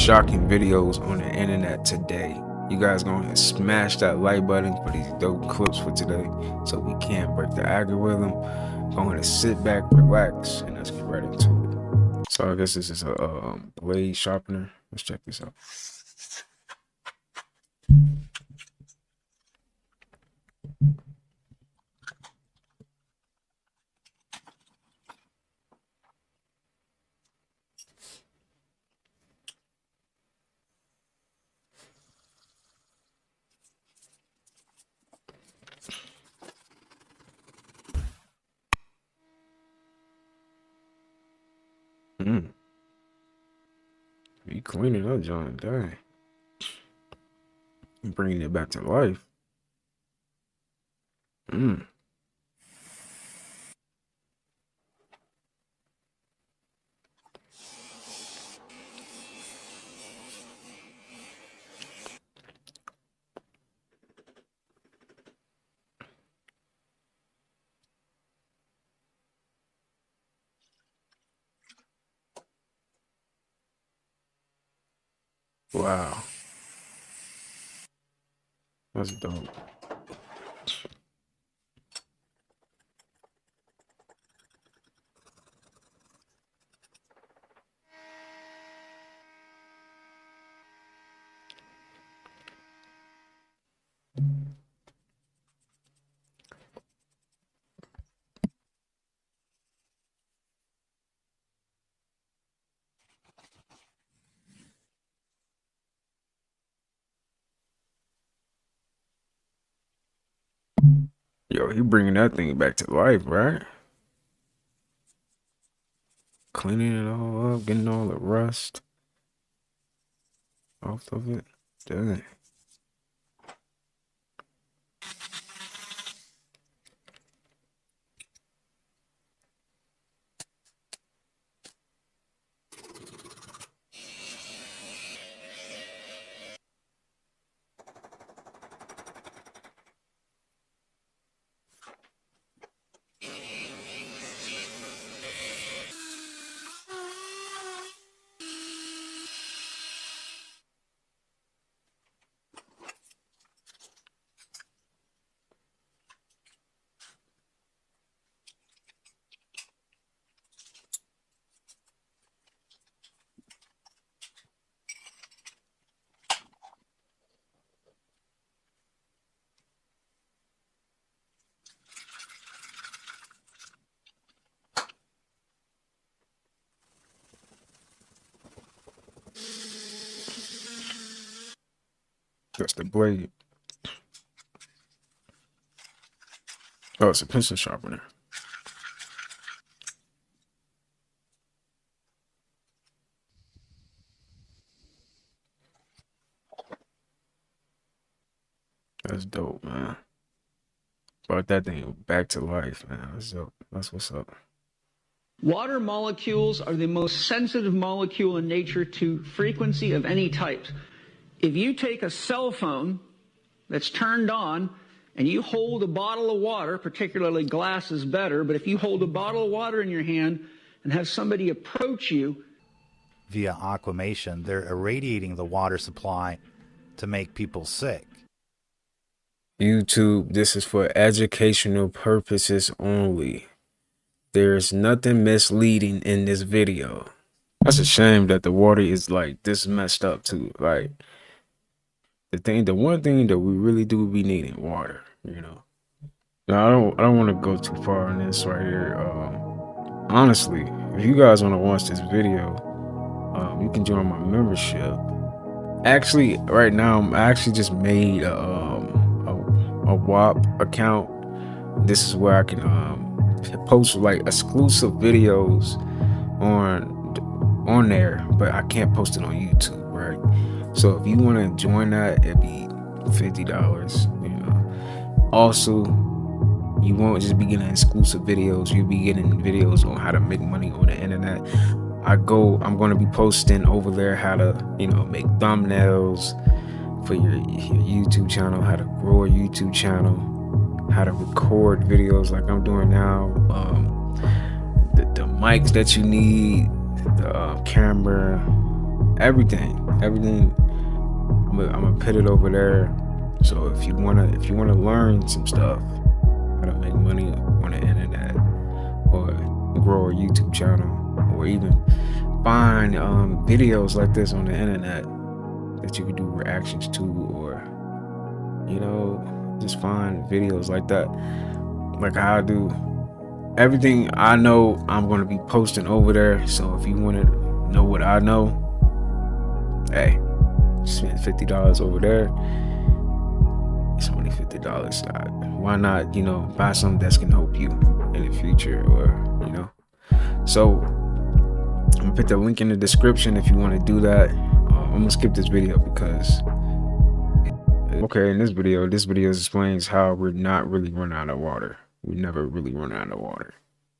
shocking videos on the internet today. You guys gonna smash that like button for these dope clips for today so we can't break the algorithm. Going to sit back, relax, and let's get right into it. So I guess this is a blade sharpener. Let's check this out. You cleaning that joint, dang. You bringing it back to life. Wow. That's dope. Yo, he bringing that thing back to life, right? Cleaning it all up, getting all the rust off of it. Dang. That's the blade. Oh, it's a pencil sharpener. That's dope, man. Brought that thing back to life, man. That's dope. That's what's up. Water molecules are the most sensitive molecule in nature to frequency of any type. If you take a cell phone that's turned on and you hold a bottle of water, particularly glass is better, but if you hold a bottle of water in your hand and have somebody approach you via aquamation, they're irradiating the water supply to make people sick. YouTube, this is for educational purposes only. There's nothing misleading in this video. That's a shame that the water is like this messed up too. Like the one thing that we really do be needing, water, you know. Now I don't want to go too far on this right here. Honestly, if you guys want to watch this video, you can join my membership. Actually, right now I actually just made a WAP account. This is where I can post like exclusive videos on there, but I can't post it on YouTube, right? So if you want to join that, it'd be $50, you know. Also, you won't just be getting exclusive videos, you'll be getting videos on how to make money on the internet. I'm going to be posting over there how to, you know, make thumbnails for your YouTube channel, how to grow a YouTube channel, how to record videos like I'm doing now, the mics that you need, the camera, everything. I'm gonna put it over there. So if you wanna learn some stuff, how to make money on the internet, or grow a YouTube channel, or even find videos like this on the internet that you can do reactions to, or just find videos like that, like how I do. Everything I know, I'm gonna be posting over there. So if you want to know what I know, hey, spend $50 over there. It's only $50. Why not, buy something that's gonna help you in the future, or So I'm gonna put the link in the description if you want to do that. I'm gonna skip this video because okay, in this video explains how we're not really running out of water. We never really run out of water.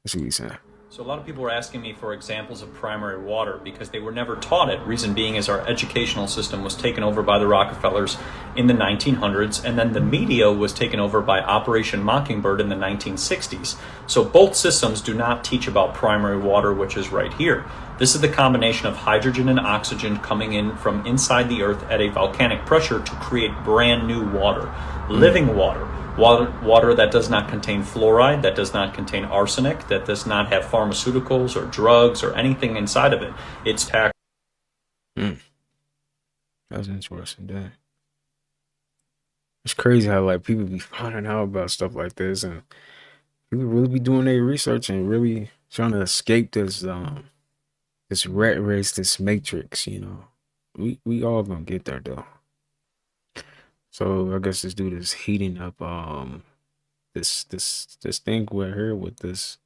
Let's see what he's saying. So a lot of people are asking me for examples of primary water because they were never taught it. Reason being is our educational system was taken over by the Rockefellers in the 1900s, and then the media was taken over by Operation Mockingbird in the 1960s. So both systems do not teach about primary water, which is right here. This is the combination of hydrogen and oxygen coming in from inside the earth at a volcanic pressure to create brand new water, living water. Water that does not contain fluoride, that does not contain arsenic, that does not have pharmaceuticals or drugs or anything inside of it. It's packed. That's interesting, dang. It's crazy how people be finding out about stuff like this, and people really be doing their research and really trying to escape this this rat race, this matrix. We all gonna get there though. So I guess this dude is heating up this thing we're here with this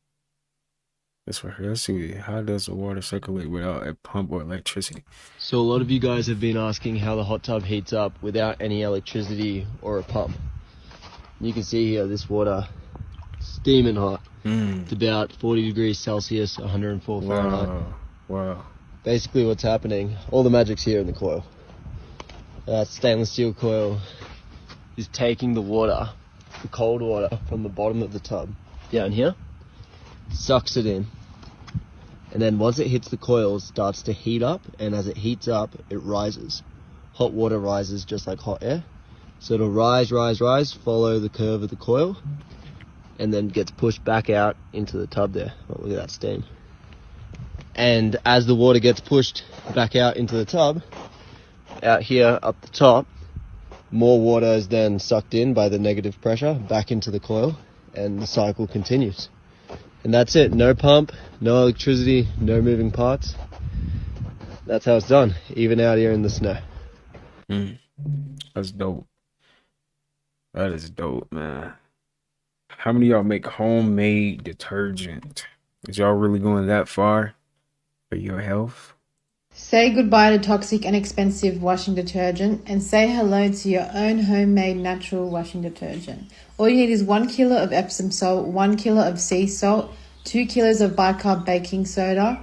right here. Let's see, how does the water circulate without a pump or electricity? So a lot of you guys have been asking how the hot tub heats up without any electricity or a pump. You can see here this water steaming hot. It's about 40 degrees Celsius, 104 Fahrenheit. Wow. Basically what's happening, all the magic's here in the coil. Stainless steel coil is taking the water, the cold water from the bottom of the tub down here, sucks it in, and then once it hits the coil, it starts to heat up, and as it heats up, it rises. Hot water rises just like hot air, so it'll rise, follow the curve of the coil, and then gets pushed back out into the tub there. Oh, look at that steam. And as the water gets pushed back out into the tub, out here up the top, more water is then sucked in by the negative pressure back into the coil, and the cycle continues. And that's it. No pump, no electricity, no moving parts. That's how it's done, even out here in the snow. That's dope. That is dope, man. How many of y'all make homemade detergent? Is y'all really going that far for your health? Say goodbye to toxic and expensive washing detergent and say hello to your own homemade natural washing detergent. All you need is 1 kilo of Epsom salt, 1 kilo of sea salt, 2 kilos of bicarb baking soda,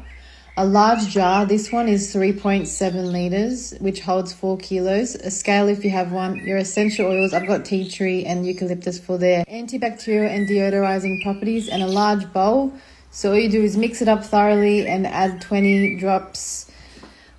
a large jar. This one is 3.7 liters, which holds 4 kilos. A scale if you have one. Your essential oils. I've got tea tree and eucalyptus for their antibacterial and deodorizing properties, and a large bowl. So all you do is mix it up thoroughly and add 20 drops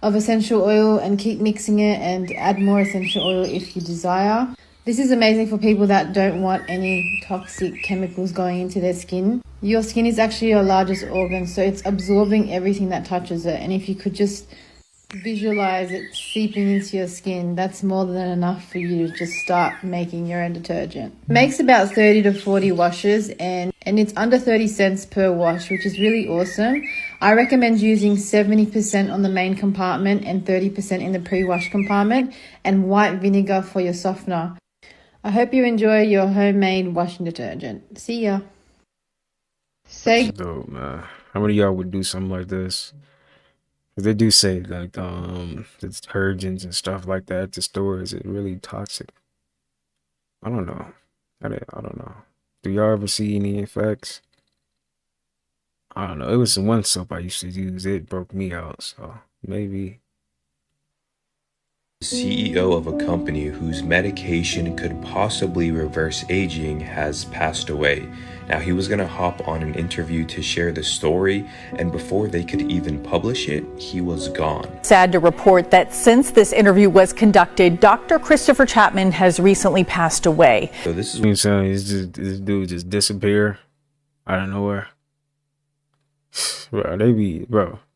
of essential oil and keep mixing it, and add more essential oil if you desire. This is amazing for people that don't want any toxic chemicals going into their skin. Your skin is actually your largest organ, so it's absorbing everything that touches it, and if you could just visualize it seeping into your skin, that's more than enough for you to just start making your own detergent. It makes about 30 to 40 washes, and it's under 30 cents per wash, which is really awesome. I recommend using 70% on the main compartment and 30% in the pre-wash compartment, and white vinegar for your softener. I hope you enjoy your homemade washing detergent. See ya. That's dope, man. How many of y'all would do something like this? Cause they do say like the detergents and stuff like that at the store, is it really toxic? I don't know. I don't know. Do y'all ever see any effects? I don't know. It was the one soap I used to use. It broke me out. So maybe CEO of a company whose medication could possibly reverse aging has passed away. Now, he was going to hop on an interview to share the story, and before they could even publish it, he was gone. Sad to report that since this interview was conducted, Dr. Christopher Chapman has recently passed away. So this is this dude just disappear out of nowhere.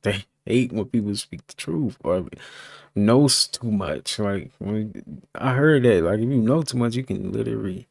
They hate when people speak the truth or knows too much. Like, I heard that, like, if you know too much, you can literally,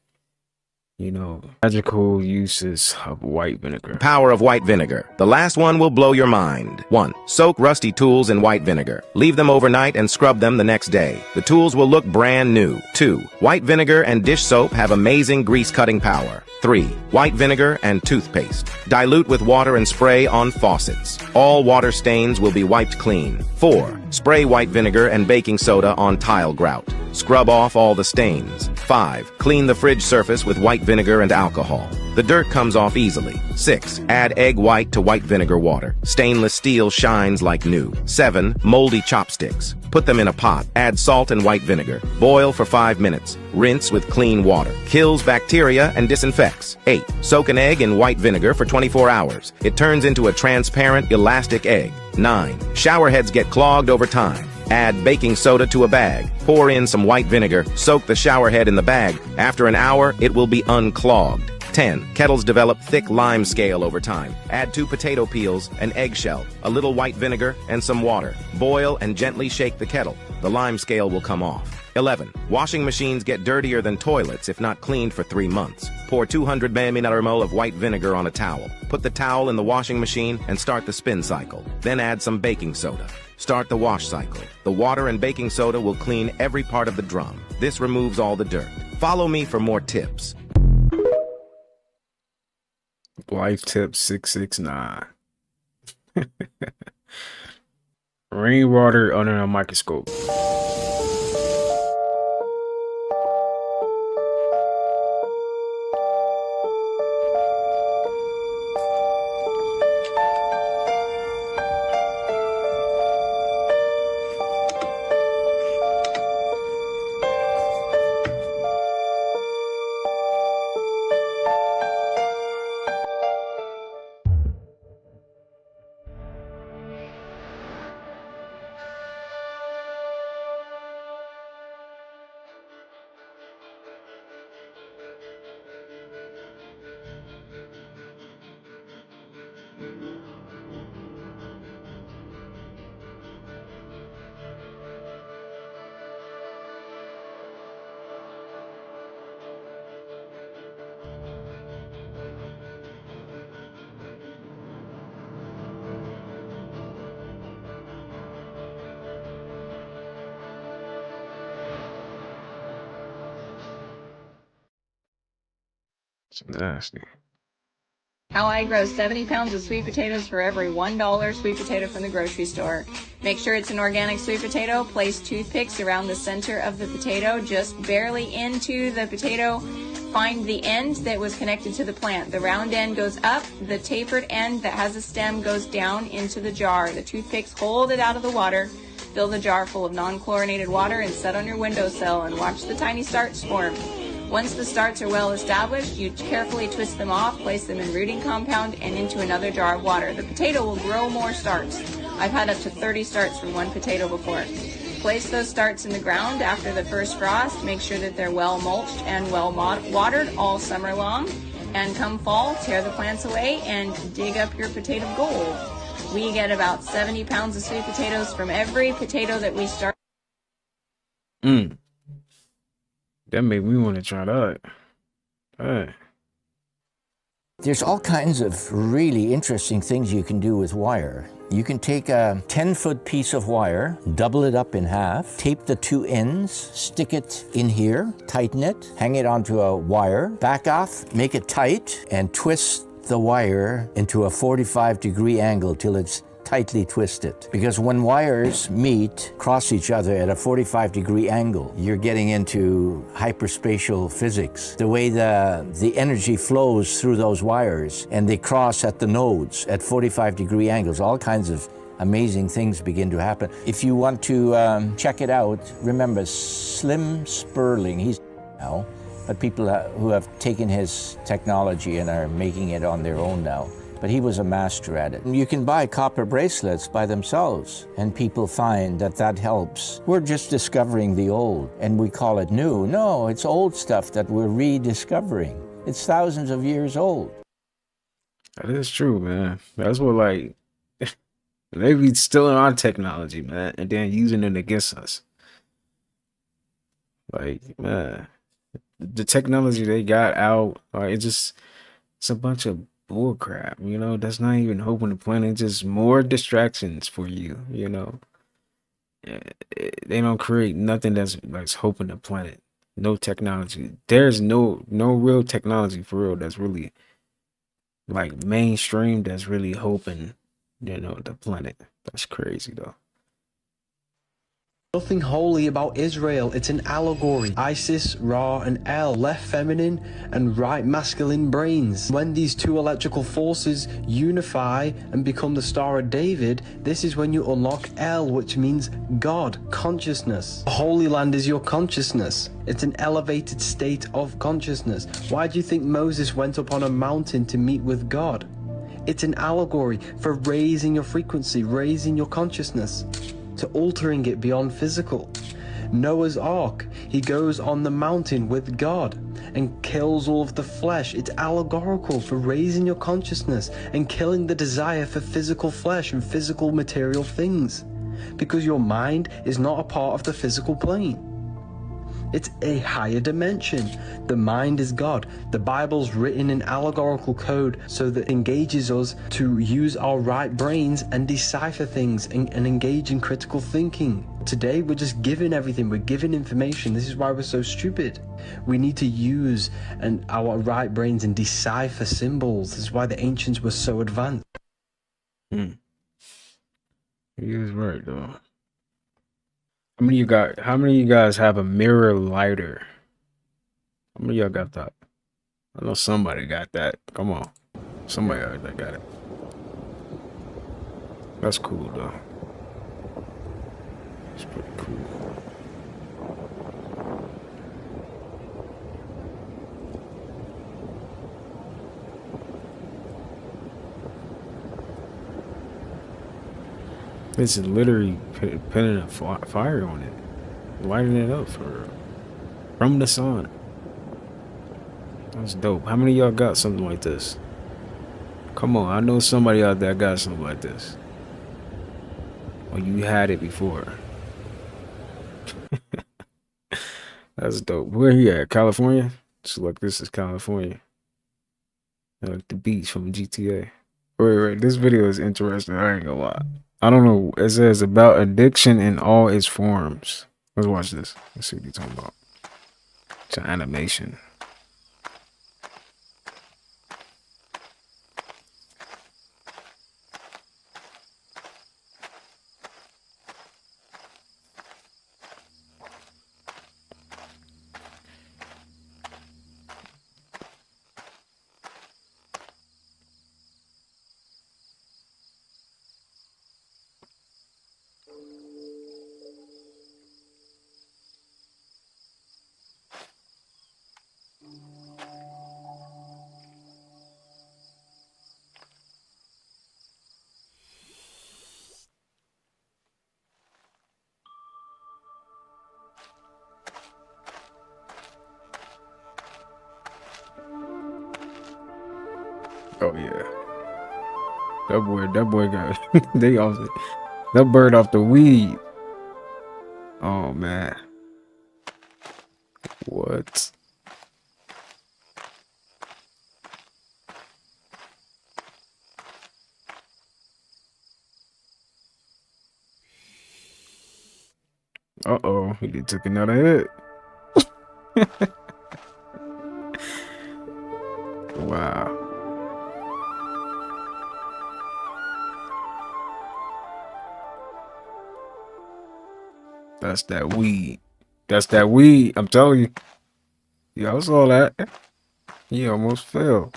magical uses of white vinegar. Power of white vinegar. The last one will blow your mind. 1. Soak rusty tools in white vinegar. Leave them overnight and scrub them the next day. The tools will look brand new. 2. White vinegar and dish soap have amazing grease cutting power. 3. White vinegar and toothpaste. Dilute with water and spray on faucets. All water stains will be wiped clean. 4. Spray white vinegar and baking soda on tile grout. Scrub off all the stains. 5. Clean the fridge surface with white vinegar and alcohol. The dirt comes off easily. 6. Add egg white to white vinegar water. Stainless steel shines like new. 7. Moldy chopsticks. Put them in a pot. Add salt and white vinegar. Boil for 5 minutes. Rinse with clean water. Kills bacteria and disinfects. 8. Soak an egg in white vinegar for 24 hours. It turns into a transparent, elastic egg. 9. Shower heads get clogged over time. Add baking soda to a bag. Pour in some white vinegar. Soak the shower head in the bag. After an hour, it will be unclogged. 10. Kettles develop thick lime scale over time. Add 2 potato peels, an eggshell, a little white vinegar, and some water. Boil and gently shake the kettle. The lime scale will come off. 11. Washing machines get dirtier than toilets if not cleaned for 3 months. Pour 200 ml of white vinegar on a towel. Put the towel in the washing machine and start the spin cycle. Then add some baking soda. Start the wash cycle. The water and baking soda will clean every part of the drum. This removes all the dirt. Follow me for more tips. Life tip 669. Rainwater under a microscope. It's nasty. How I grow 70 pounds of sweet potatoes for every $1 sweet potato from the grocery store. Make sure it's an organic sweet potato. Place toothpicks around the center of the potato, just barely into the potato. Find the end that was connected to the plant. The round end goes up, the tapered end that has a stem goes down into the jar. The toothpicks hold it out of the water. Fill the jar full of non-chlorinated water and set on your windowsill and watch the tiny starts form. Once the starts are well established, you carefully twist them off, place them in rooting compound, and into another jar of water. The potato will grow more starts. I've had up to 30 starts from one potato before. Place those starts in the ground after the first frost. Make sure that they're well mulched and well watered all summer long. And come fall, tear the plants away and dig up your potato gold. We get about 70 pounds of sweet potatoes from every potato that we start. That made me want to try that. Hey. There's all kinds of really interesting things you can do with wire. You can take a 10-foot piece of wire, double it up in half, tape the 2 ends, stick it in here, tighten it, hang it onto a wire, back off, make it tight, and twist the wire into a 45-degree angle till it's tightly twisted. Because when wires meet, cross each other at a 45-degree angle, you're getting into hyperspatial physics. The way the energy flows through those wires and they cross at the nodes at 45-degree angles, all kinds of amazing things begin to happen. If you want to check it out, remember Slim Sperling, he's now, but people who have taken his technology and are making it on their own now. But he was a master at it. You can buy copper bracelets by themselves, and people find that that helps. We're just discovering the old, and we call it new. No, it's old stuff that we're rediscovering. It's thousands of years old. That is true, man. That's what, like, they be stealing our technology, man, and then using it against us. Like, man, the technology they got out, like, it's a bunch of bull crap, you know. That's not even hoping the planet, just more distractions for you, you know. They don't create nothing that's hoping the planet. No technology. There's no real technology for real that's really like mainstream, that's really hoping, you know, the planet. That's crazy though. Nothing holy about Israel, it's an allegory. Isis, Ra, and El, left feminine and right masculine brains. When these two electrical forces unify and become the Star of David, this is when you unlock El, which means God, consciousness. The Holy Land is your consciousness. It's an elevated state of consciousness. Why do you think Moses went up on a mountain to meet with God? It's an allegory for raising your frequency, raising your consciousness, to altering it beyond physical. Noah's Ark, he goes on the mountain with God and kills all of the flesh. It's allegorical for raising your consciousness and killing the desire for physical flesh and physical material things, because your mind is not a part of the physical plane. It's a higher dimension. The mind is God. The Bible's written in allegorical code so that it engages us to use our right brains and decipher things and engage in critical thinking. Today, we're just given everything. We're given information. This is why we're so stupid. We need to use our right brains and decipher symbols. This is why the ancients were so advanced. He is right though. How many of you guys have a mirror lighter? How many of y'all got that? I know somebody got that. Come on. Somebody out there got it. That's cool though. It's pretty cool. It's literally putting a fire on it, lighting it up from the sun. That's dope. How many of y'all got something like this? Come on, I know somebody out there got something like this. Or you had it before. That's dope. Where he at? California? So look, this is California. Like the beach from GTA. Wait. This video is interesting. I ain't gonna lie. I don't know. It says about addiction in all its forms. Let's watch this. Let's see what he's talking about. It's an animation. Oh yeah. That boy got they off that bird off the weed. Oh man. What? Uh-oh, he took another hit. Wow. That's that weed. That's that weed. I'm telling you. Yeah, I saw that. He almost fell.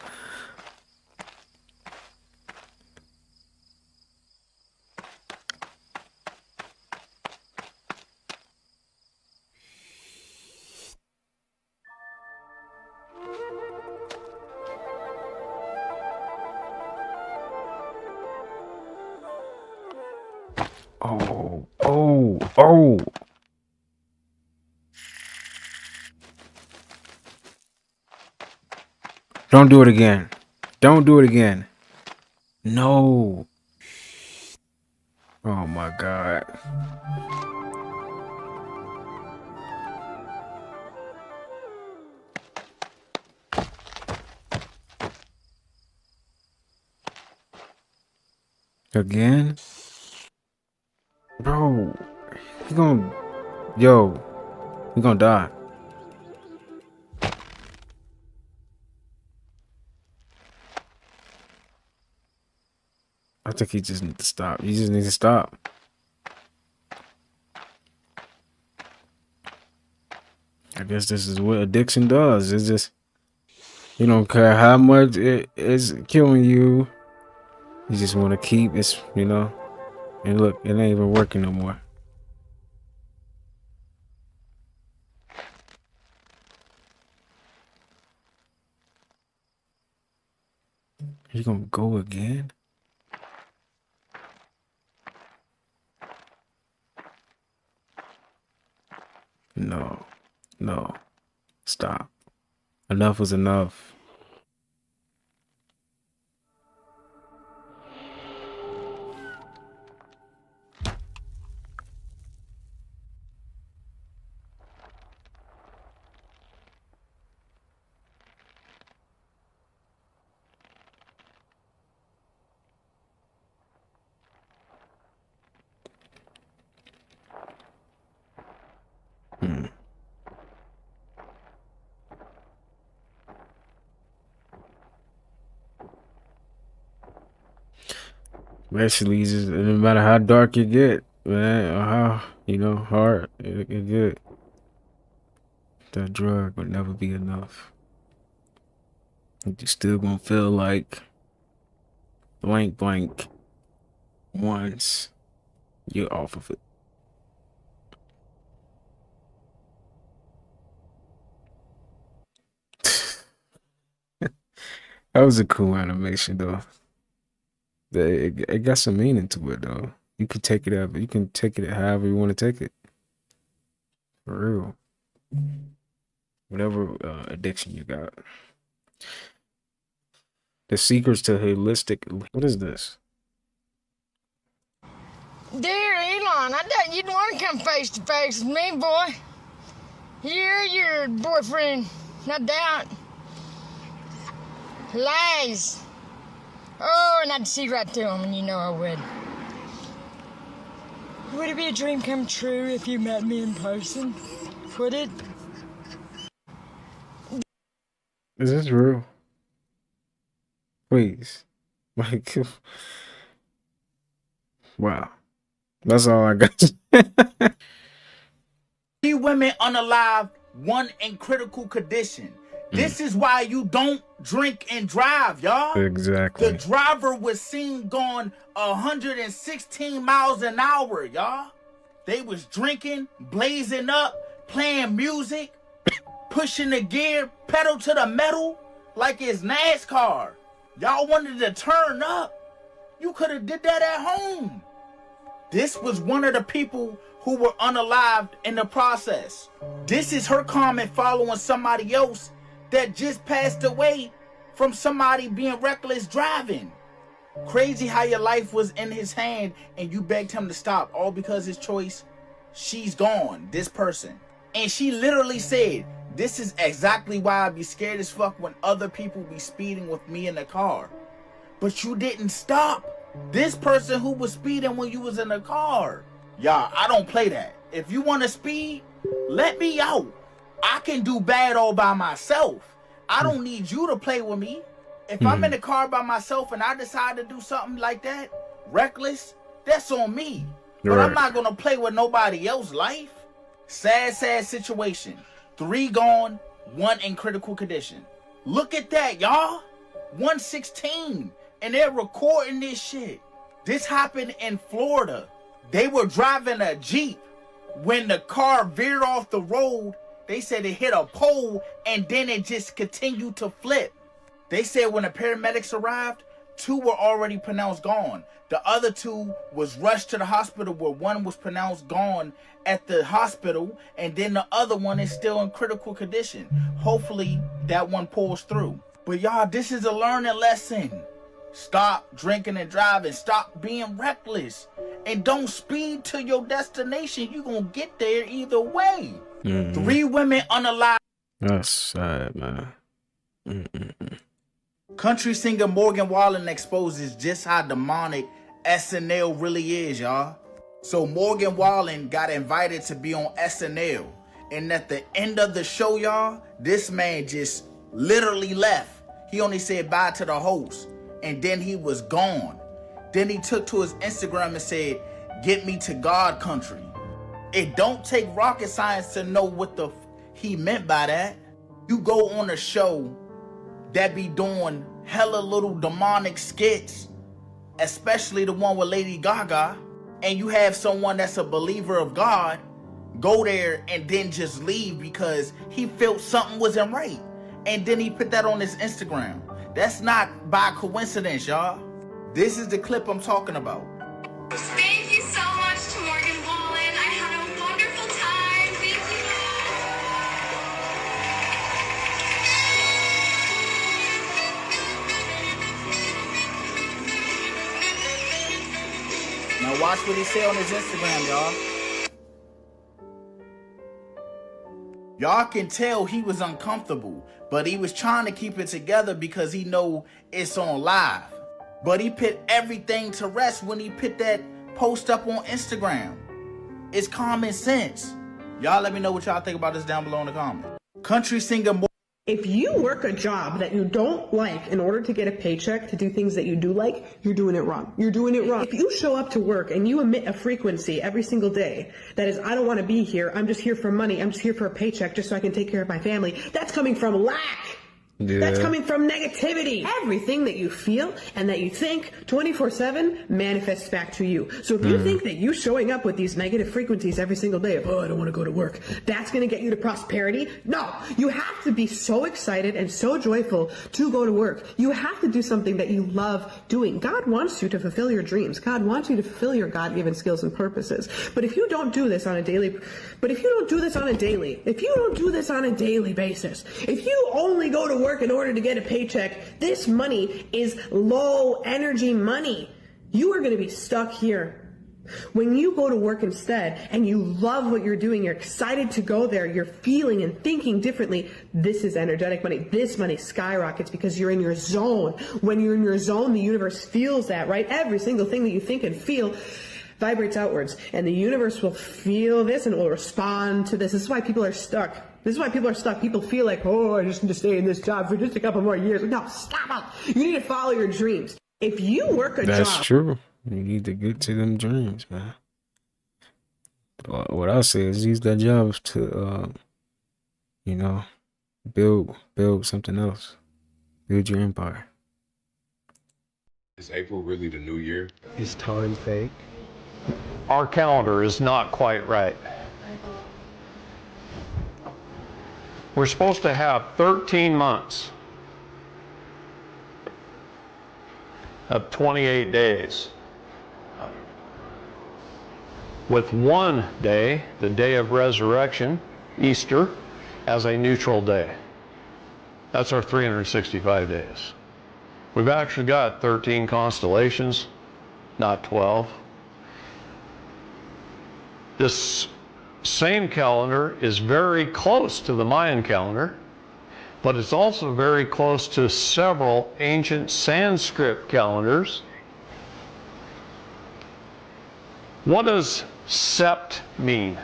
Oh. Don't do it again. Don't do it again. No. Oh my God. Again? Bro. He gonna... Yo. He gonna die. I think he just needs to stop. He just needs to stop. I guess this is what addiction does. It's just, you don't care how much it is killing you. You just want to keep it, you know. And look, it ain't even working no more. You gonna go again? No, no, stop. Enough was enough. Basically, just no matter how dark it get, man, or how, you know, hard it get, that drug would never be enough. You still gonna feel like blank blank once you're off of it. That was a cool animation though. It got some meaning to it though. You can take it up. You can take it however you want to take it. For real. Whatever addiction you got. The secrets to holistic. What is this? Dear Elon, I doubt you'd want to come face to face with me, boy. You're your boyfriend, no doubt. Lies. Oh, and I'd see right through them, and you know I would. Would it be a dream come true if you met me in person? Would it? Is this real? Please. Like, wow. That's all I got. 3 women unalive, 1 in critical condition. This is why you don't drink and drive, y'all. Exactly. The driver was seen going 116 miles an hour, y'all. They was drinking, blazing up, playing music, pushing the gear, pedal to the metal, like it's NASCAR. Y'all wanted to turn up. You could have did that at home. This was one of the people who were unalived in the process. This is her comment following somebody else that just passed away from somebody being reckless driving. Crazy how your life was in his hand and you begged him to stop, all because his choice, she's gone, this person. And she literally said, this is exactly why I be scared as fuck when other people be speeding with me in the car. But you didn't stop. This person who was speeding when you was in the car. Y'all, I don't play that. If you want to speed, let me out. I can do bad all by myself. I don't need you to play with me. If I'm in the car by myself and I decide to do something like that, reckless, that's on me. But I'm not going to play with nobody else's life. Sad, sad situation. 3 gone, 1 in critical condition. Look at that, y'all. 116. And they're recording this shit. This happened in Florida. They were driving a Jeep. When the car veered off the road, they said it hit a pole and then it just continued to flip. They said when the paramedics arrived, 2 were already pronounced gone. The other 2 was rushed to the hospital, where 1 was pronounced gone at the hospital, and then the other one is still in critical condition. Hopefully that one pulls through. But y'all, this is a learning lesson. Stop drinking and driving. Stop being reckless. And don't speed to your destination. You're going to get there either way. 3 women unalive. That's sad, man. Country singer Morgan Wallen exposes just how demonic SNL really is, y'all. So Morgan Wallen got invited to be on SNL. And at the end of the show, y'all, this man just literally left. He only said bye to the host. And then he was gone. Then he took to his Instagram and said, "Get me to God country." It don't take rocket science to know what he meant by that. You go on a show that be doing hella little demonic skits, especially the one with Lady Gaga, and you have someone that's a believer of God go there and then just leave because he felt something wasn't right. And then he put that on his Instagram. That's not by coincidence, y'all. This is the clip I'm talking about. Thank you so much to Morgan Wallen. I had a wonderful time. Thank you. Now watch what he say on his Instagram, y'all. Y'all can tell he was uncomfortable, but he was trying to keep it together because he know it's on live. But he put everything to rest when he put that post up on Instagram. It's common sense. Y'all let me know what y'all think about this down below in the comments. Country singer. If you work a job that you don't like in order to get a paycheck to do things that you do like, you're doing it wrong. You're doing it wrong. If you show up to work and you emit a frequency every single day that is, I don't want to be here, I'm just here for money, I'm just here for a paycheck just so I can take care of my family, that's coming from lack. Yeah. That's coming from negativity. Everything that you feel and that you think 24/7 manifests back to you. So if you think that you showing up with these negative frequencies every single day of, oh, I don't want to go to work, that's going to get you to prosperity. No, you have to be so excited and so joyful to go to work. You have to do something that you love doing. God wants you to fulfill your dreams. God wants you to fulfill your God-given skills and purposes. But if you don't do this on a daily, if you don't do this on a daily basis, if you only go to work in order to get a paycheck, this money is low energy money. You are going to be stuck here. When you go to work instead and you love what you're doing, you're excited to go there, you're feeling and thinking differently, this is energetic money. This money skyrockets because you're in your zone. When you're in your zone, the universe feels that, right? Every single thing that you think and feel vibrates outwards, and the universe will feel this and will respond to this. This is why people are stuck. People feel like, oh, I just need to stay in this job for just a couple more years. No, stop it. You need to follow your dreams. If you work a job... That's true. You need to get to them dreams, man. What I say is use that job to, build something else. Build your empire. Is April really the new year? Is time fake? Our calendar is not quite right. We're supposed to have 13 months of 28 days, with one day, the day of resurrection, Easter, as a neutral day. That's our 365 days. We've actually got 13 constellations, not 12. This same calendar is very close to the Mayan calendar, but it's also very close to several ancient Sanskrit calendars. What does sept mean?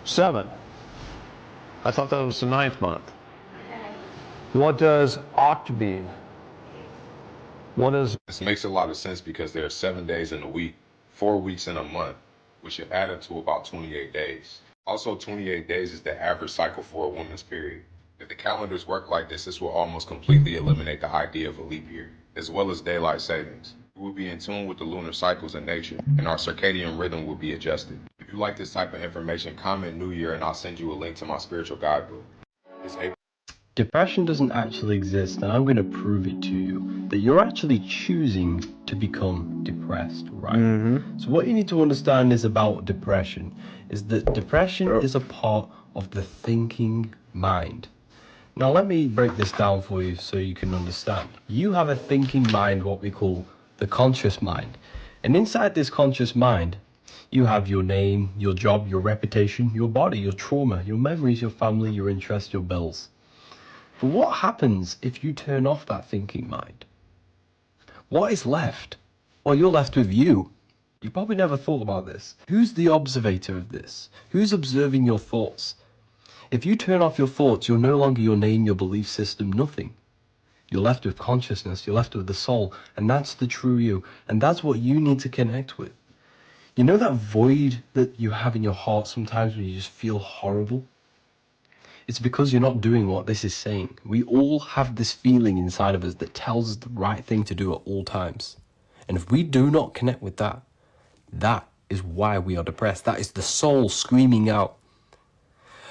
7. I thought that was the 9th month. What does oct mean? What is... This makes a lot of sense because there are 7 days in a week, 4 weeks in a month, which should add up to about 28 days. Also, 28 days is the average cycle for a woman's period. If the calendars work like this will almost completely eliminate the idea of a leap year, as well as daylight savings. We will be in tune with the lunar cycles in nature, and our circadian rhythm will be adjusted. If you like this type of information, comment New Year and I'll send you a link to my spiritual guidebook. It's April. Depression doesn't actually exist, and I'm going to prove it to you. That you're actually choosing to become depressed, right? So what you need to understand is about depression is that depression is a part of the thinking mind. Now let me break this down for you so you can understand. You have a thinking mind, what we call the conscious mind. And inside this conscious mind, you have your name, your job, your reputation, your body, your trauma, your memories, your family, your interests, your bills. But what happens if you turn off that thinking mind? What is left? Well, you're left with you. You probably never thought about this. Who's the observator of this? Who's observing your thoughts? If you turn off your thoughts, you're no longer your name, your belief system, nothing. You're left with consciousness, you're left with the soul, and that's the true you, and that's what you need to connect with. You know that void that you have in your heart sometimes when you just feel horrible? It's because you're not doing what this is saying. We all have this feeling inside of us that tells us the right thing to do at all times. And if we do not connect with that, that is why we are depressed. That is the soul screaming out.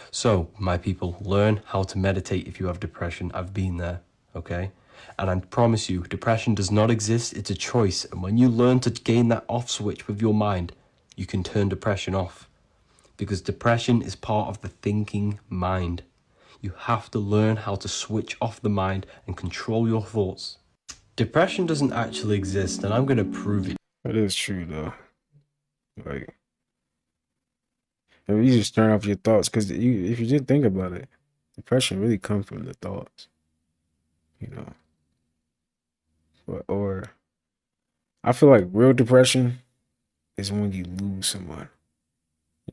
So, my people, learn how to meditate if you have depression. I've been there, okay? And I promise you, depression does not exist. It's a choice. And when you learn to gain that off switch with your mind, you can turn depression off. Because depression is part of the thinking mind. You have to learn how to switch off the mind and control your thoughts. Depression doesn't actually exist, and I'm going to prove it. That is true, though. Like, if you just turn off your thoughts, because if you just think about it, depression really comes from the thoughts, you know. Or I feel like real depression is when you lose someone.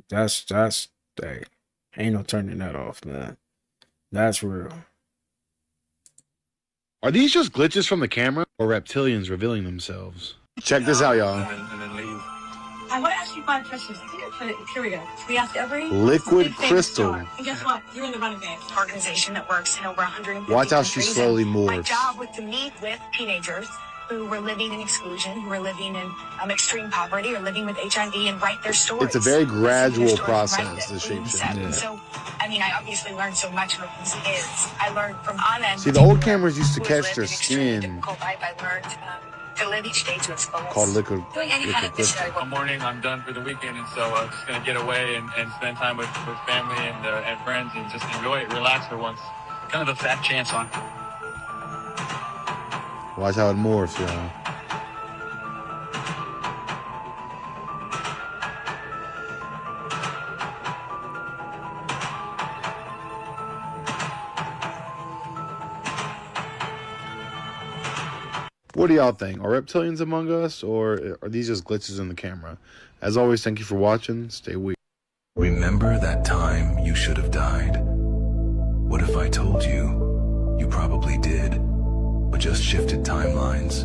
That's hey, ain't no turning that off, man. That's real. Are these just glitches from the camera or reptilians revealing themselves? Check this out, y'all. I want to ask you 5 questions. Here we go. We ask every Liquid big famous crystal. star. And guess what? You're in the running game. Organization that works in over 150 Watch how she countries. slowly My morphs. job was to meet with teenagers who were living in exclusion, who were living in extreme poverty, or living with HIV, and write their stories. It's a very gradual Listen to their stories and process, the write it. shape shift. So, I mean, I obviously learned so much from these kids. I learned from Anna. See, the old cameras used to catch their skin. I learned to live each day to its fullest. Called liquid crystal. One morning, I'm done for the weekend, and so I'm just gonna get away and spend time with family and friends and just enjoy it, relax for once. Kind of a fat chance on. Watch how it morphs, y'all. What do y'all think? Are reptilians among us, or are these just glitches in the camera? As always, thank you for watching. Stay weak. Remember that time you should have died? What if I told you? You probably did, but just shifted timelines.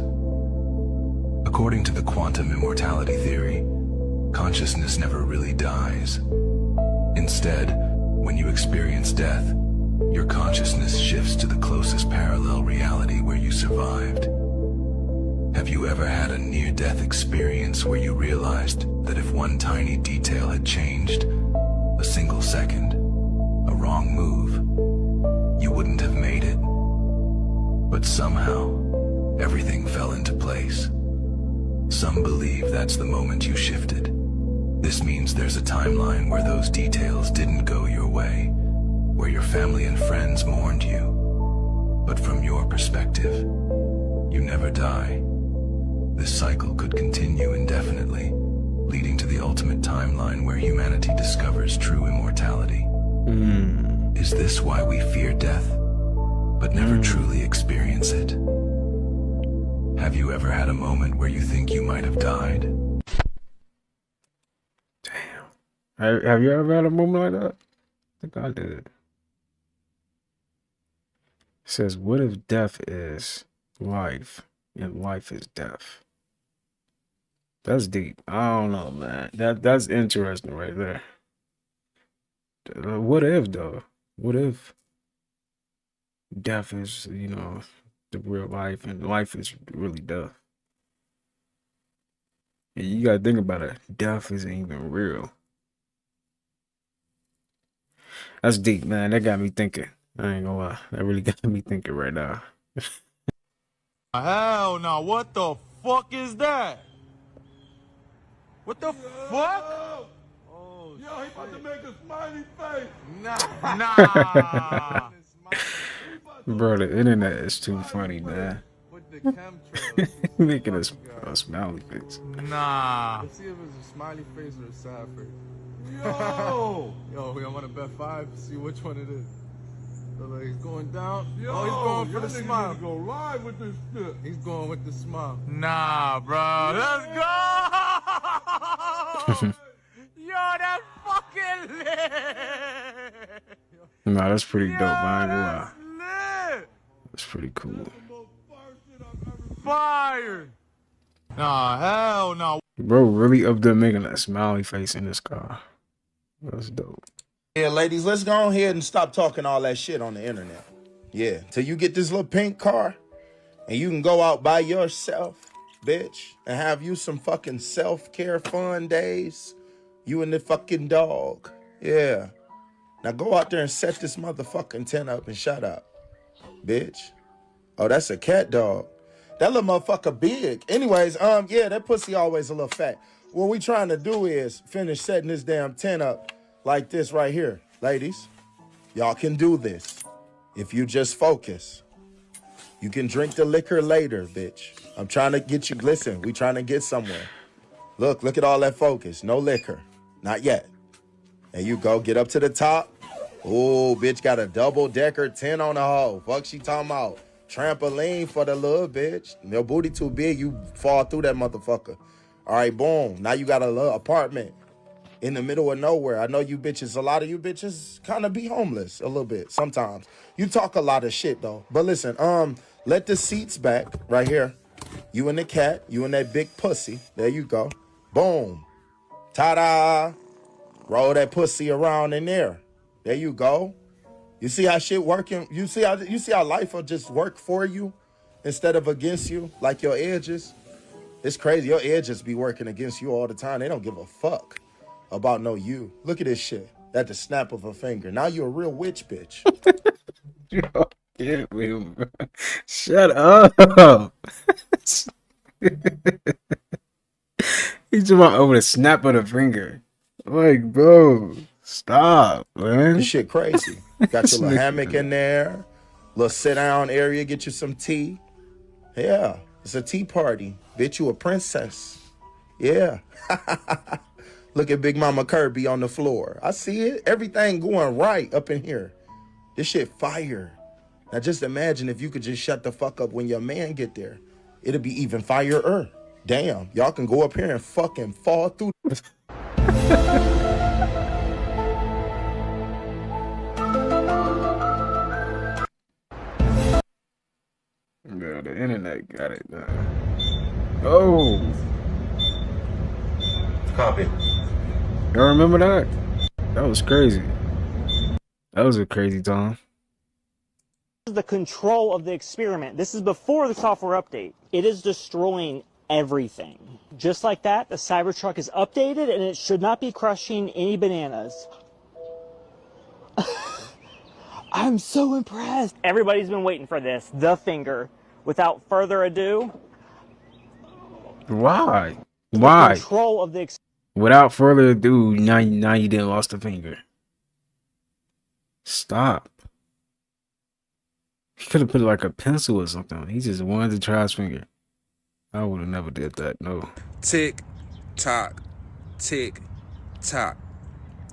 According to the quantum immortality theory, consciousness never really dies. Instead, when you experience death, your consciousness shifts to the closest parallel reality where you survived. Have you ever had a near-death experience where you realized that if one tiny detail had changed, a single second, a wrong move, you wouldn't have made it? But somehow, everything fell into place. Some believe that's the moment you shifted. This means there's a timeline where those details didn't go your way, where your family and friends mourned you. But from your perspective, you never die. This cycle could continue indefinitely, leading to the ultimate timeline where humanity discovers true immortality. Is this why we fear death, but never truly experience it? Have you ever had a moment where you think you might have died? Have you ever had a moment like that? I think I did. It says, what if death is life and life is death? That's deep. I don't know, man. That's interesting right there. What if, though? What if death is, the real life and life is really death? And you gotta think about it. Death isn't even real. That's deep, man. That got me thinking. I ain't gonna lie. That really got me thinking right now. Hell no, what the fuck is that? What the fuck? Oh, yo, he about to make a smiley face. Nah. Bro, the internet is too funny, man. Making a smiley face. Nah. Let's see if it's a smiley face or a sad face. Yo! Yo, we want to bet 5 to see which one it is. So like he's going down. Yo, oh, he's going for the smile. Go live with this shit. He's going with the smile. Nah, bro. Let's go! Yo, that's fucking lit! Nah, that's pretty dope, man. I ain't gonna lie. Lit! That's pretty cool. Fire! Nah, hell no. Bro, really up there making a smiley face in this car. That's dope. Yeah, ladies, let's go ahead and stop talking all that shit on the internet. Yeah, till you get this little pink car and you can go out by yourself, bitch, and have you some fucking self-care fun days. You and the fucking dog. Yeah. Now go out there and set this motherfucking tent up and shut up, bitch. Oh, that's a cat dog. That little motherfucker big. Anyways, yeah, that pussy always a little fat. What we trying to do is finish setting this damn tent up like this right here. Ladies, y'all can do this. If you just focus. You can drink the liquor later, bitch. I'm trying to get you, listen, we trying to get somewhere. Look at all that focus. No liquor. Not yet. There you go. Get up to the top. Oh, bitch got a double-decker 10 on the hole. Fuck she talking about? Trampoline for the little bitch. Your booty too big, you fall through that motherfucker. All right, boom. Now you got a little apartment in the middle of nowhere. I know you bitches, a lot of you bitches kind of be homeless a little bit sometimes. You talk a lot of shit, though. But listen, let the seats back right here. You and the cat, you and that big pussy. There you go. Boom. Ta-da. Roll that pussy around in there. There you go. You see how shit working? You see how life will just work for you instead of against you, like your edges? It's crazy. Your edges be working against you all the time. They don't give a fuck about no you. Look at this shit. At the snap of a finger. Now you're a real witch, bitch. Shut up. He's talking about over the snap of the finger. Like, bro, stop, man. This shit crazy. Got your little hammock in there. Little sit down area. Get you some tea. Yeah, it's a tea party. Bitch, you a princess. Yeah. Look at Big Mama Kirby on the floor. I see it. Everything going right up in here. This shit fire. Now just imagine if you could just shut the fuck up when your man get there. It'll be even fire-er. Damn, y'all can go up here and fucking fall through. Yeah, the internet got it, man. Oh. Copy. Y'all remember that? That was crazy. That was a crazy time. The control of the experiment. This is before the software update. It is destroying everything. Just like that, the Cybertruck is updated and it should not be crushing any bananas. I'm so impressed. Everybody's been waiting for this, the finger. Without further ado, Why? the Why? control of the Without further ado, now you didn't lost the finger. Stop. He could have put like a pencil or something. He just wanted to try his finger. I would have never did that. No. Tick, tock, tick, tock.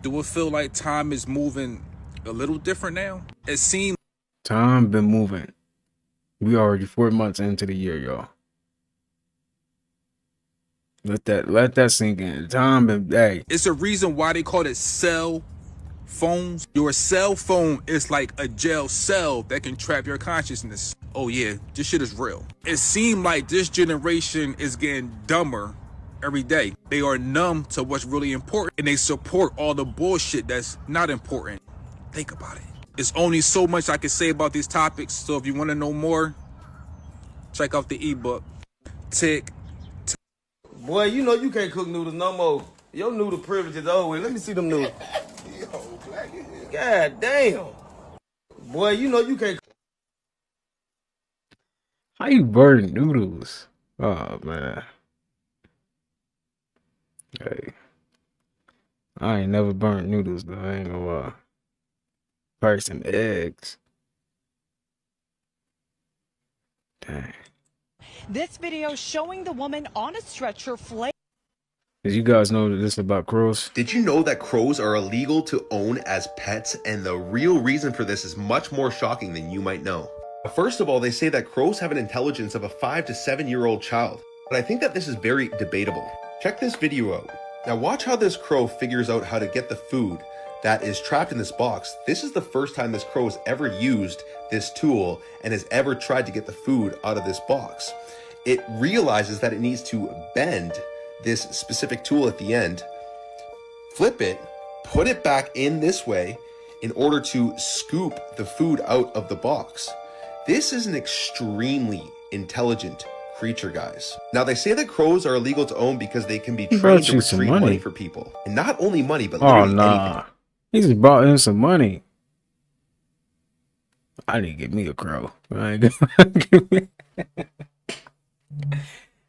Do it feel like time is moving a little different now? It seems Time been moving. We already 4 months into the year, y'all. Let that sink in. Time been, hey. it's a reason why they call it cell phones. Your cell phone is like a jail cell that can trap your consciousness. Oh yeah, this shit is real. It seems like this generation is getting dumber every day. They are numb to what's really important and they support all the bullshit that's not important. Think about it. It's only so much I can say about these topics, so if you want to know more, check out the ebook. Tick. Boy, you know you can't cook noodles no more. Your noodle privilege is over. Let me see them noodles. God damn. Boy, you know you can't. How you burn noodles? Oh man. Hey. I ain't never burnt noodles though, I ain't gonna lie. Probably some eggs. Dang. This video showing the woman on a stretcher flaying. Did you guys know this about crows? Did you know that crows are illegal to own as pets? And the real reason for this is much more shocking than you might know. First of all, they say that crows have an intelligence of a 5 to 7-year-old child, but I think that this is very debatable. Check this video out. Now watch how this crow figures out how to get the food that is trapped in this box. This is the first time this crow has ever used this tool and has ever tried to get the food out of this box. It realizes that it needs to bend this specific tool at the end, flip it, put it back in this way in order to scoop the food out of the box. This is an extremely intelligent creature, guys. Now they say that crows are illegal to own because they can be trained to retrieve money for people. And not only money, but literally anything. He just brought in some money. I need to get me a crow. Right?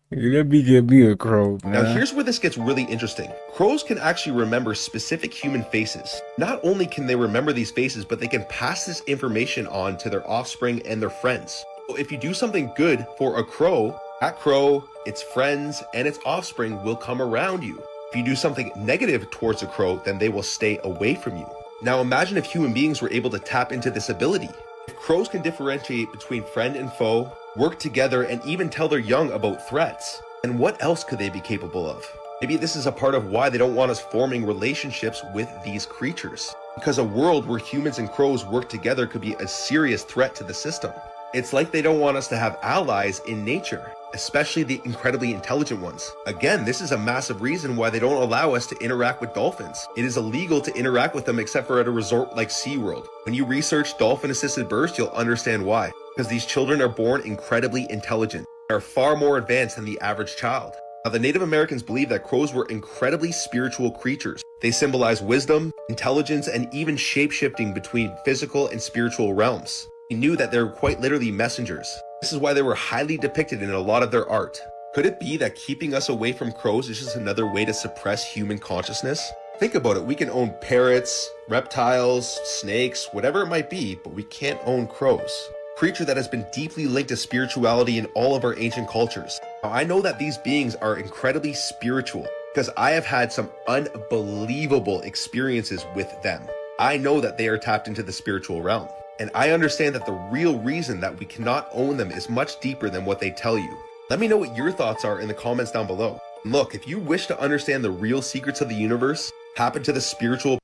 Let me get me a crow, man. Now here's where this gets really interesting. Crows can actually remember specific human faces. Not only can they remember these faces, but they can pass this information on to their offspring and their friends. So if you do something good for a crow, that crow, its friends, and its offspring will come around you. If you do something negative towards a crow, then they will stay away from you. Now imagine if human beings were able to tap into this ability. If crows can differentiate between friend and foe, work together, and even tell their young about threats, then what else could they be capable of? Maybe this is a part of why they don't want us forming relationships with these creatures. Because a world where humans and crows work together could be a serious threat to the system. It's like they don't want us to have allies in nature, especially the incredibly intelligent ones. Again, this is a massive reason why they don't allow us to interact with dolphins. It is illegal to interact with them except for at a resort like SeaWorld. When you research dolphin-assisted births, you'll understand why. Because these children are born incredibly intelligent. They are far more advanced than the average child. Now, the Native Americans believed that crows were incredibly spiritual creatures. They symbolize wisdom, intelligence, and even shape-shifting between physical and spiritual realms. They knew that they were quite literally messengers. This is why they were highly depicted in a lot of their art. Could it be that keeping us away from crows is just another way to suppress human consciousness? Think about it, we can own parrots, reptiles, snakes, whatever it might be, but we can't own crows. Creature that has been deeply linked to spirituality in all of our ancient cultures. Now, I know that these beings are incredibly spiritual because I have had some unbelievable experiences with them. I know that they are tapped into the spiritual realm. And I understand that the real reason that we cannot own them is much deeper than what they tell you. Let me know what your thoughts are in the comments down below. And look, if you wish to understand the real secrets of the universe, tap into the spiritual.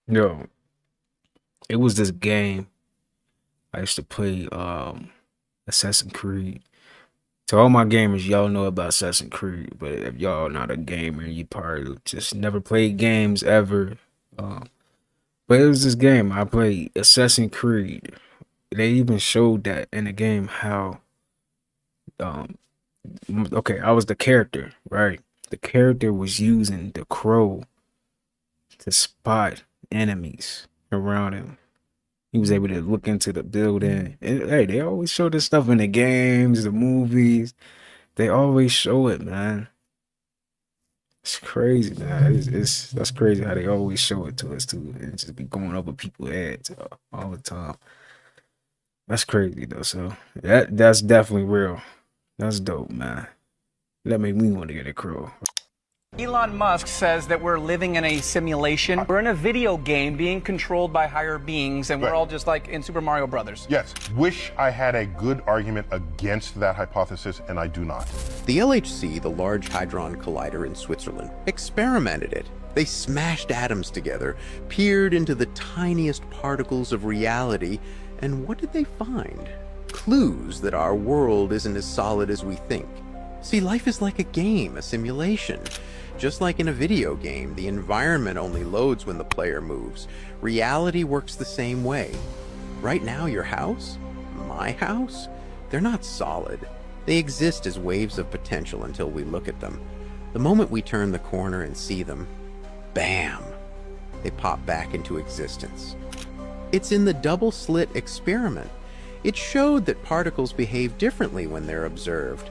Yo, it was this game I used to play, Assassin's Creed. To all my gamers, y'all know about Assassin's Creed, but if y'all not a gamer, you probably just never played games ever. But it was this game I played, Assassin's Creed. They even showed that in the game how, okay, I was the character, right? The character was using the crow to spot enemies around him. He was able to look into the building. And, hey, they always show this stuff in the games, the movies. They always show it, man. It's crazy, man. That's crazy how they always show it to us too, and just be going over people's heads all the time. That's crazy though. So that's definitely real. That's dope, man. That made me want to get a crow. Elon Musk says that we're living in a simulation. We're in a video game being controlled by higher beings, and we're all just like in Super Mario Brothers. Yes, wish I had a good argument against that hypothesis, and I do not. The LHC, the Large Hadron Collider in Switzerland, experimented it. They smashed atoms together, peered into the tiniest particles of reality, and what did they find? Clues that our world isn't as solid as we think. See, life is like a game, a simulation. Just like in a video game, the environment only loads when the player moves. Reality works the same way. Right now, your house, my house, they're not solid. They exist as waves of potential until we look at them. The moment we turn the corner and see them, bam, they pop back into existence. It's in the double-slit experiment. It showed that particles behave differently when they're observed,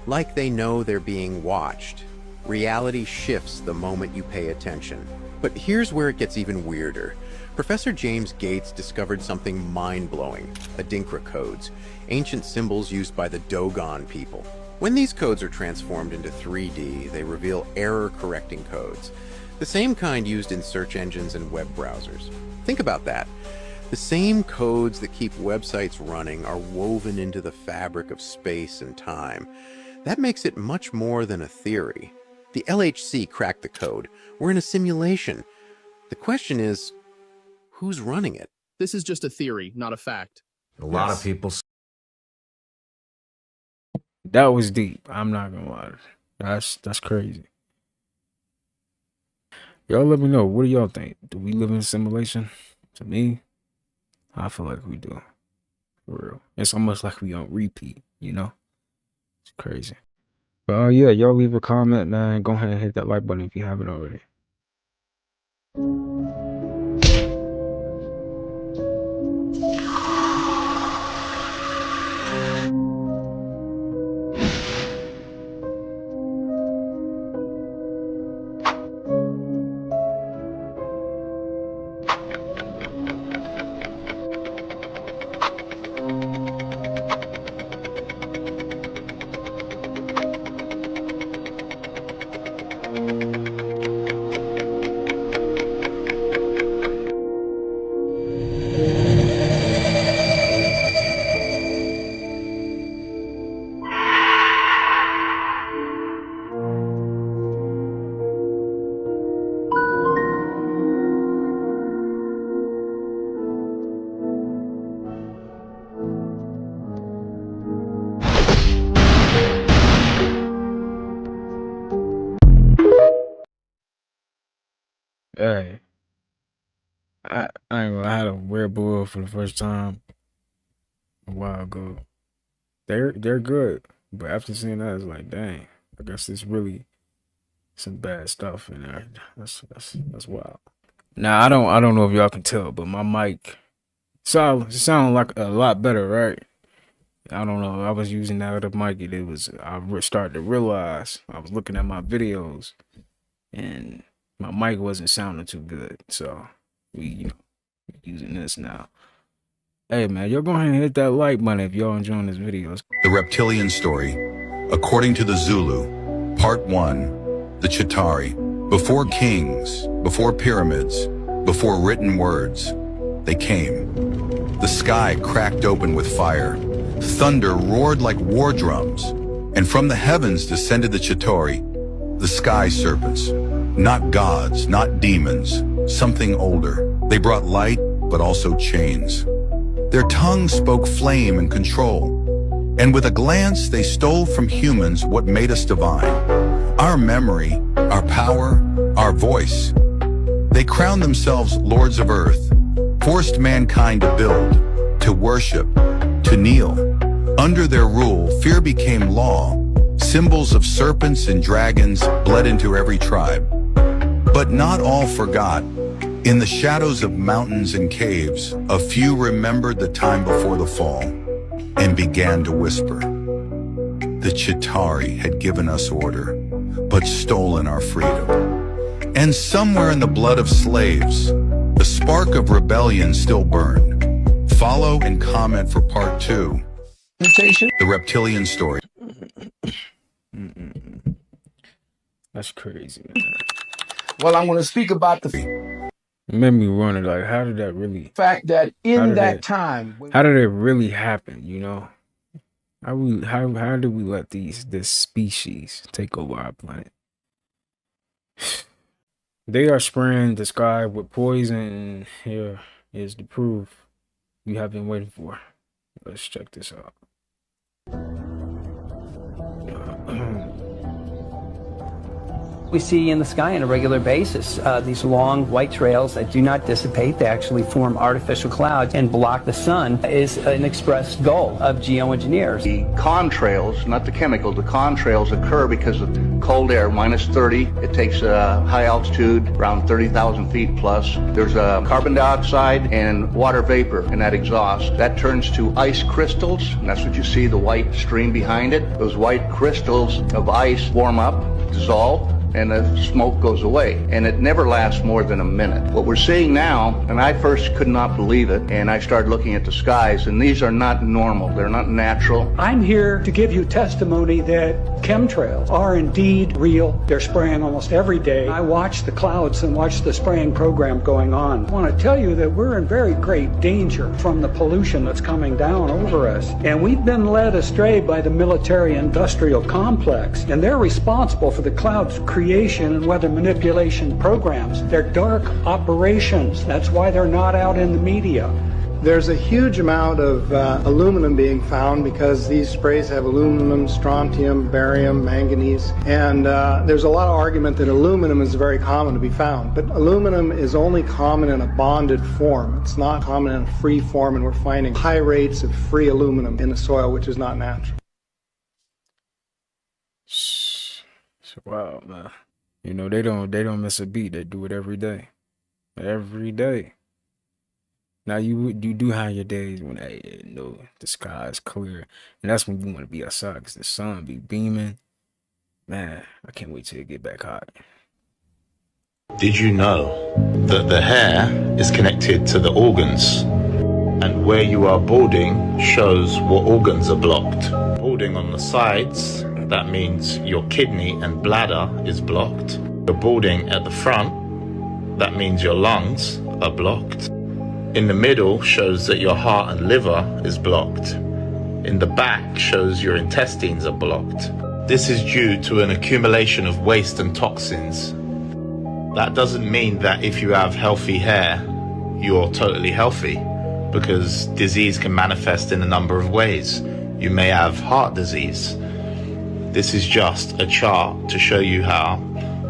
like they know they're being watched. Reality shifts the moment you pay attention. But here's where it gets even weirder. Professor James Gates discovered something mind-blowing: Adinkra codes, ancient symbols used by the Dogon people. When these codes are transformed into 3D, they reveal error-correcting codes, the same kind used in search engines and web browsers. Think about that. The same codes that keep websites running are woven into the fabric of space and time. That makes it much more than a theory. The LHC cracked the code. We're in a simulation. The question is, who's running it? This is just a theory, not a fact. A lot of people. That was deep. I'm not gonna lie. That's crazy. Y'all let me know. What do y'all think? Do we live in a simulation? To me, I feel like we do. For real. It's almost like we on repeat, you know? It's crazy. But yeah, y'all leave a comment, man. Go ahead and hit that like button if you haven't already. Hey, I ain't gonna. I had a weird bull for the first time a while ago. They're good, but after seeing that, it's like, dang. I guess there's really some bad stuff in there. That's wild. Now I don't know if y'all can tell, but my mic sound like a lot better, right? I don't know. I was using that other mic, and it was. Started to realize I was looking at my videos, and my mic wasn't sounding too good, so we using this now. Hey man, y'all go ahead and hit that like button if y'all enjoying this video. The Reptilian Story, according to the Zulu, Part 1, the Chitauri. Before kings, before pyramids, before written words, they came. The sky cracked open with fire. Thunder roared like war drums. And from the heavens descended the Chitauri, the sky serpents. Not gods, not demons, something older. They brought light, but also chains. Their tongues spoke flame and control. And with a glance, they stole from humans what made us divine. Our memory, our power, our voice. They crowned themselves lords of earth, forced mankind to build, to worship, to kneel. Under their rule, fear became law. Symbols of serpents and dragons bled into every tribe. But not all forgot. In the shadows of mountains and caves, a few remembered the time before the fall and began to whisper. The Chitauri had given us order, but stolen our freedom. And somewhere in the blood of slaves, the spark of rebellion still burned. Follow and comment for part 2. The Reptilian Story. That's crazy, man. Well, I'm going to speak about the It made me wonder, like, how did that really? fact that in that time, How did it really happen? You know, how did we let this species take over our planet? They are spraying the sky with poison, and here is the proof you have been waiting for. Let's check this out. we see in the sky on a regular basis. These long white trails that do not dissipate, they actually form artificial clouds and block the sun, is an express goal of geoengineers. The contrails, not the chemicals, the contrails occur because of cold air, minus 30. It takes high altitude, around 30,000 feet plus. There's carbon dioxide and water vapor in that exhaust. That turns to ice crystals, and that's what you see, the white stream behind it. Those white crystals of ice warm up, dissolve, and the smoke goes away. And it never lasts more than a minute. What we're seeing now, and I first could not believe it, and I started looking at the skies, and these are not normal. They're not natural. I'm here to give you testimony that chemtrails are indeed real. They're spraying almost every day. I watch the clouds and watch the spraying program going on. I want to tell you that we're in very great danger from the pollution that's coming down over us. And we've been led astray by the military-industrial complex, and they're responsible for the clouds' creation and weather manipulation programs. They're dark operations. That's why they're not out in the media. There's a huge amount of aluminum being found because these sprays have aluminum, strontium, barium, manganese, and there's a lot of argument that aluminum is very common to be found, but aluminum is only common in a bonded form. It's not common in a free form, and we're finding high rates of free aluminum in the soil, which is not natural. Wow, man. You know, they don't miss a beat. They do it every day. Every day. Now you do have your days when the sky is clear, and that's when you want to be outside because the sun be beaming. Man, I can't wait till it get back hot. Did you know that the hair is connected to the organs, and where you are balding shows what organs are blocked? Balding on the sides, that means your kidney and bladder is blocked. The balding at the front, that means your lungs are blocked. In the middle shows that your heart and liver is blocked. In the back shows your intestines are blocked. This is due to an accumulation of waste and toxins. That doesn't mean that if you have healthy hair, you're totally healthy, because disease can manifest in a number of ways. You may have heart disease. This is just a chart to show you how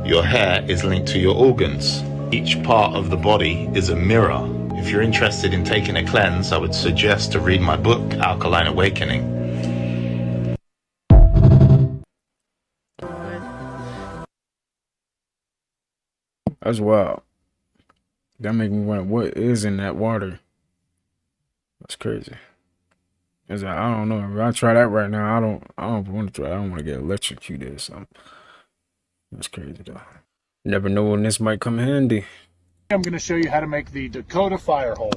your hair is linked to your organs. Each part of the body is a mirror. If you're interested in taking a cleanse, I would suggest to read my book, Alkaline Awakening. That's wild. That make me wonder what is in that water. That's crazy. It's like, I don't know. If I try that right now, I don't want to try. I don't want to get electrocuted or something. That's crazy though. Never know when this might come handy. I'm going to show you how to make the Dakota fire hole.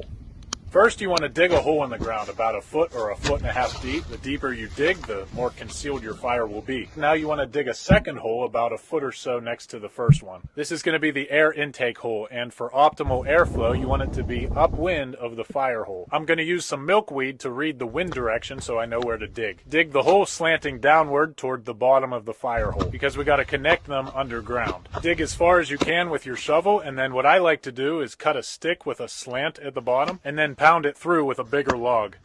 First, you want to dig a hole in the ground about a foot or a foot and a half deep. The deeper you dig, the more concealed your fire will be. Now you want to dig a second hole about a foot or so next to the first one. This is going to be the air intake hole, and for optimal airflow, you want it to be upwind of the fire hole. I'm going to use some milkweed to read the wind direction so I know where to dig. Dig the hole slanting downward toward the bottom of the fire hole, because we got to connect them underground. Dig as far as you can with your shovel, and then what I like to do is cut a stick with a slant at the bottom, and then pound it through with a bigger log.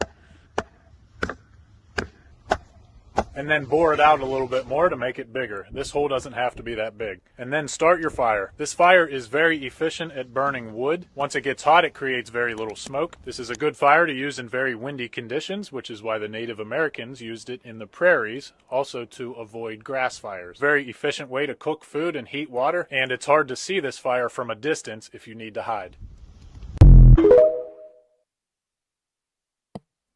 And then bore it out a little bit more to make it bigger. This hole doesn't have to be that big. And then start your fire. This fire is very efficient at burning wood. Once it gets hot, it creates very little smoke. This is a good fire to use in very windy conditions, which is why the Native Americans used it in the prairies, also to avoid grass fires. Very efficient way to cook food and heat water, and it's hard to see this fire from a distance if you need to hide.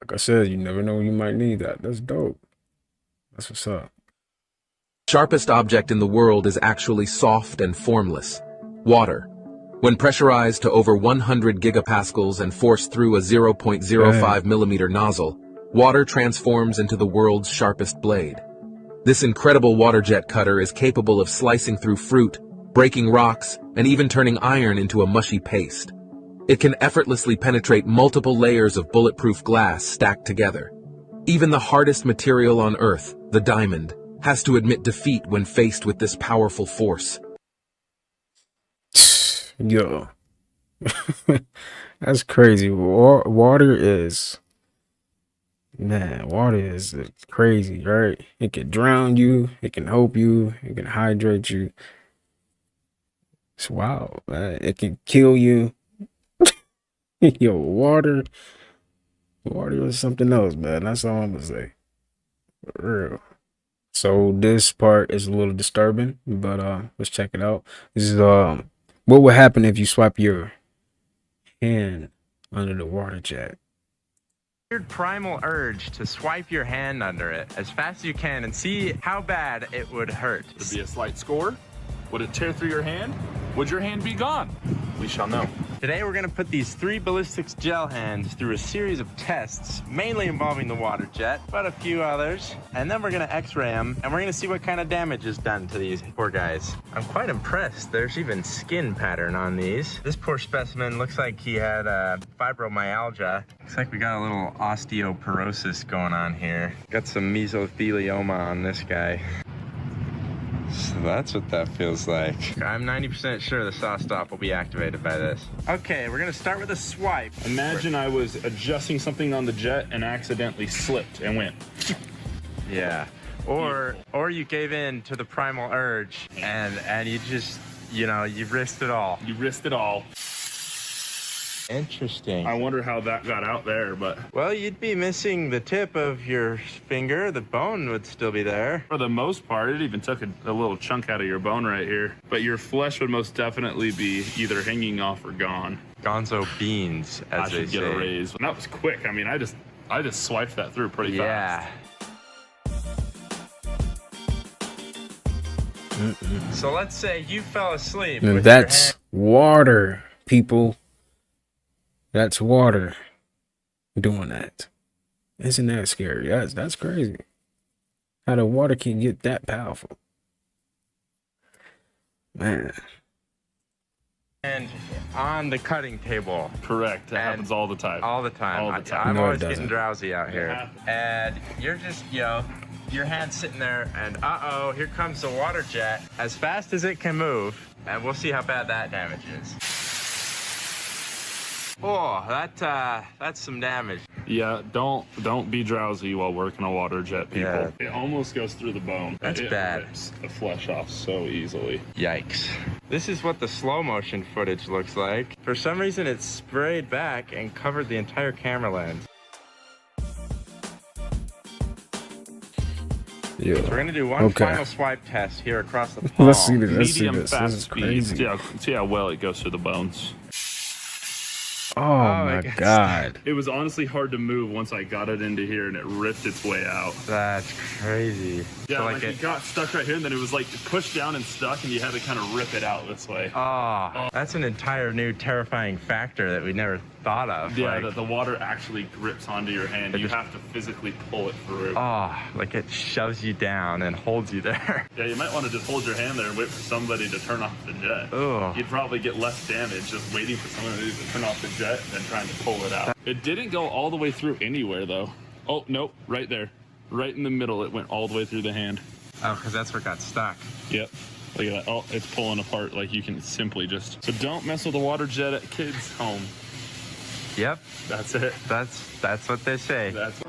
Like I said, you never know when you might need that. That's dope. That's what's up. Sharpest object in the world is actually soft and formless. Water. When pressurized to over 100 gigapascals and forced through a 0.05 millimeter nozzle, water transforms into the world's sharpest blade. This incredible water jet cutter is capable of slicing through fruit, breaking rocks, and even turning iron into a mushy paste. It can effortlessly penetrate multiple layers of bulletproof glass stacked together. Even the hardest material on Earth, the diamond, has to admit defeat when faced with this powerful force. Yo. That's crazy. Water is crazy, right? It can drown you, it can help you, it can hydrate you. It's wild, man. It can kill you. Yo, water is something else, man. That's all I'm gonna say. For real. So this part is a little disturbing, but let's check it out. This is what would happen if you swipe your hand under the water jet? Weird primal urge to swipe your hand under it as fast as you can and see how bad it would hurt. Would be a slight score? Would it tear through your hand? Would your hand be gone? We shall know. Today we're going to put these 3 ballistics gel hands through a series of tests, mainly involving the water jet, but a few others. And then we're going to x-ray them, and we're going to see what kind of damage is done to these poor guys. I'm quite impressed. There's even skin pattern on these. This poor specimen looks like he had fibromyalgia. Looks like we got a little osteoporosis going on here. Got some mesothelioma on this guy. So that's what that feels like. I'm 90% sure the saw stop will be activated by this. Okay, we're gonna start with a swipe. Imagine I was adjusting something on the jet and accidentally slipped and went. Yeah. Or you gave in to the primal urge and you just, you know, you risked it all. You risked it all. Interesting. I wonder how that got out there, but... Well, you'd be missing the tip of your finger. The bone would still be there. For the most part, it even took a little chunk out of your bone right here. But your flesh would most definitely be either hanging off or gone. Gonzo beans, as they say. I should get a raise. And that was quick. I mean, I just swiped that through pretty fast. So let's say you fell asleep. And with that's your water, people. That's water doing that. Isn't that scary? That's crazy. How the water can get that powerful. Man. hand on the cutting table. Correct. That happens all the time. All the time. All the time. I'm No, it always doesn't. getting drowsy out here. And you're just, you know, your hand's sitting there and uh-oh, here comes the water jet as fast as it can move. And we'll see how bad that damage is. Oh, that's some damage. Yeah, don't be drowsy while working a water jet, people. Yeah. It almost goes through the bone. That's It bad. rips the flesh off so easily. Yikes. This is what the slow motion footage looks like. For some reason, it sprayed back and covered the entire camera lens. Yeah. So we're gonna do one final swipe test here across the palm. Let's see this. Let's see Medium this. fast This is speed. crazy. See how well it goes through the bones. Oh my God. It was honestly hard to move once I got it into here and it ripped its way out. That's crazy. Yeah, So, like it got stuck right here and then it was like pushed down and stuck and you had to kind of rip it out this way. Oh, that's an entire new terrifying factor that we never thought of. Yeah, like, that the water actually grips onto your hand. You have to physically pull it through. oh, like it shoves you down and holds you there. Yeah, you might want to just hold your hand there and wait for somebody to turn off the jet. Ugh. You'd probably get less damage just waiting for somebody to turn off the jet than trying to pull it out. It didn't go all the way through anywhere though. Oh, nope, right there. Right in the middle, it went all the way through the hand. Oh, because that's where it got stuck. Yep. Look at that. Oh, it's pulling apart. Like you can simply just... So don't mess with a water jet at kids' home. Yep. That's it. That's what they say. That's...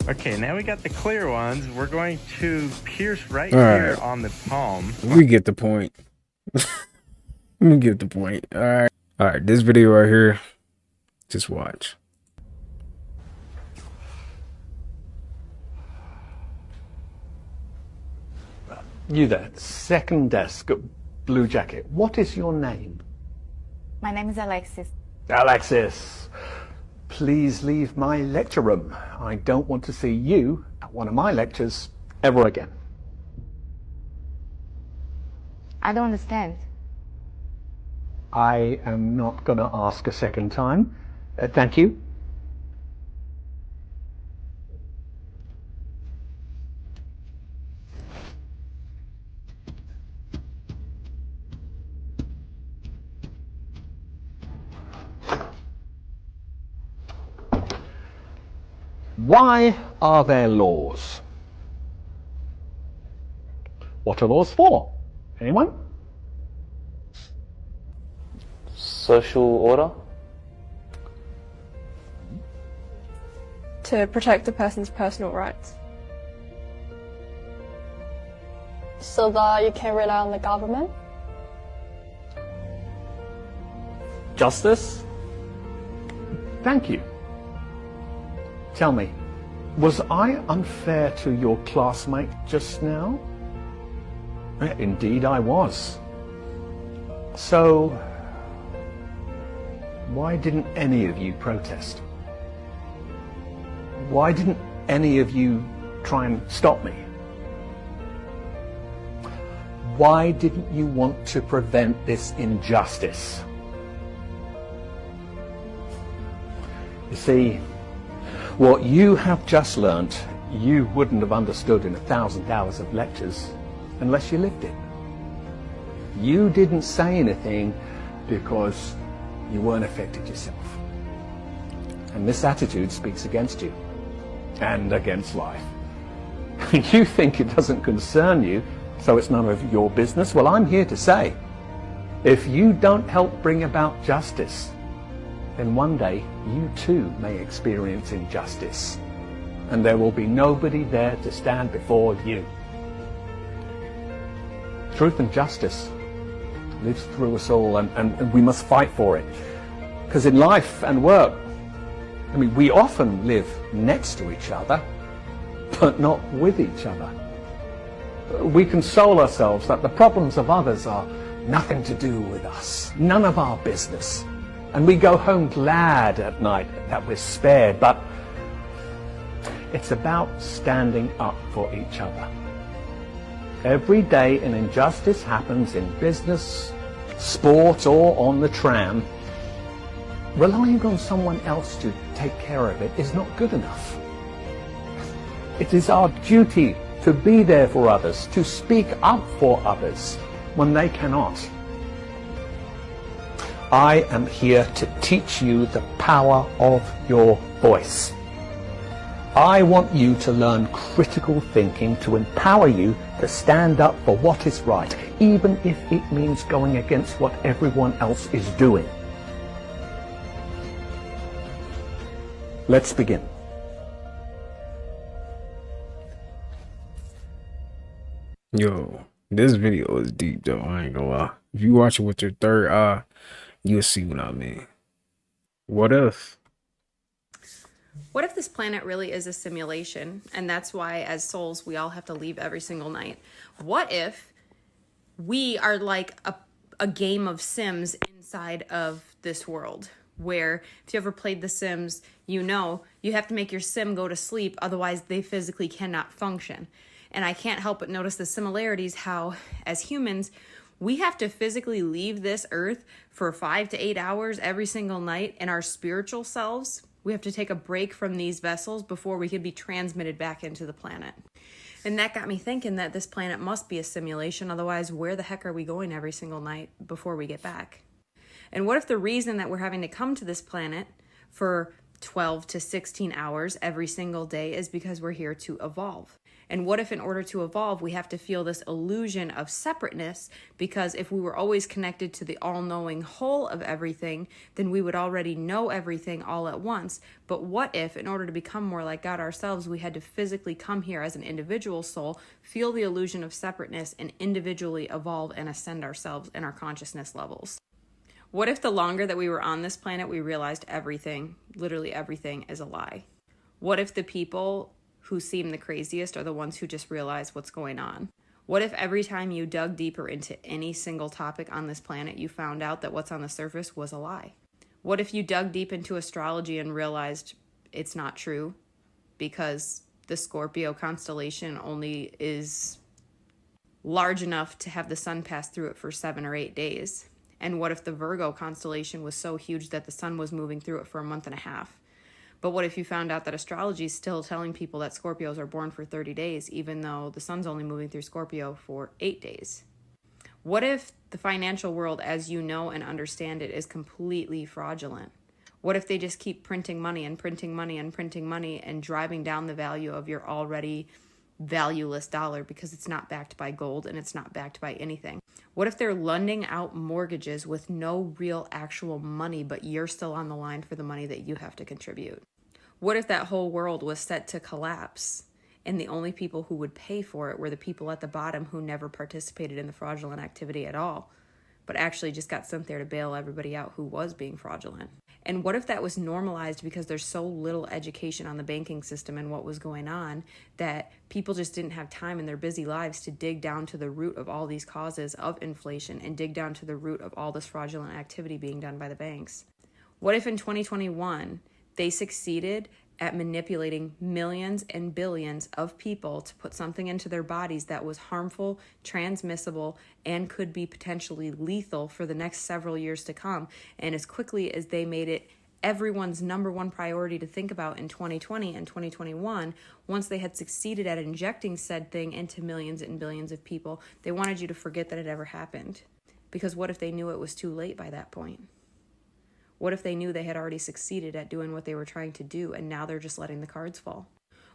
Okay, now we got the clear ones. We're going to pierce right All here right. on the palm. We get the point. We get the point. All right. All right. This video right here. Just watch. You there, second desk, blue jacket. What is your name? My name is Alexis. Alexis, please leave my lecture room. I don't want to see you at one of my lectures ever again. I don't understand. I am not going to ask a second time. Thank you. Why are there laws? What are laws for? Anyone? Social order? to protect the person's personal rights. So that you can rely on the government? Justice? Thank you. Tell me, was I unfair to your classmate just now? Indeed I was. So, why didn't any of you protest? Why didn't any of you try and stop me? Why didn't you want to prevent this injustice? You see, what you have just learnt, you wouldn't have understood in 1,000 hours of lectures unless you lived it. You didn't say anything because you weren't affected yourself. And this attitude speaks against you and against life. You think it doesn't concern you, so it's none of your business. Well, I'm here to say, if you don't help bring about justice, then one day you too may experience injustice, and there will be nobody there to stand before you. Truth and justice lives through us all, and we must fight for it. Because in life and work, I mean, we often live next to each other, but not with each other. We console ourselves that the problems of others are nothing to do with us, none of our business. And we go home glad at night that we're spared, but it's about standing up for each other. Every day an injustice happens in business, sport, or on the tram. Relying on someone else to take care of it is not good enough. It is our duty to be there for others, to speak up for others when they cannot. I am here to teach you the power of your voice. I want you to learn critical thinking to empower you to stand up for what is right, even if it means going against what everyone else is doing. Let's begin. Yo, this video is deep though, I ain't gonna lie. If you watch it with your third eye, you'll see what I mean. What if? What if this planet really is a simulation, and that's why as souls we all have to leave every single night? What if we are like a game of Sims inside of this world, where if you ever played The Sims, you know you have to make your sim go to sleep, otherwise they physically cannot function. And I can't help but notice the similarities, how as humans we have to physically leave this earth for 5 to 8 hours every single night, and our spiritual selves, we have to take a break from these vessels before we could be transmitted back into the planet. And that got me thinking that this planet must be a simulation, otherwise where the heck are we going every single night before we get back? And what if the reason that we're having to come to this planet for 12 to 16 hours every single day is because we're here to evolve? And what if in order to evolve, we have to feel this illusion of separateness? Because if we were always connected to the all-knowing whole of everything, then we would already know everything all at once. But what if, in order to become more like God ourselves, we had to physically come here as an individual soul, feel the illusion of separateness, and individually evolve and ascend ourselves and our consciousness levels? What if the longer that we were on this planet, we realized everything, literally everything, is a lie? What if the people who seem the craziest are the ones who just realize what's going on? What if every time you dug deeper into any single topic on this planet, you found out that what's on the surface was a lie? What if you dug deep into astrology and realized it's not true because the Scorpio constellation only is large enough to have the sun pass through it for 7 or 8 days? And what if the Virgo constellation was so huge that the sun was moving through it for a month and a half? But what if you found out that astrology is still telling people that Scorpios are born for 30 days, even though the sun's only moving through Scorpio for 8 days? What if the financial world, as you know and understand it, is completely fraudulent? What if they just keep printing money and printing money and printing money and driving down the value of your already valueless dollar because it's not backed by gold and it's not backed by anything? What if they're lending out mortgages with no real actual money, but you're still on the line for the money that you have to contribute? What if that whole world was set to collapse and the only people who would pay for it were the people at the bottom who never participated in the fraudulent activity at all, but actually just got sent there to bail everybody out who was being fraudulent? And what if that was normalized because there's so little education on the banking system and what was going on that people just didn't have time in their busy lives to dig down to the root of all these causes of inflation and dig down to the root of all this fraudulent activity being done by the banks? What if in 2021 they succeeded at manipulating millions and billions of people to put something into their bodies that was harmful, transmissible, and could be potentially lethal for the next several years to come? And as quickly as they made it everyone's number one priority to think about in 2020 and 2021, once they had succeeded at injecting said thing into millions and billions of people, they wanted you to forget that it ever happened. Because what if they knew it was too late by that point? What if they knew they had already succeeded at doing what they were trying to do and now they're just letting the cards fall?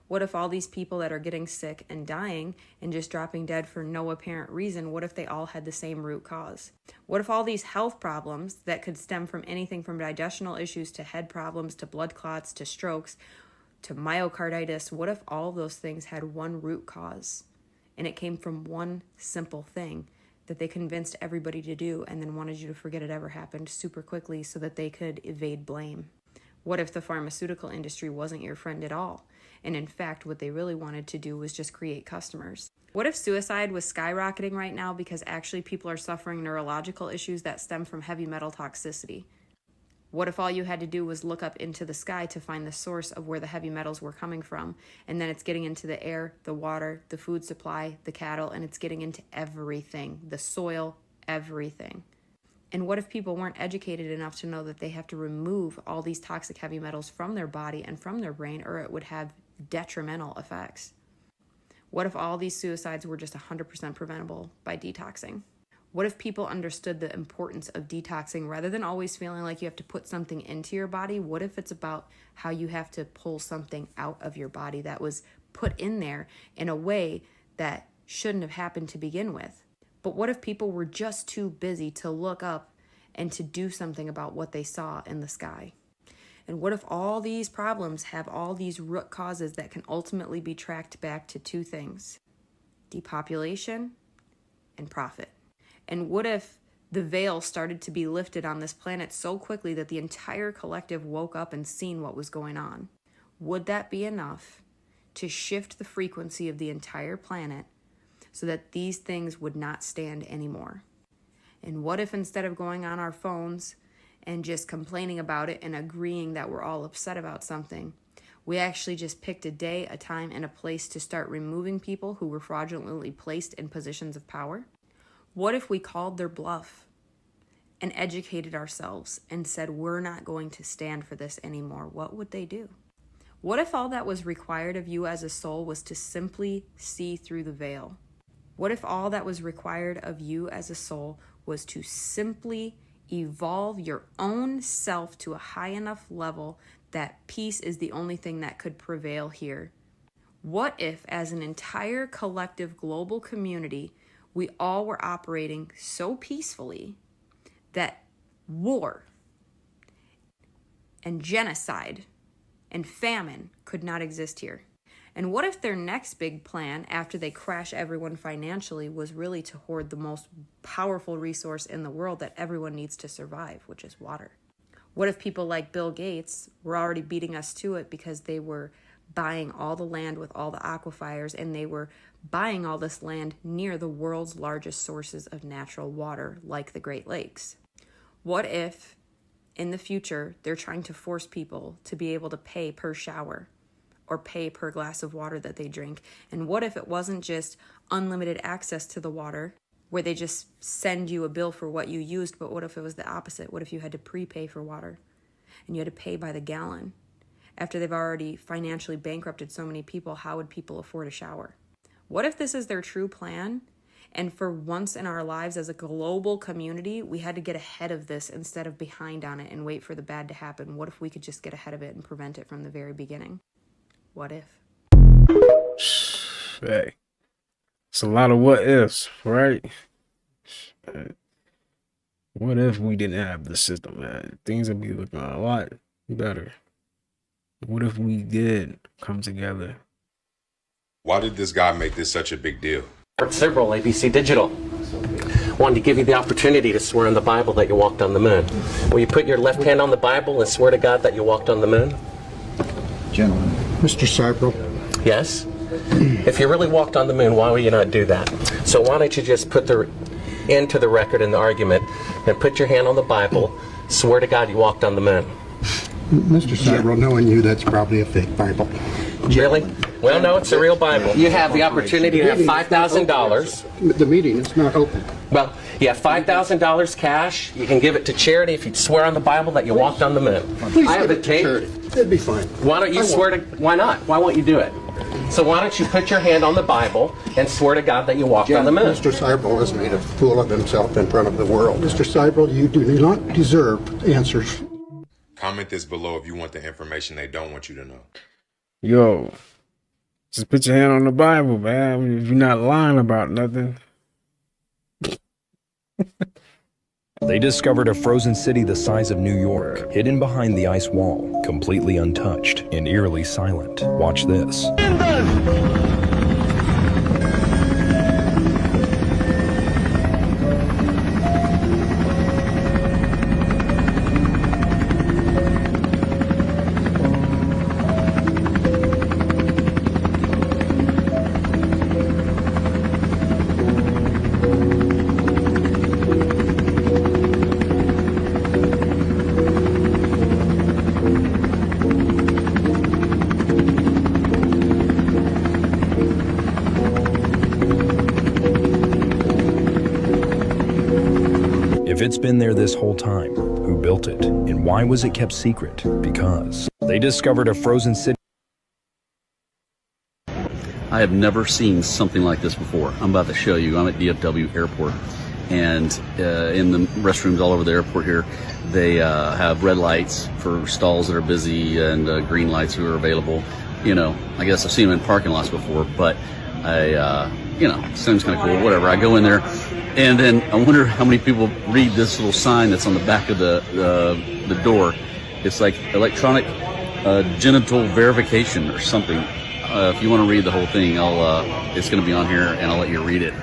What if all these people that are getting sick and dying and just dropping dead for no apparent reason, what if they all had the same root cause? What if all these health problems that could stem from anything from digestional issues to head problems to blood clots to strokes to myocarditis, what if all of those things had one root cause and it came from one simple thing that they convinced everybody to do and then wanted you to forget it ever happened super quickly so that they could evade blame? What if the pharmaceutical industry wasn't your friend at all? And in fact, what they really wanted to do was just create customers. What if suicide was skyrocketing right now because actually people are suffering neurological issues that stem from heavy metal toxicity? What if all you had to do was look up into the sky to find the source of where the heavy metals were coming from, and then it's getting into the air, the water, the food supply, the cattle, and it's getting into everything, the soil, everything? And what if people weren't educated enough to know that they have to remove all these toxic heavy metals from their body and from their brain, or it would have detrimental effects? What if all these suicides were just 100% preventable by detoxing? What if people understood the importance of detoxing rather than always feeling like you have to put something into your body? What if it's about how you have to pull something out of your body that was put in there in a way that shouldn't have happened to begin with? But what if people were just too busy to look up and to do something about what they saw in the sky? And what if all these problems have all these root causes that can ultimately be tracked back to two things: depopulation and profit? And what if the veil started to be lifted on this planet so quickly that the entire collective woke up and seen what was going on? Would that be enough to shift the frequency of the entire planet so that these things would not stand anymore? And what if instead of going on our phones and just complaining about it and agreeing that we're all upset about something, we actually just picked a day, a time, and a place to start removing people who were fraudulently placed in positions of power? What if we called their bluff and educated ourselves and said, we're not going to stand for this anymore? What would they do? What if all that was required of you as a soul was to simply see through the veil? What if all that was required of you as a soul was to simply evolve your own self to a high enough level that peace is the only thing that could prevail here? What if, as an entire collective global community, we all were operating so peacefully that war and genocide and famine could not exist here? And what if their next big plan, after they crash everyone financially, was really to hoard the most powerful resource in the world that everyone needs to survive, which is water? What if people like Bill Gates were already beating us to it because they were buying all the land with all the aquifers, and they were buying all this land near the world's largest sources of natural water, like the Great Lakes? What if in the future they're trying to force people to be able to pay per shower or pay per glass of water that they drink? And what if it wasn't just unlimited access to the water where they just send you a bill for what you used, but what if it was the opposite? What if you had to prepay for water and you had to pay by the gallon? After they've already financially bankrupted so many people, how would people afford a shower? What if this is their true plan? And for once in our lives as a global community, we had to get ahead of this instead of behind on it and wait for the bad to happen. What if we could just get ahead of it and prevent it from the very beginning? What if? Hey, it's a lot of what ifs, right? What if we didn't have the system, man? Things would be looking a lot better. What if we did come together? Why did this guy make this such a big deal? Several ABC Digital wanted to give you the opportunity to swear on the Bible that you walked on the moon. Will you put your left hand on the Bible and swear to God that you walked on the moon? Gentlemen. Mr. Seibel. Yes? If you really walked on the moon, why would you not do that? So why don't you just put the end to the record in the argument and put your hand on the Bible, swear to God you walked on the moon. Mr. Seibel, knowing you, that's probably a fake Bible. Really? Well, no, it's a real Bible. You have the opportunity to have $5,000. The meeting is not open. Well, you have $5,000 cash. You can give it to charity if you swear on the Bible that you walked on the moon. Please I have give a it to tape. charity. It'd be fine. Why don't you swear to? Why not? Why won't you do it? So why don't you put your hand on the Bible and swear to God that you walked on the moon? Mr. Seibel has made a fool of himself in front of the world. Mr. Seibel, you do not deserve answers. Comment this below if you want the information they don't want you to know. Yo, just put your hand on the Bible, man. If you're not lying about nothing. They discovered a frozen city the size of New York, hidden behind the ice wall, completely untouched and eerily silent. Watch this. If it's been there this whole time, who built it? And why was it kept secret? Because they discovered a frozen city. I have never seen something like this before. I'm about to show you. I'm at DFW Airport, and in the restrooms all over the airport here, they have red lights for stalls that are busy and green lights who are available. You know, I guess I've seen them in parking lots before, but you know, seems kind of cool. Whatever. I go in there, and then I wonder how many people read this little sign that's on the back of the door. It's like electronic genital verification or something. If you want to read the whole thing, it's going to be on here, and I'll let you read it.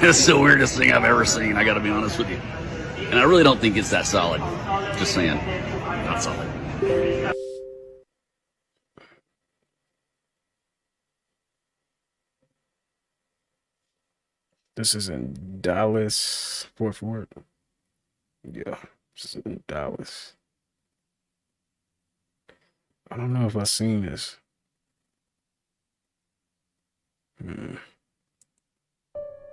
It's the weirdest thing I've ever seen, I got to be honest with you. And I really don't think it's that solid. Just saying, not solid. This is in Dallas, Fort Worth. Yeah, this is in Dallas. I don't know if I've seen this.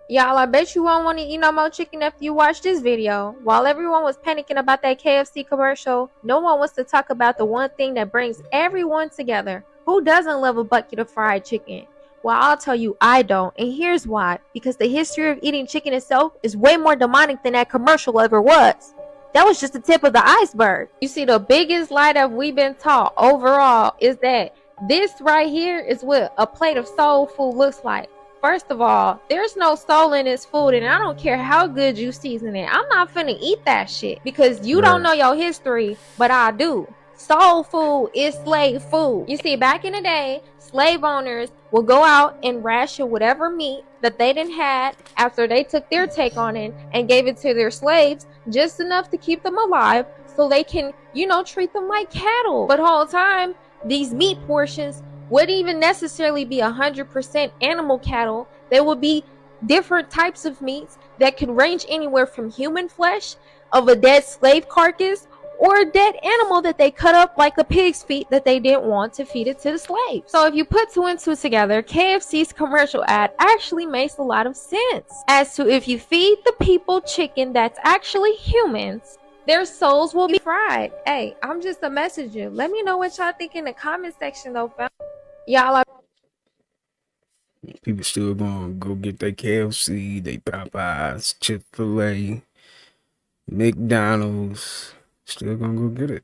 Y'all, I bet you won't want to eat no more chicken after you watch this video. While everyone was panicking about that KFC commercial, no one wants to talk about the one thing that brings everyone together. Who doesn't love a bucket of fried chicken? Well, I'll tell you, I don't, and here's why. Because the history of eating chicken itself is way more demonic than that commercial ever was. That was just the tip of the iceberg. You see, the biggest lie that we've been taught overall is that this right here is what a plate of soul food looks like. First of all, there's no soul in this food, and I don't care how good you season it. I'm not finna eat that shit because you don't know your history, but I do. Soul food is slave food. You see, back in the day, slave owners would go out and ration whatever meat that they didn't had after they took their take on it and gave it to their slaves, just enough to keep them alive so they can, you know, treat them like cattle. But whole time, these meat portions wouldn't even necessarily be 100% animal cattle. There would be different types of meats that could range anywhere from human flesh of a dead slave carcass or a dead animal that they cut up like a pig's feet that they didn't want to feed it to the slaves. So if you put two and two together, KFC's commercial ad actually makes a lot of sense as to if you feed the people chicken that's actually humans, their souls will be fried. Hey, I'm just a messenger. Let me know what y'all think in the comment section though, fam. Y'all are People still gonna go get their KFC, they Popeyes, Chick-fil-A, McDonald's. Still gonna go get it.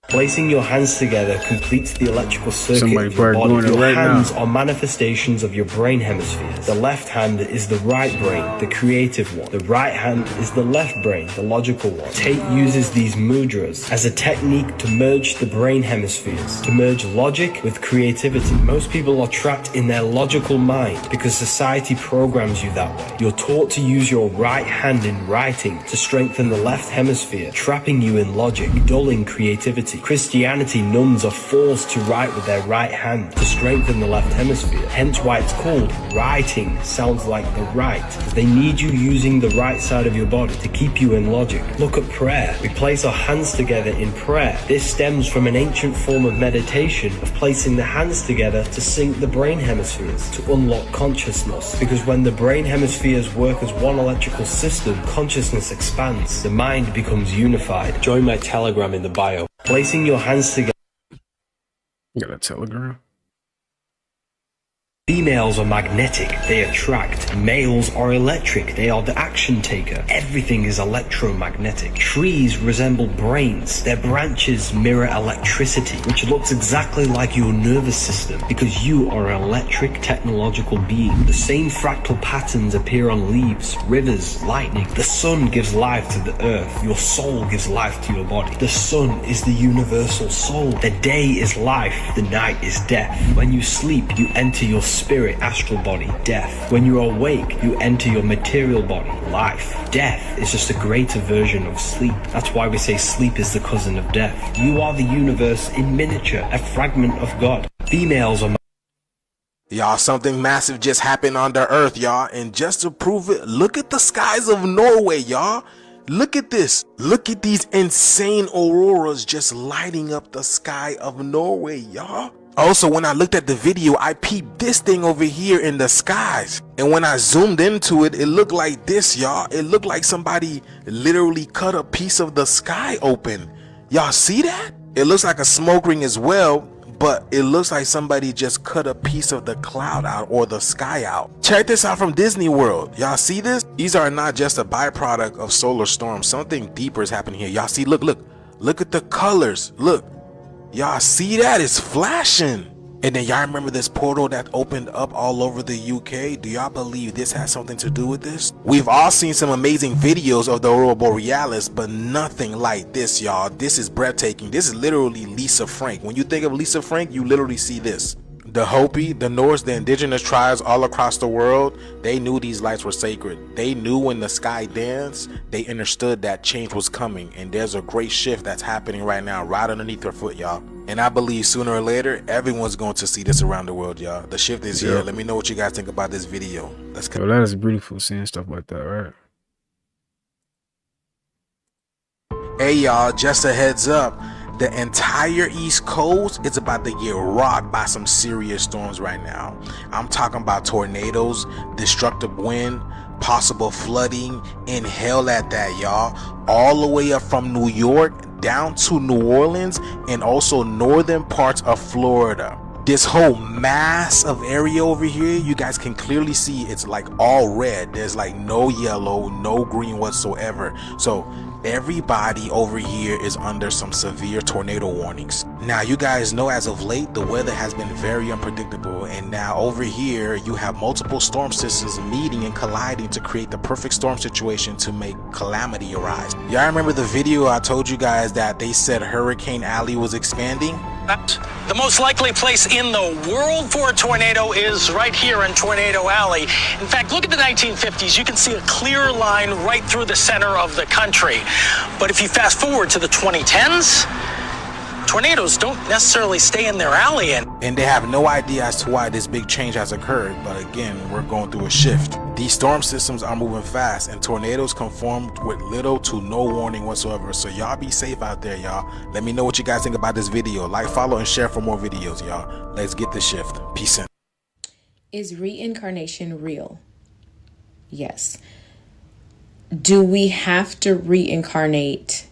Placing your hands together completes the electrical circuit Somebody of your probably body. doing it Your right now. hands are manifestations of your brain hemispheres. The left hand is the right brain, the creative one. The right hand is the left brain, the logical one. Tate uses these mudras as a technique to merge the brain hemispheres, to merge logic with creativity. Most people are trapped in their logical mind because society programs you that way. You're taught to use your right hand in writing to strengthen the left hemisphere, trapping you in logic, dulling creativity. Christianity, nuns are forced to write with their right hand to strengthen the left hemisphere. Hence why it's called writing. Sounds like the right, because they need you using the right side of your body to keep you in logic. Look at prayer. We place our hands together in prayer. This stems from an ancient form of meditation of placing the hands together to sync the brain hemispheres, to unlock consciousness. Because when the brain hemispheres work as one electrical system, consciousness expands. The mind becomes unified. Join my Telegram in the bio. Placing your hands together. You got a Telegram? Females are magnetic, they attract. Males are electric, they are the action taker. Everything is electromagnetic. Trees resemble brains. Their branches mirror electricity, which looks exactly like your nervous system because you are an electric technological being. The same fractal patterns appear on leaves, rivers, lightning. The sun gives life to the earth. Your soul gives life to your body. The sun is the universal soul. The day is life, the night is death. When you sleep, you enter your spirit, astral body, death. When you are awake, you enter your material body, life. Death is just a greater version of sleep. That's why we say sleep is the cousin of death. You are the universe in miniature, a fragment of God. Females are Y'all, something massive just happened on the earth, y'all. And just to prove it, look at the skies of Norway, y'all. Look at this. Look at these insane auroras just lighting up the sky of Norway, y'all. Also, when I looked at the video, I peeped this thing over here in the skies. And when I zoomed into it, it looked like this, y'all. It looked like somebody literally cut a piece of the sky open. Y'all see that? It looks like a smoke ring as well, but it looks like somebody just cut a piece of the cloud out or the sky out. Check this out from Disney World. Y'all see this? These are not just a byproduct of solar storms. Something deeper is happening here. Y'all see, look at the colors. Look. Y'all see that? It's flashing. And then y'all remember this portal that opened up all over the UK? Do y'all believe this has something to do with this? We've all seen some amazing videos of the Aurora Borealis, but nothing like this, y'all. This is breathtaking. This is literally Lisa Frank. When you think of Lisa Frank, you literally see this. The Hopi, the Norse, the indigenous tribes all across the world, they knew these lights were sacred. They knew when the sky danced, they understood that change was coming. And there's a great shift that's happening right now, right underneath their foot, y'all. And I believe sooner or later, everyone's going to see this around the world, y'all. The shift is here. Let me know what you guys think about this video. Let's go. That is beautiful seeing stuff like that, right? Hey, y'all, just a heads up. The entire East Coast is about to get rocked by some serious storms right now. I'm talking about tornadoes, destructive wind, possible flooding, and hell at that, y'all. All the way up from New York down to New Orleans and also northern parts of Florida. This whole mass of area over here, you guys can clearly see it's like all red. There's like no yellow, no green whatsoever. So everybody over here is under some severe tornado warnings. Now, you guys know as of late, the weather has been very unpredictable, and now over here you have multiple storm systems meeting and colliding to create the perfect storm situation to make calamity arise. Y'all remember the video I told you guys that they said Hurricane Alley was expanding? The most likely place in the world for a tornado is right here in Tornado Alley. In fact, look at the 1950s. You can see a clear line right through the center of the country. But if you fast forward to the 2010s, tornadoes don't necessarily stay in their alley. And they have no idea as to why this big change has occurred. But again, we're going through a shift. These storm systems are moving fast, and tornadoes come formed with little to no warning whatsoever. So y'all be safe out there, y'all. Let me know what you guys think about this video. Like, follow, and share for more videos, y'all. Let's get this shift. Peace out. Is reincarnation real? Yes. Do we have to reincarnate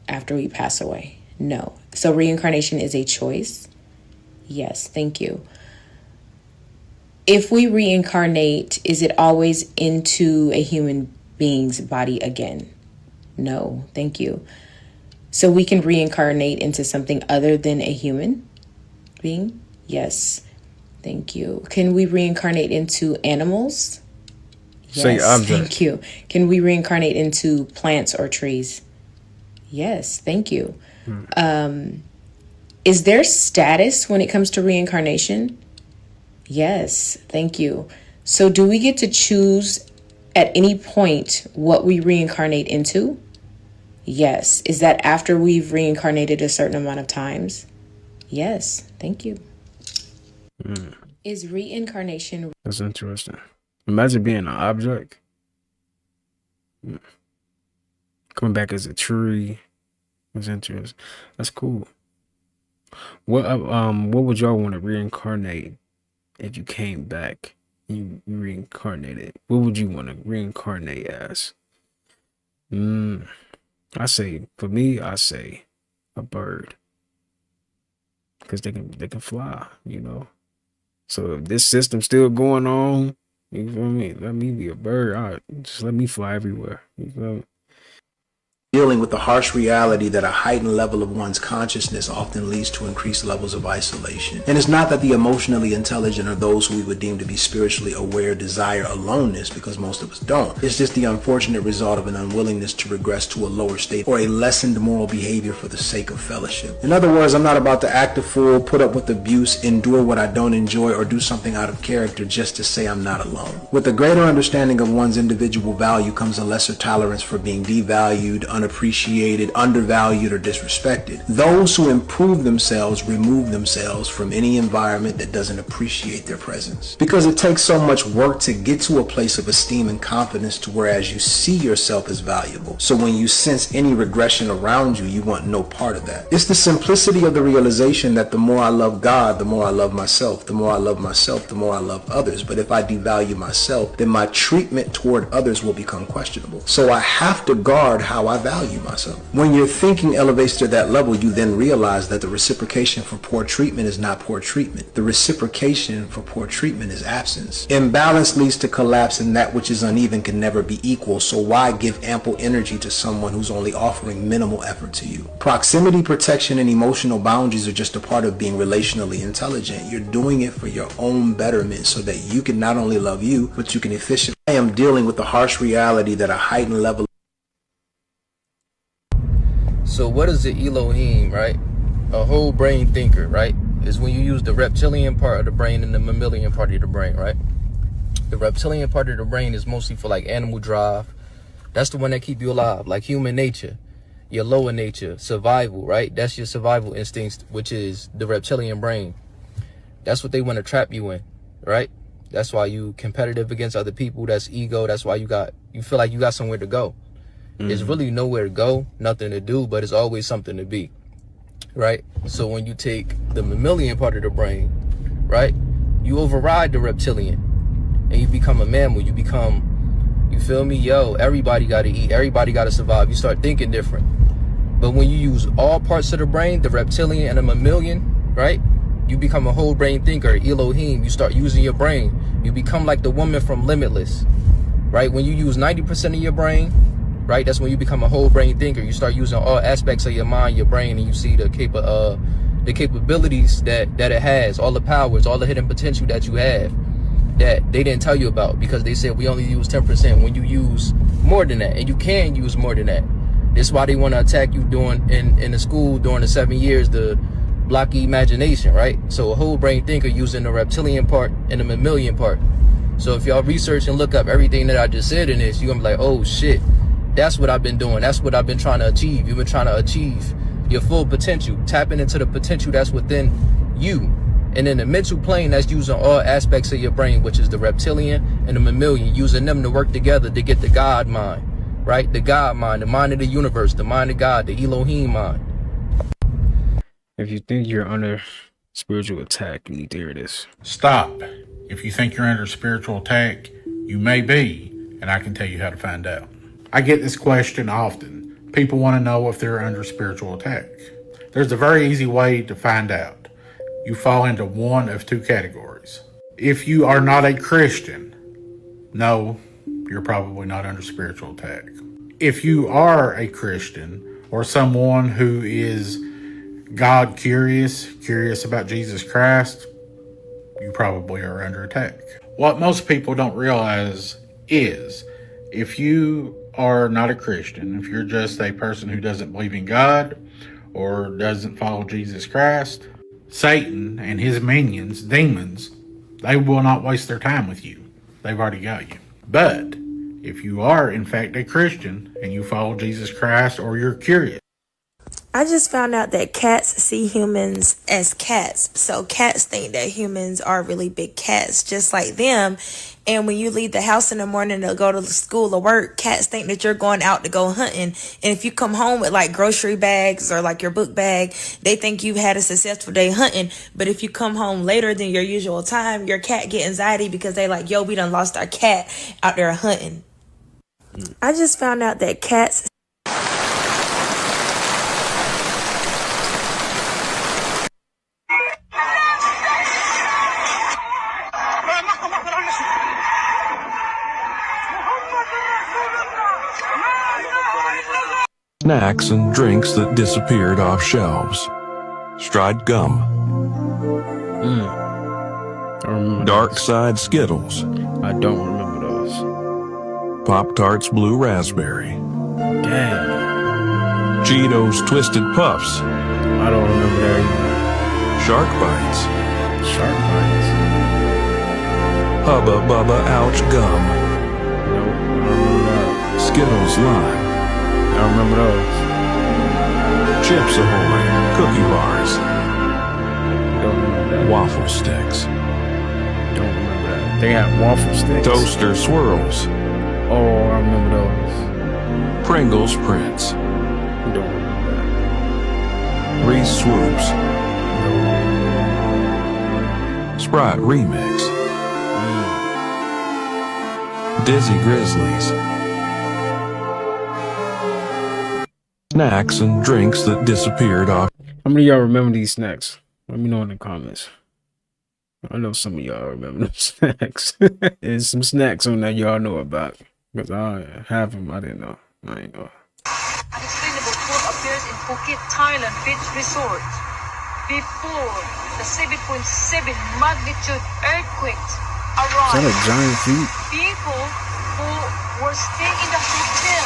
after we pass away? No. So reincarnation is a choice? Yes, thank you. If we reincarnate, is it always into a human being's body again? No, thank you. So we can reincarnate into something other than a human being? Yes. Thank you. Can we reincarnate into animals? Say Yes. object. Thank you. Can we reincarnate into plants or trees? Yes. Thank you. Is there status when it comes to reincarnation? Yes. Thank you. So do we get to choose at any point what we reincarnate into? Yes. Is that after we've reincarnated a certain amount of times? Yes. Thank you. Is reincarnation... That's interesting. Imagine being an object. Coming back as a tree. That's interesting. That's cool. What would y'all want to reincarnate if you came back? You reincarnated. What would you want to reincarnate as? For me, I say a bird. Because they can fly, you know. So if this system's still going on, you feel me? Let me be a bird. Just let me fly everywhere. You feel me? Dealing with the harsh reality that a heightened level of one's consciousness often leads to increased levels of isolation. And it's not that the emotionally intelligent or those who we would deem to be spiritually aware desire aloneness, because most of us don't. It's just the unfortunate result of an unwillingness to regress to a lower state or a lessened moral behavior for the sake of fellowship. In other words, I'm not about to act a fool, put up with abuse, endure what I don't enjoy, or do something out of character just to say I'm not alone. With a greater understanding of one's individual value comes a lesser tolerance for being devalued, unappreciated, undervalued, or disrespected. Those who improve themselves remove themselves from any environment that doesn't appreciate their presence. Because it takes so much work to get to a place of esteem and confidence to whereas you see yourself as valuable. So when you sense any regression around you, you want no part of that. It's the simplicity of the realization that the more I love God, the more I love myself. The more I love myself, the more I love others. But if I devalue myself, then my treatment toward others will become questionable. So I have to guard how I value myself. When your thinking elevates to that level, you then realize that the reciprocation for poor treatment is not poor treatment. The reciprocation for poor treatment is absence. Imbalance leads to collapse, and that which is uneven can never be equal. So why give ample energy to someone who's only offering minimal effort to you? Proximity, protection, and emotional boundaries are just a part of being relationally intelligent. You're doing it for your own betterment so that you can not only love you, but you can efficiently. I am dealing with the harsh reality that a heightened level. So what is the Elohim, right? A whole brain thinker, right? Is when you use the reptilian part of the brain and the mammalian part of the brain, right? The reptilian part of the brain is mostly for like animal drive. That's the one that keep you alive, like human nature, your lower nature, survival, right? That's your survival instincts, which is the reptilian brain. That's what they want to trap you in, right? That's why you competitive against other people. That's ego. That's why you feel like you got somewhere to go. It's really nowhere to go, nothing to do, but it's always something to be, right? So when you take the mammalian part of the brain, right, you override the reptilian and you become a mammal. You become, you feel me? Yo, everybody got to eat. Everybody got to survive. You start thinking different. But when you use all parts of the brain, the reptilian and the mammalian, right, you become a whole brain thinker, Elohim. You start using your brain. You become like the woman from Limitless, right? When you use 90% of your brain, right, that's when you become a whole brain thinker. You start using all aspects of your mind, your brain, and you see the capabilities that it has, all the powers, all the hidden potential that you have that they didn't tell you about because they said we only use 10% when you use more than that, and you can use more than that. This is why they want to attack you in the school during the 7 years, the blocky imagination, right? So a whole brain thinker using the reptilian part and the mammalian part. So if y'all research and look up everything that I just said in this, you're gonna be like, oh shit, that's what I've been doing. That's what I've been trying to achieve. You've been trying to achieve your full potential, tapping into the potential that's within you. And in the mental plane, that's using all aspects of your brain, which is the reptilian and the mammalian, using them to work together to get the God mind, right? The God mind, the mind of the universe, the mind of God, the Elohim mind. If you think you're under spiritual attack, you need to hear this. Stop. If you think you're under spiritual attack, you may be, and I can tell you how to find out. I get this question often. People want to know if they're under spiritual attack. There's a very easy way to find out. You fall into one of two categories. If you are not a Christian, no, you're probably not under spiritual attack. If you are a Christian or someone who is God curious about Jesus Christ, you probably are under attack. What most people don't realize is if you are not a Christian, if you're just a person who doesn't believe in God or doesn't follow Jesus Christ, Satan and his minions, demons, they will not waste their time with you. They've already got you. But if you are, in fact, a Christian and you follow Jesus Christ or you're curious, I just found out that cats see humans as cats. So cats think that humans are really big cats, just like them. And when you leave the house in the morning to go to school or work, cats think that you're going out to go hunting. And if you come home with like grocery bags or like your book bag, they think you've had a successful day hunting. But if you come home later than your usual time, your cat get anxiety because they like, yo, we done lost our cat out there hunting. I just found out that cats Snacks and drinks that disappeared off shelves. Stride gum. Dark Side Skittles. I don't remember those. Pop-Tarts Blue Raspberry. Dang. Cheetos Twisted Puffs. I don't remember that either. Shark Bites. Shark Bites. Hubba Bubba Ouch Gum. Nope, I don't remember that. Skittles Lime. I remember those. Chips Ahoy. Cookie Bars. Don't remember that. Waffle Sticks. Don't remember that. They had waffle sticks. Toaster Swirls. Oh, I remember those. Pringles Prints. Don't remember that. Reese Swoops. Sprite Remix. Dizzy Grizzlies. Snacks and drinks that disappeared off. How many of y'all remember these snacks? Let me know in the comments. I know some of y'all remember them snacks. There's some snacks on that y'all know about. Because I have them, I didn't know. I ain't know. Unexplainable flood appears in Phuket, Thailand beach resort before the 7.7 magnitude earthquake arrived. Is that a giant feet? People who were staying in the hotel,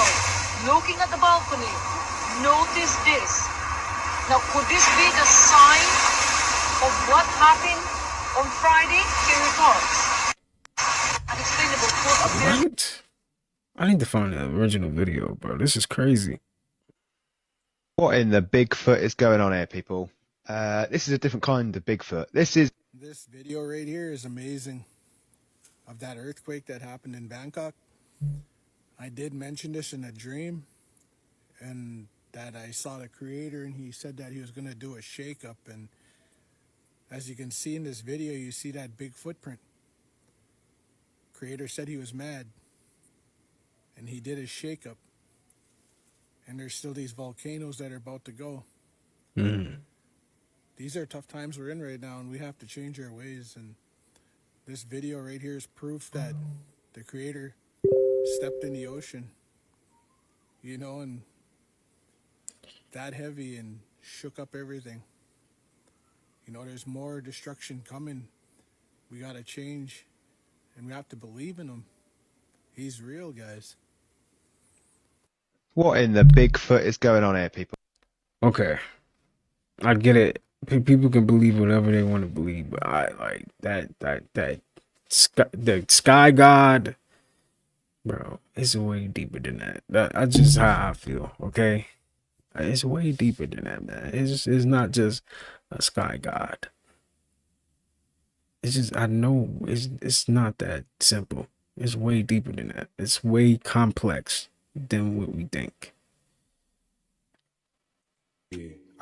looking at the balcony, noticed this. Now, could this be the sign of what happened on Friday? Here it comes. Unexplainable flood appears. What? I need to find the original video, bro. This is crazy. What in the Bigfoot is going on here, people? This is a different kind of Bigfoot. This video right here is amazing. Of that earthquake that happened in Bangkok. I did mention this in a dream, and that I saw the creator, and he said that he was going to do a shakeup. And as you can see in this video, you see that big footprint. Creator said he was mad, and he did a shakeup. And there's still these volcanoes that are about to go. These are tough times we're in right now, and we have to change our ways. And this video right here is proof that the creator stepped in the ocean, you know, and that heavy and shook up everything. You know, there's more destruction coming. We got to change, and we have to believe in him. He's real, guys. What in the Bigfoot is going on here, people? Okay. I get it. People can believe whatever they want to believe, but I like the sky god, bro. It's way deeper than that. That's just how I feel. Okay, it's way deeper than that, man. It's not just a sky god. It's just I know it's not that simple. It's way deeper than that. It's way complex than what we think.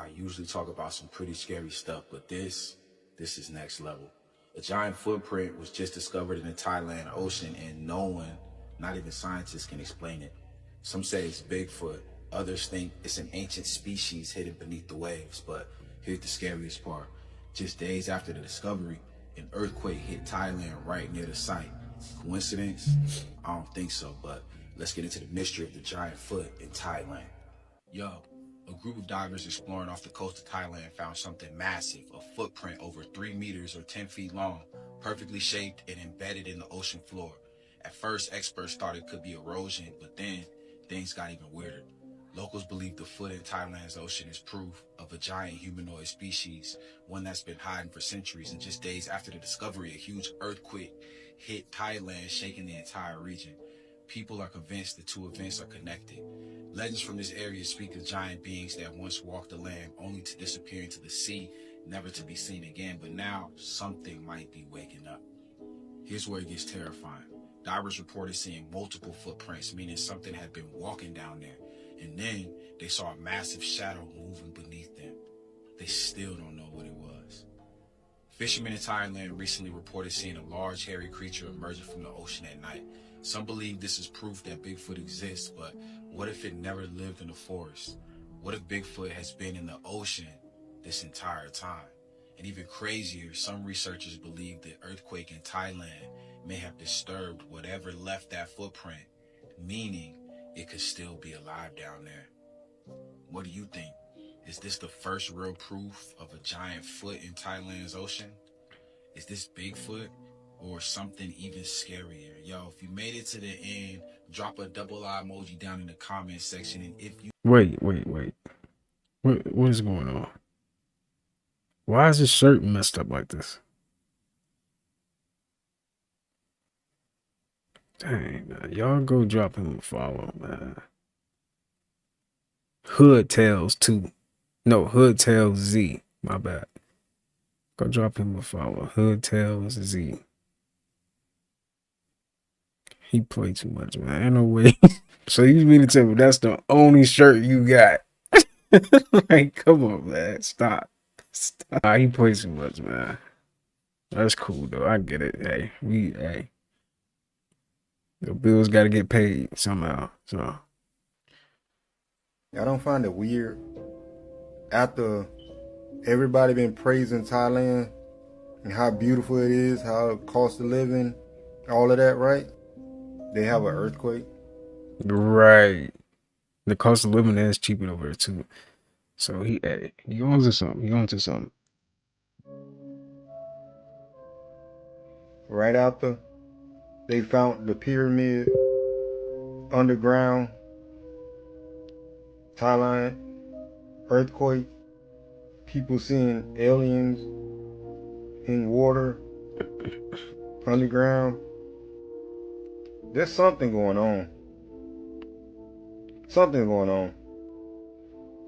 I usually talk about some pretty scary stuff, but this is next level. A giant footprint was just discovered in the Thailand Ocean, and no one, not even scientists, can explain it. Some say it's Bigfoot. Others think it's an ancient species hidden beneath the waves. But here's the scariest part. Just days after the discovery, an earthquake hit Thailand right near the site. Coincidence? I don't think so, but let's get into the mystery of the giant foot in Thailand. Yo, a group of divers exploring off the coast of Thailand found something massive, a footprint over 3 meters or 10 feet long, perfectly shaped and embedded in the ocean floor. At first, experts thought it could be erosion, but then things got even weirder. Locals believe the foot in Thailand's ocean is proof of a giant humanoid species, one that's been hiding for centuries, and just days after the discovery, a huge earthquake hit Thailand, shaking the entire region. People are convinced the two events are connected. Legends from this area speak of giant beings that once walked the land only to disappear into the sea, never to be seen again, but now something might be waking up. Here's where it gets terrifying. Divers reported seeing multiple footprints, meaning something had been walking down there. And then they saw a massive shadow moving beneath them. They still don't know what it was. Fishermen in Thailand recently reported seeing a large hairy creature emerging from the ocean at night. Some believe this is proof that Bigfoot exists, but what if it never lived in the forest? What if Bigfoot has been in the ocean this entire time? And even crazier, some researchers believe the earthquake in Thailand may have disturbed whatever left that footprint, meaning it could still be alive down there. What do you think? Is this the first real proof of a giant foot in Thailand's ocean? Is this Bigfoot or something even scarier? Yo, if you made it to the end, drop a double eye emoji down in the comment section. And if you Wait. What is going on? Why is his shirt messed up like this? Dang, man. Y'all go drop him a follow, man. Hood Tales 2. No, Hood Tales Z. My bad. Go drop him a follow. Hood Tales Z. He played too much, man. Ain't no way. So you mean to tell me that's the only shirt you got? Like, come on, man. Stop. He plays too much, man. That's cool, though. I get it. Hey. The bills got to get paid somehow. So I don't find it weird after everybody been praising Thailand and how beautiful it is, how it costs of living, all of that, right? They have an earthquake. right, the cost of living is cheaper over there too. So he on to something. Right after they found the pyramid underground, Thailand, earthquake, people seeing aliens in water, underground. There's something going on. Something going on.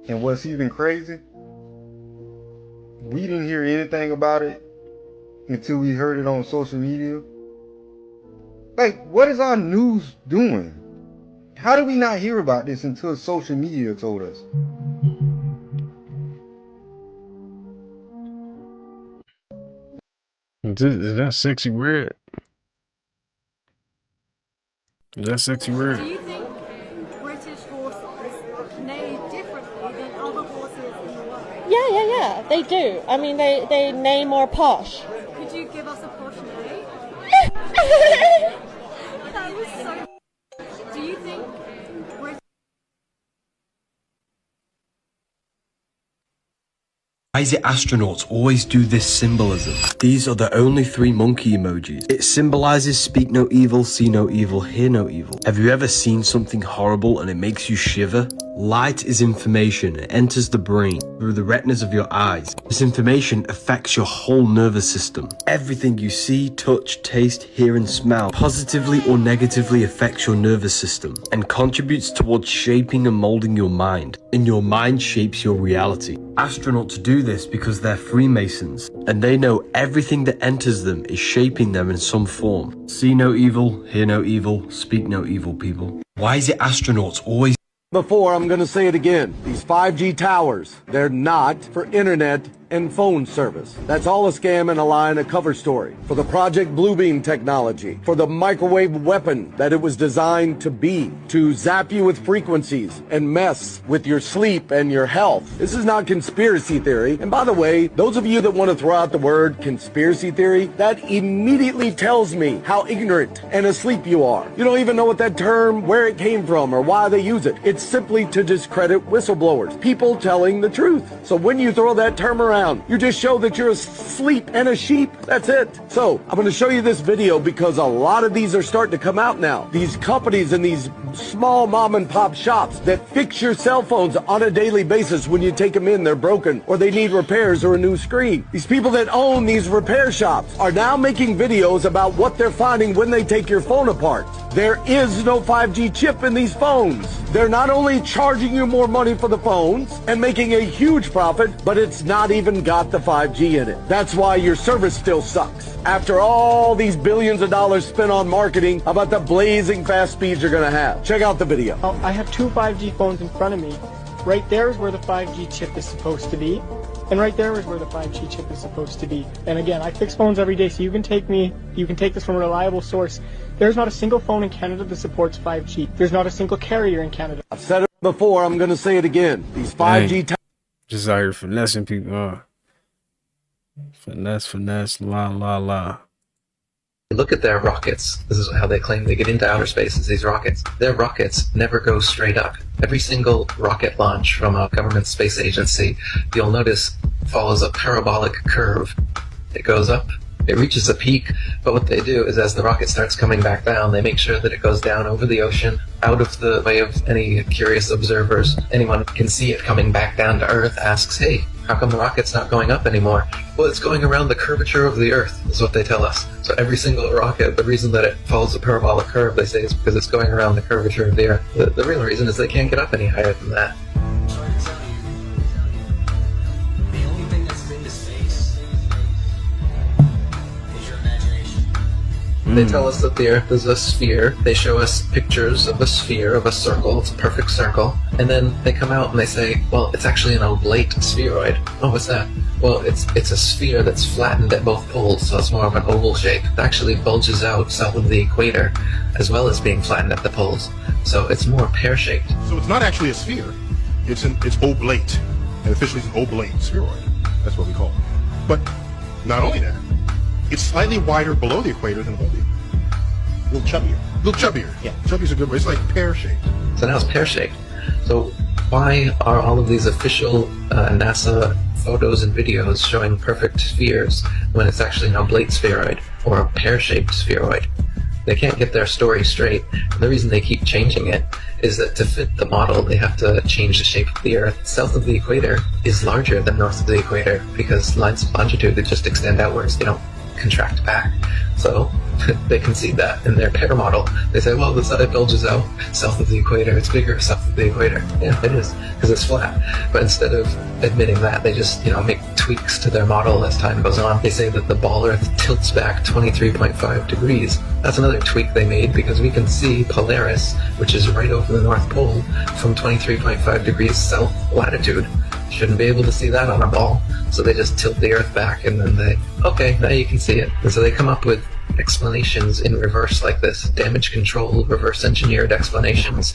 And what's even crazy, we didn't hear anything about it until we heard it on social media. Like, what is our news doing? How did we not hear about this until social media told us? Is that sexy red? Is that sexy red? Do you think British horses neigh differently than other horses in the world? Yeah, they do. I mean, they neigh more posh. Could you give us a posh neigh? That was so... Do you think British... Why is it astronauts always do this symbolism? These are the only 3 monkey emojis. It symbolizes speak no evil, see no evil, hear no evil. Have you ever seen something horrible and it makes you shiver? Light is information. It enters the brain through the retinas of your eyes. This information affects your whole nervous system. Everything you see, touch, taste, hear and smell positively or negatively affects your nervous system and contributes towards shaping and molding your mind. And your mind shapes your reality. Astronauts do this because they're Freemasons and they know everything that enters them is shaping them in some form. See no evil, hear no evil, speak no evil, people. Why is it astronauts always... Before, I'm going to say it again. These 5G towers, they're not for internet and phone service. That's all a scam and a lie and a cover story for the Project Bluebeam technology, for the microwave weapon that it was designed to be, to zap you with frequencies and mess with your sleep and your health. This is not conspiracy theory. And by the way, those of you that want to throw out the word conspiracy theory, that immediately tells me how ignorant and asleep you are. You don't even know what that term, where it came from, or why they use it. It's simply to discredit whistleblowers, people telling the truth. So when you throw that term around, you just show that you're asleep and a sheep. That's it. So I'm going to show you this video because a lot of these are starting to come out now. These companies and these small mom and pop shops that fix your cell phones on a daily basis. When you take them in, they're broken or they need repairs or a new screen. These people that own these repair shops are now making videos about what they're finding when they take your phone apart. There is no 5G chip in these phones. They're not only charging you more money for the phones and making a huge profit, but it's not even got the 5G in it. That's why your service still sucks. After all these billions of dollars spent on marketing about the blazing fast speeds you're going to have. Check out the video. I have two 5G phones in front of me. Right there is where the 5G chip is supposed to be. And right there is where the 5G chip is supposed to be. And again, I fix phones every day, so you can take this from a reliable source. There's not a single phone in Canada that supports 5G. There's not a single carrier in Canada. I've said it before, I'm going to say it again. These 5G... Just out here finessing people. Finesse, la. Look at their rockets. This is how they claim they get into outer space, is these rockets. Their rockets never go straight up. Every single rocket launch from a government space agency, you'll notice, follows a parabolic curve. It goes up, it reaches a peak, but what they do is as the rocket starts coming back down, they make sure that it goes down over the ocean, out of the way of any curious observers. Anyone can see it coming back down to Earth, asks, hey, how come the rocket's not going up anymore? Well, it's going around the curvature of the Earth, is what they tell us. So every single rocket, the reason that it follows a parabolic curve, they say, is because it's going around the curvature of the Earth. The real reason is they can't get up any higher than that. They tell us that the Earth is a sphere. They show us pictures of a sphere, of a circle. It's a perfect circle. And then they come out and they say, well, it's actually an oblate spheroid. Oh, what's that? Well, it's a sphere that's flattened at both poles, so it's more of an oval shape. It actually bulges out south of the equator, as well as being flattened at the poles. So it's more pear-shaped. So it's not actually a sphere. It's oblate. And officially it's an oblate spheroid. That's what we call it. But not only that, it's slightly wider below the equator than above the equator. A little chubbier. A little chubbier. Yeah. Chubby's a good word. It's like pear-shaped. So now it's pear-shaped. So why are all of these official NASA photos and videos showing perfect spheres when it's actually an oblate spheroid or a pear-shaped spheroid? They can't get their story straight. And the reason they keep changing it is that to fit the model, they have to change the shape of the Earth. South of the equator is larger than north of the equator because lines of longitude that just extend outwards, they don't contract back. So they concede that in their pair model. They say, well, the side bulges out south of the equator. It's bigger south of the equator. Yeah, it is, because it's flat. But instead of admitting that, they just, make tweaks to their model as time goes on. They say that the ball Earth tilts back 23.5 degrees. That's another tweak they made because we can see Polaris, which is right over the North Pole, from 23.5 degrees south latitude. Shouldn't be able to see that on a ball. So they just tilt the Earth back and then okay, now you can see it. And so they come up with explanations in reverse like this. Damage control, reverse engineered explanations.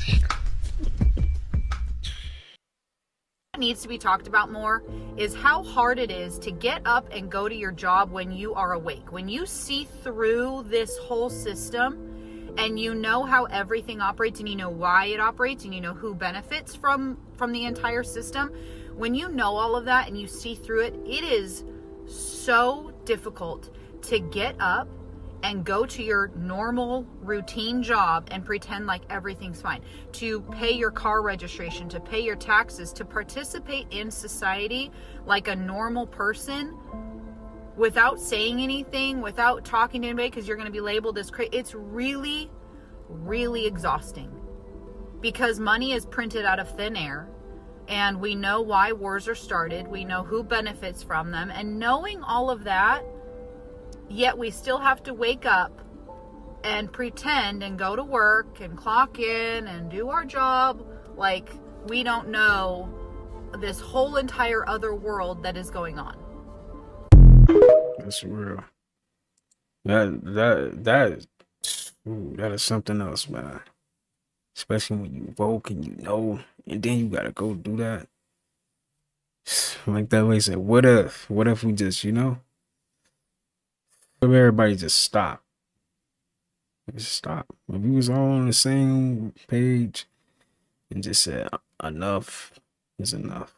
What needs to be talked about more is how hard it is to get up and go to your job when you are awake. When you see through this whole system and you know how everything operates and you know why it operates and you know who benefits from the entire system, when you know all of that and you see through it, it is so difficult to get up and go to your normal routine job and pretend like everything's fine, to pay your car registration, to pay your taxes, to participate in society like a normal person without saying anything, without talking to anybody, because you're going to be labeled as crazy. It's really, really exhausting because money is printed out of thin air. And we know why wars are started. We know who benefits from them. And knowing all of that, yet we still have to wake up and pretend and go to work and clock in and do our job like we don't know this whole entire other world that is going on. That's real. That is something else, man. Especially when you woke and you know, and then you gotta go do that. Like that way said, what if we just, if everybody just stop. Just stop. If we was all on the same page and just said enough is enough.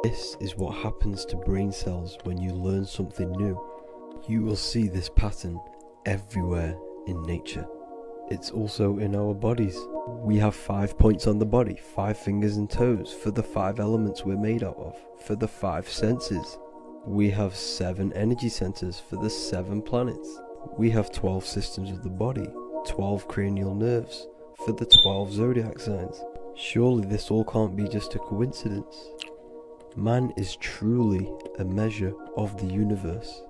This is what happens to brain cells when you learn something new. You will see this pattern everywhere in nature. It's also in our bodies. We have 5 points on the body, 5 fingers and toes for the 5 elements we're made out of, for the 5 senses. We have 7 energy centers for the 7 planets. We have 12 systems of the body, 12 cranial nerves for the 12 zodiac signs. Surely this all can't be just a coincidence. Man is truly a measure of the universe.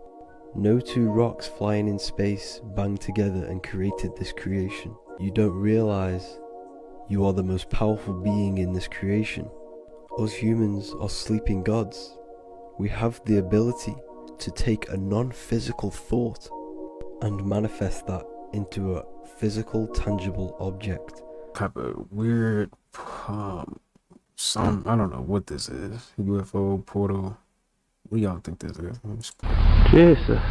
No 2 rocks flying in space banged together and created this creation. You don't realize you are the most powerful being in this creation. Us humans are sleeping gods. We have the ability to take a non-physical thought and manifest that into a physical, tangible object. Type of weird, I don't know what this is. UFO portal. What do y'all think this is? Jesus.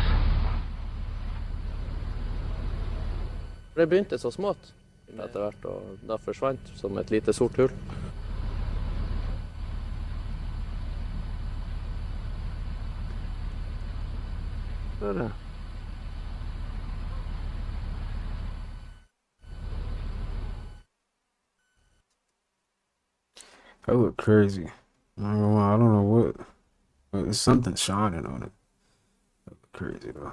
Det begynte så smått etter hvert, og da forsvant som et lite sort hull. Det er det. That look crazy. I don't know what. There's something shining on it. That look crazy though.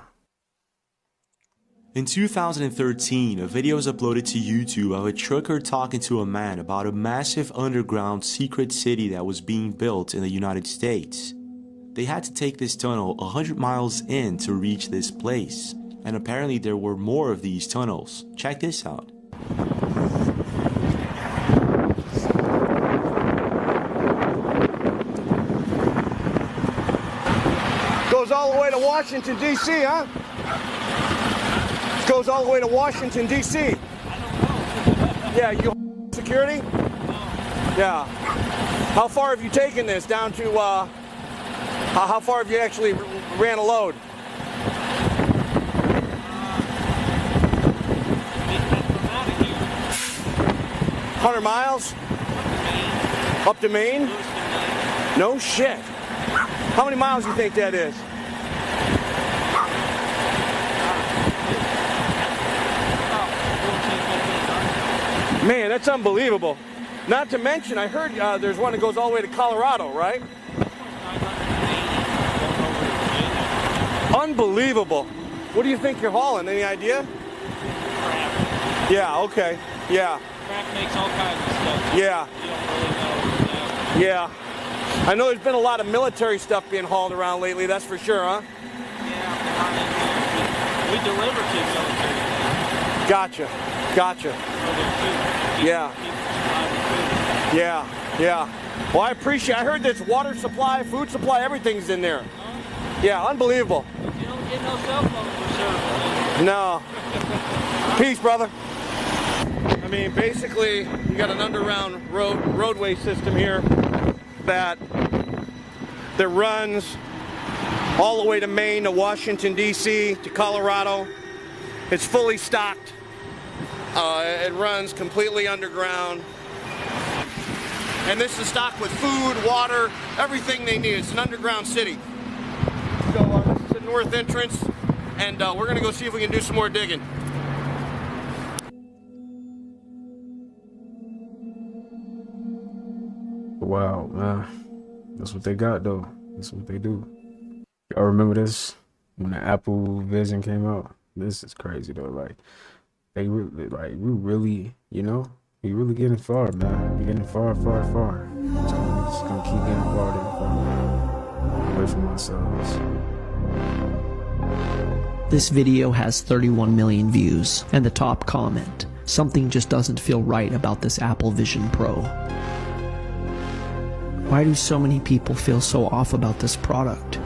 In 2013, a video was uploaded to YouTube of a trucker talking to a man about a massive underground secret city that was being built in the United States. They had to take this tunnel 100 miles in to reach this place, and apparently there were more of these tunnels. Check this out. Goes all the way to Washington, D.C., huh? Goes all the way to Washington, D.C. Yeah, you security? Yeah. How far have you taken this down to, how far have you actually ran a load? $100 miles? Up to Maine? No shit. How many miles do you think that is? Man, that's unbelievable. Not to mention, I heard there's one that goes all the way to Colorado, right? Unbelievable. What do you think you're hauling? Any idea? Yeah, okay. Yeah. Crack makes all kinds of stuff. Yeah. You don't really know. Yeah. I know there's been a lot of military stuff being hauled around lately, that's for sure, huh? Yeah, we deliver to military. Gotcha. Gotcha. Yeah. Yeah. Yeah. Well, I appreciate. I heard there's water supply, food supply, everything's in there. Yeah, unbelievable. You don't get no cell phone for service. No. Peace, brother. I mean, basically, you got an underground roadway system here that runs all the way to Maine, to Washington, D.C., to Colorado. It's fully stocked. It runs completely underground. And this is stocked with food, water, everything they need. It's an underground city. So this is the north entrance, and we're going to go see if we can do some more digging. Wow, man. That's what they got, though. That's what they do. Y'all remember this? When the Apple Vision came out? This is crazy, though. Like, we really, we really getting far, man. We're getting far, far, far. So we're just gonna keep getting farther and farther away from ourselves. This video has 31 million views, and the top comment, "Something just doesn't feel right about this Apple Vision Pro." Why do so many people feel so off about this product?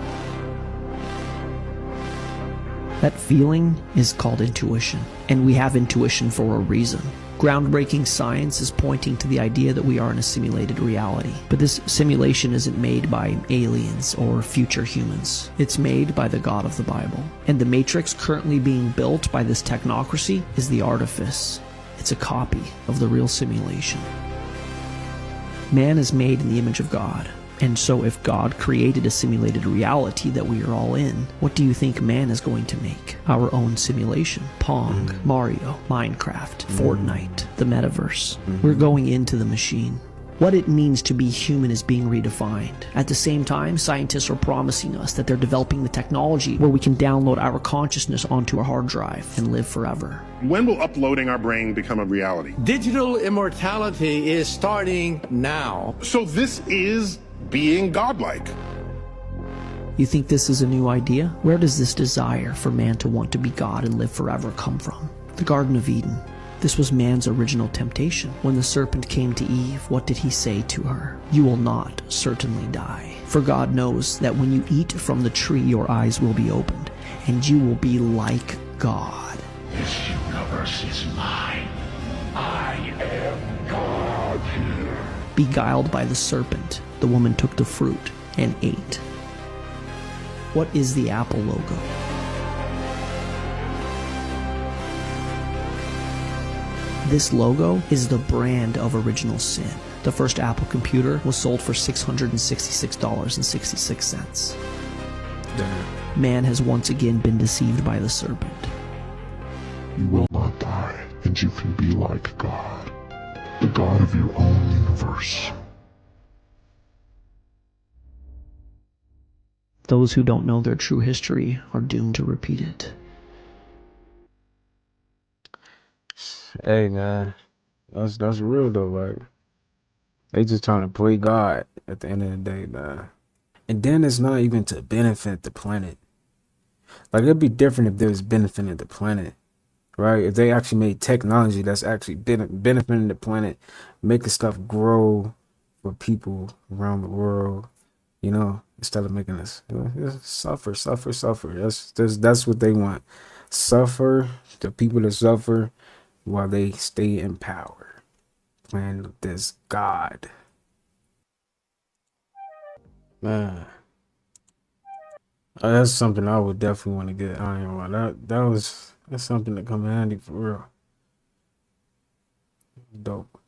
That feeling is called intuition, and we have intuition for a reason. Groundbreaking science is pointing to the idea that we are in a simulated reality. But this simulation isn't made by aliens or future humans. It's made by the God of the Bible. And the matrix currently being built by this technocracy is the artifice. It's a copy of the real simulation. Man is made in the image of God. And so if God created a simulated reality that we are all in, what do you think man is going to make? Our own simulation. Pong, Mario, Minecraft, Fortnite, the metaverse. We're going into the machine. What it means to be human is being redefined. At the same time, scientists are promising us that they're developing the technology where we can download our consciousness onto a hard drive and live forever. When will uploading our brain become a reality? Digital immortality is starting now. So this is being godlike. You think this is a new idea? Where does this desire for man to want to be God and live forever come from? The Garden of Eden. This was man's original temptation. When the serpent came to Eve, what did he say to her? You will not certainly die. For God knows that when you eat from the tree, your eyes will be opened, and you will be like God. This universe is mine. I am God here. Beguiled by the serpent, the woman took the fruit and ate. What is the Apple logo? This logo is the brand of original sin. The first Apple computer was sold for $666.66. Damn. Man has once again been deceived by the serpent. You will not die, and you can be like God, the God of your own universe. Those who don't know their true history are doomed to repeat it. Hey man, that's real though. Like they just trying to play God at the end of the day, man. And then it's not even to benefit the planet. Like it'd be different if there was benefiting the planet, right? If they actually made technology that's actually benefiting the planet, making stuff grow for people around the world, you know, instead of making us suffer. That's what they want. Suffer, the people that suffer while they stay in power. Playing with this God. Man. That's something I would definitely want to get. I ain't gonna lie. That's something that come in handy for real. Dope.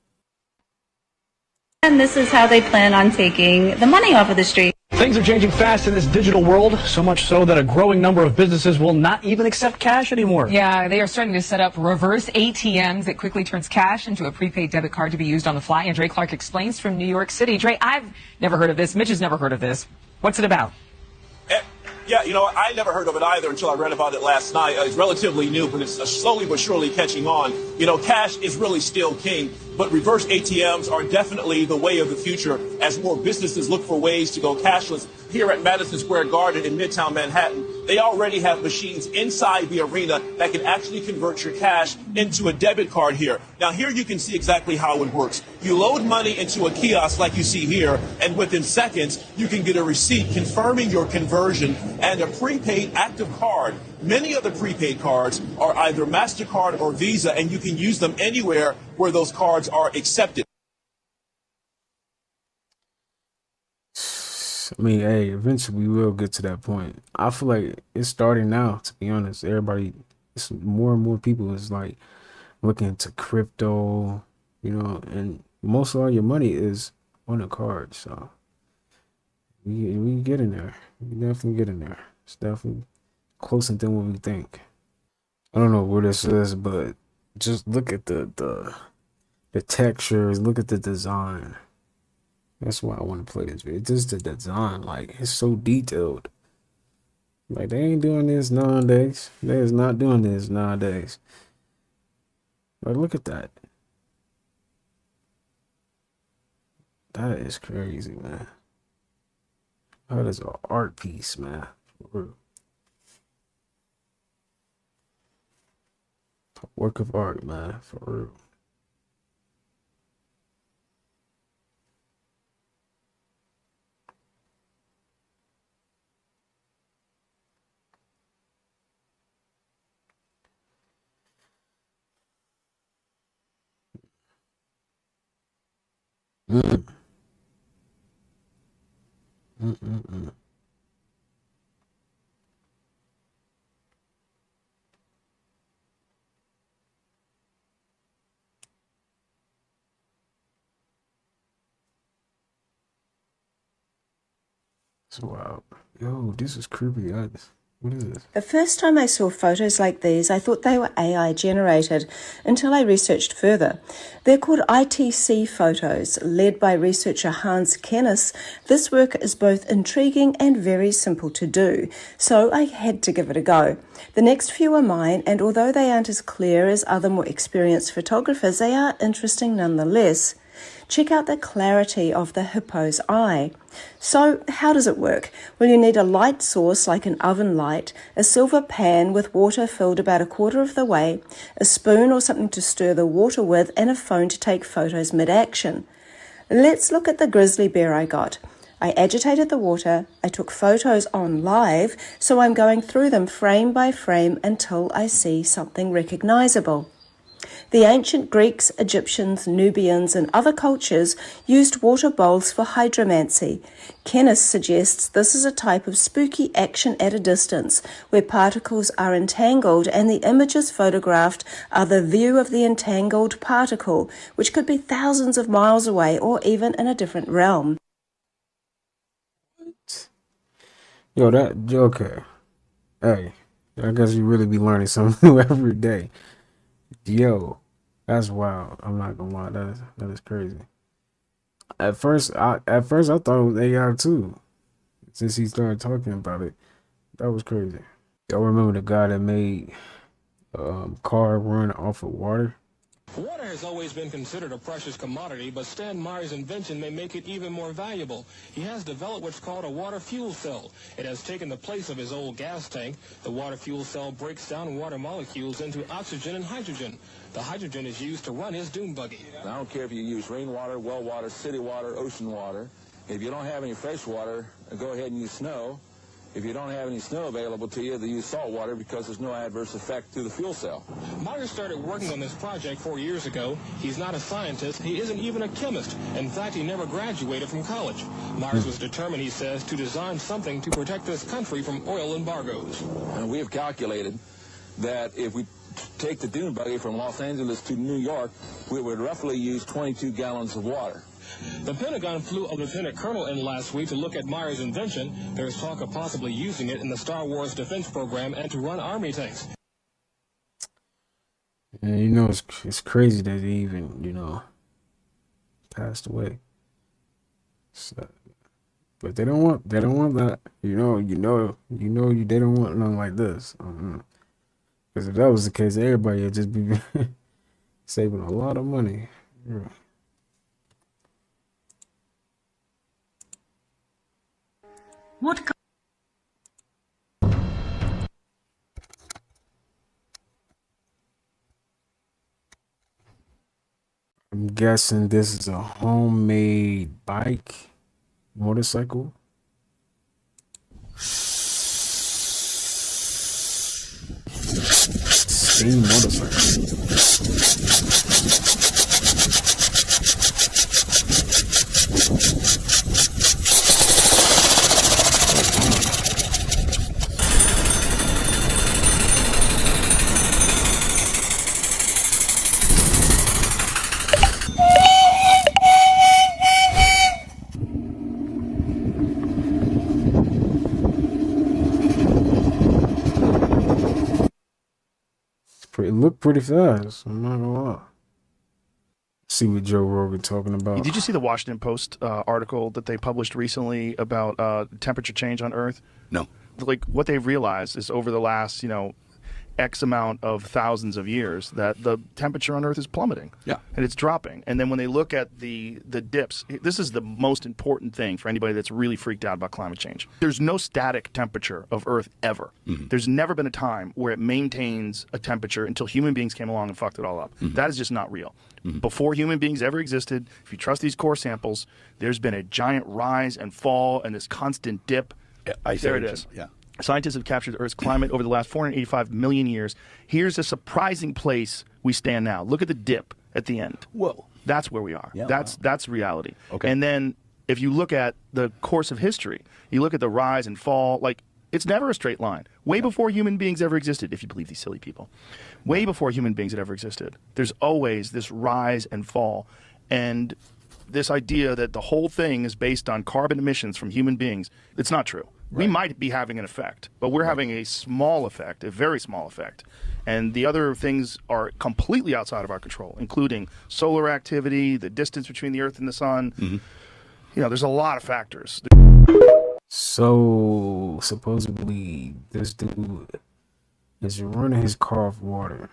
And this is how they plan on taking the money off of the street. Things are changing fast in this digital world, so much so that a growing number of businesses will not even accept cash anymore. Yeah, they are starting to set up reverse ATMs. It quickly turns cash into a prepaid debit card to be used on the fly. And Dre Clark explains from New York City. Dre, I've never heard of this. Mitch has never heard of this. What's it about? Yeah, you know, I never heard of it either until I read about it last night. It's relatively new, but it's slowly but surely catching on. You know, cash is really still king, but reverse ATMs are definitely the way of the future as more businesses look for ways to go cashless. Here at Madison Square Garden in Midtown Manhattan, they already have machines inside the arena that can actually convert your cash into a debit card here. Now, here you can see exactly how it works. You load money into a kiosk like you see here, and within seconds, you can get a receipt confirming your conversion and a prepaid active card. Many of the prepaid cards are either MasterCard or Visa, and you can use them anywhere where those cards are accepted. I mean, hey, eventually we will get to that point. I feel like it's starting now, to be honest. Everybody, it's more and more people is like looking into crypto, you know, and most of all your money is on a card. So we get in there. We definitely get in there. It's definitely closer than what we think. I don't know what this is, but just look at the textures, look at the design. That's why I want to play this video. Just the design, like it's so detailed. Like they ain't doing this nowadays. They is not doing this nowadays. Like look at that. That is crazy, man. That is an art piece, man. For real. A work of art, man. For real. Mm. Mm-mm-mm. It's wild. Yo, this is creepy. What is this? The first time I saw photos like these, I thought they were AI generated until I researched further. They're called ITC photos, led by researcher Hans Kennis. This work is both intriguing and very simple to do, so I had to give it a go. The next few are mine, and although they aren't as clear as other more experienced photographers, they are interesting nonetheless. Check out the clarity of the hippo's eye. So, how does it work? Well, you need a light source like an oven light, a silver pan with water filled about a quarter of the way, a spoon or something to stir the water with, and a phone to take photos mid-action. Let's look at the grizzly bear I got. I agitated the water, I took photos on live, so I'm going through them frame by frame until I see something recognizable. The ancient Greeks, Egyptians, Nubians, and other cultures used water bowls for hydromancy. Kennis suggests this is a type of spooky action at a distance, where particles are entangled and the images photographed are the view of the entangled particle, which could be thousands of miles away or even in a different realm. Yo, okay. Hey, I guess you really be learning something new every day. Yo, that's wild. I'm not gonna lie, that is crazy. At first I thought it was AI too. Since he started talking about it, that was crazy. Y'all remember the guy that made car run off of water? Water has always been considered a precious commodity, but Stan Meyer's invention may make it even more valuable. He has developed what's called a water fuel cell. It has taken the place of his old gas tank. The water fuel cell breaks down water molecules into oxygen and hydrogen. The hydrogen is used to run his dune buggy. I don't care if you use rainwater, well water, city water, ocean water. If you don't have any fresh water, go ahead and use snow. If you don't have any snow available to you, they use salt water because there's no adverse effect to the fuel cell. Meyer started working on this project 4 years ago. He's not a scientist. He isn't even a chemist. In fact, he never graduated from college. Myers was determined, he says, to design something to protect this country from oil embargoes. And we have calculated that if we take the dune buggy from Los Angeles to New York, we would roughly use 22 gallons of water. The Pentagon flew a lieutenant colonel in last week to look at Meyer's invention. There's talk of possibly using it in the Star Wars defense program and to run army tanks. And you know, it's crazy that he even, passed away. So, but they don't want that. They don't want nothing like this. Because if that was the case, everybody would just be saving a lot of money. Yeah. What? I'm guessing this is a homemade motorcycle. Steam motorcycle. It looked pretty fast. I'm not gonna lie. See what Joe Rogan talking about. Did you see the Washington Post article that they published recently about temperature change on Earth? No. Like what they've realized is over the last, X amount of thousands of years that the temperature on Earth is plummeting. Yeah. And it's dropping. And then when they look at the dips, this is the most important thing for anybody that's really freaked out about climate change. There's no static temperature of Earth ever. Mm-hmm. There's never been a time where it maintains a temperature until human beings came along and fucked it all up. Mm-hmm. That is just not real. Mm-hmm. Before human beings ever existed, if you trust these core samples, there's been a giant rise and fall and this constant dip. Yeah, there it is. Yeah. Scientists have captured Earth's climate over the last 485 million years. Here's a surprising place we stand now. Look at the dip at the end. Well, That's where we are. Yeah, that's reality. Okay. And then if you look at the course of history, you look at the rise and fall, like it's never a straight line. Way before human beings ever existed, if you believe these silly people. Way before human beings had ever existed. There's always this rise and fall. And this idea that the whole thing is based on carbon emissions from human beings, it's not true. We might be having an effect, but we're having a small effect, a very small effect. And the other things are completely outside of our control, including solar activity, the distance between the Earth and the Sun. You know, there's a lot of factors. So supposedly this dude is running his car off water.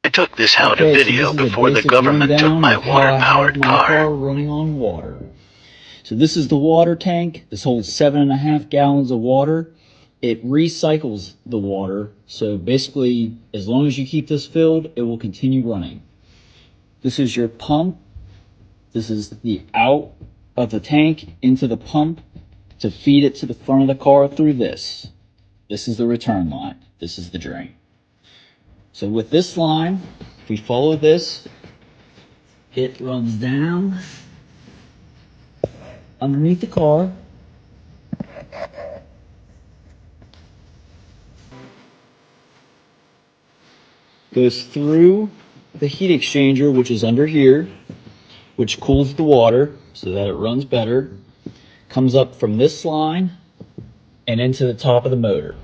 I took this out of video before the government took my water-powered car. Running on water. So this is the water tank. This holds 7.5 gallons of water. It recycles the water. So basically, as long as you keep this filled, it will continue running. This is your pump. This is the out of the tank into the pump to feed it to the front of the car through this. This is the return line. This is the drain. So with this line, if we follow this, it runs down underneath the car. Goes through the heat exchanger, which is under here, which cools the water so that it runs better. Comes up from this line and into the top of the motor.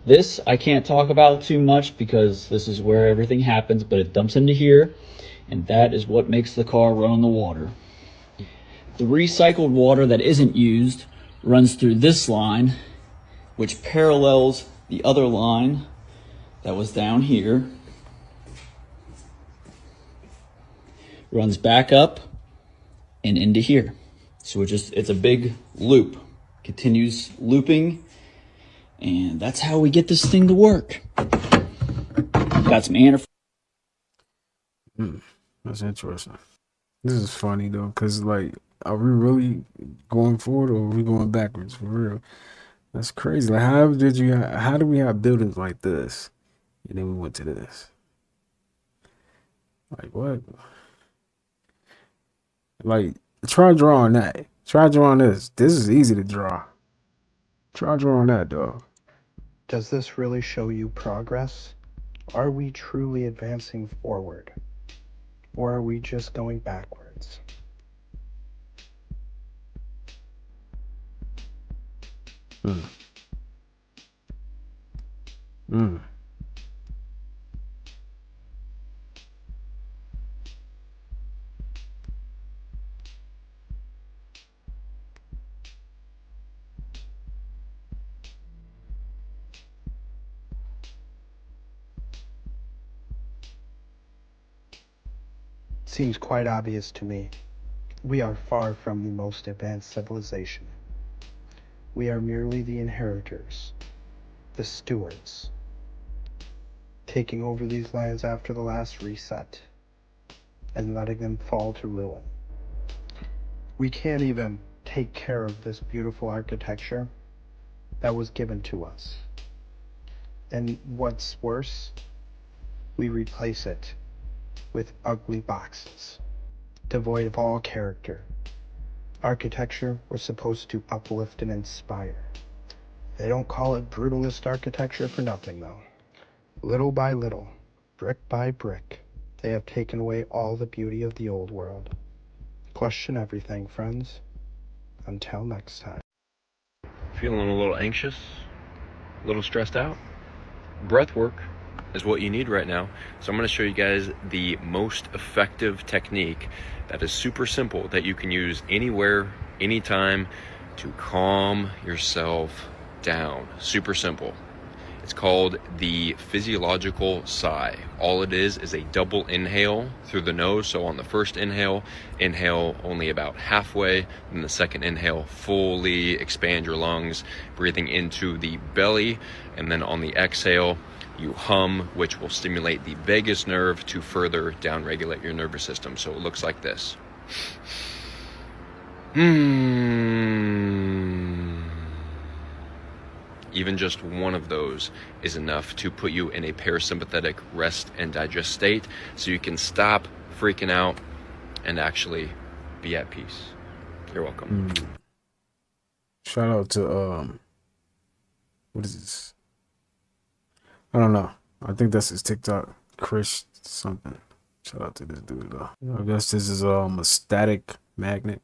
This I can't talk about too much because this is where everything happens, but it dumps into here, and that is what makes the car run on the water. The recycled water that isn't used runs through this line, which parallels the other line that was down here. Runs back up and into here. So it's a big loop. Continues looping, and that's how we get this thing to work. Got some antifreeze. That's interesting. This is funny though, cause like, are we really going forward or are we going backwards for real? That's crazy. Like, how do we have buildings like this, and then we went to this? Like what? Like, try drawing that. Try drawing this. This is easy to draw. Try drawing that, dog. Does this really show you progress? Are we truly advancing forward? Or are we just going backwards? Seems quite obvious to me. We are far from the most advanced civilization. We are merely the inheritors, the stewards, taking over these lands after the last reset and letting them fall to ruin. We can't even take care of this beautiful architecture that was given to us. And what's worse, we replace it with ugly boxes, devoid of all character. Architecture was supposed to uplift and inspire. They don't call it brutalist architecture for nothing, though. Little by little, brick by brick, they have taken away all the beauty of the old world. Question everything, friends. Until next time. Feeling a little anxious? A little stressed out? Breath work is what you need right now. So I'm going to show you guys the most effective technique that is super simple that you can use anywhere, anytime to calm yourself down. Super simple. It's called the physiological sigh. All it is a double inhale through the nose. So on the first inhale only about halfway, and the second inhale, fully expand your lungs, breathing into the belly, and then on the exhale, you hum, which will stimulate the vagus nerve to further downregulate your nervous system. So it looks like this. Even just one of those is enough to put you in a parasympathetic rest and digest state, so you can stop freaking out and actually be at peace. You're welcome. Shout out to what is this? I don't know. I think that's his TikTok. Chris something. Shout out to this dude though. I guess this is a static magnet.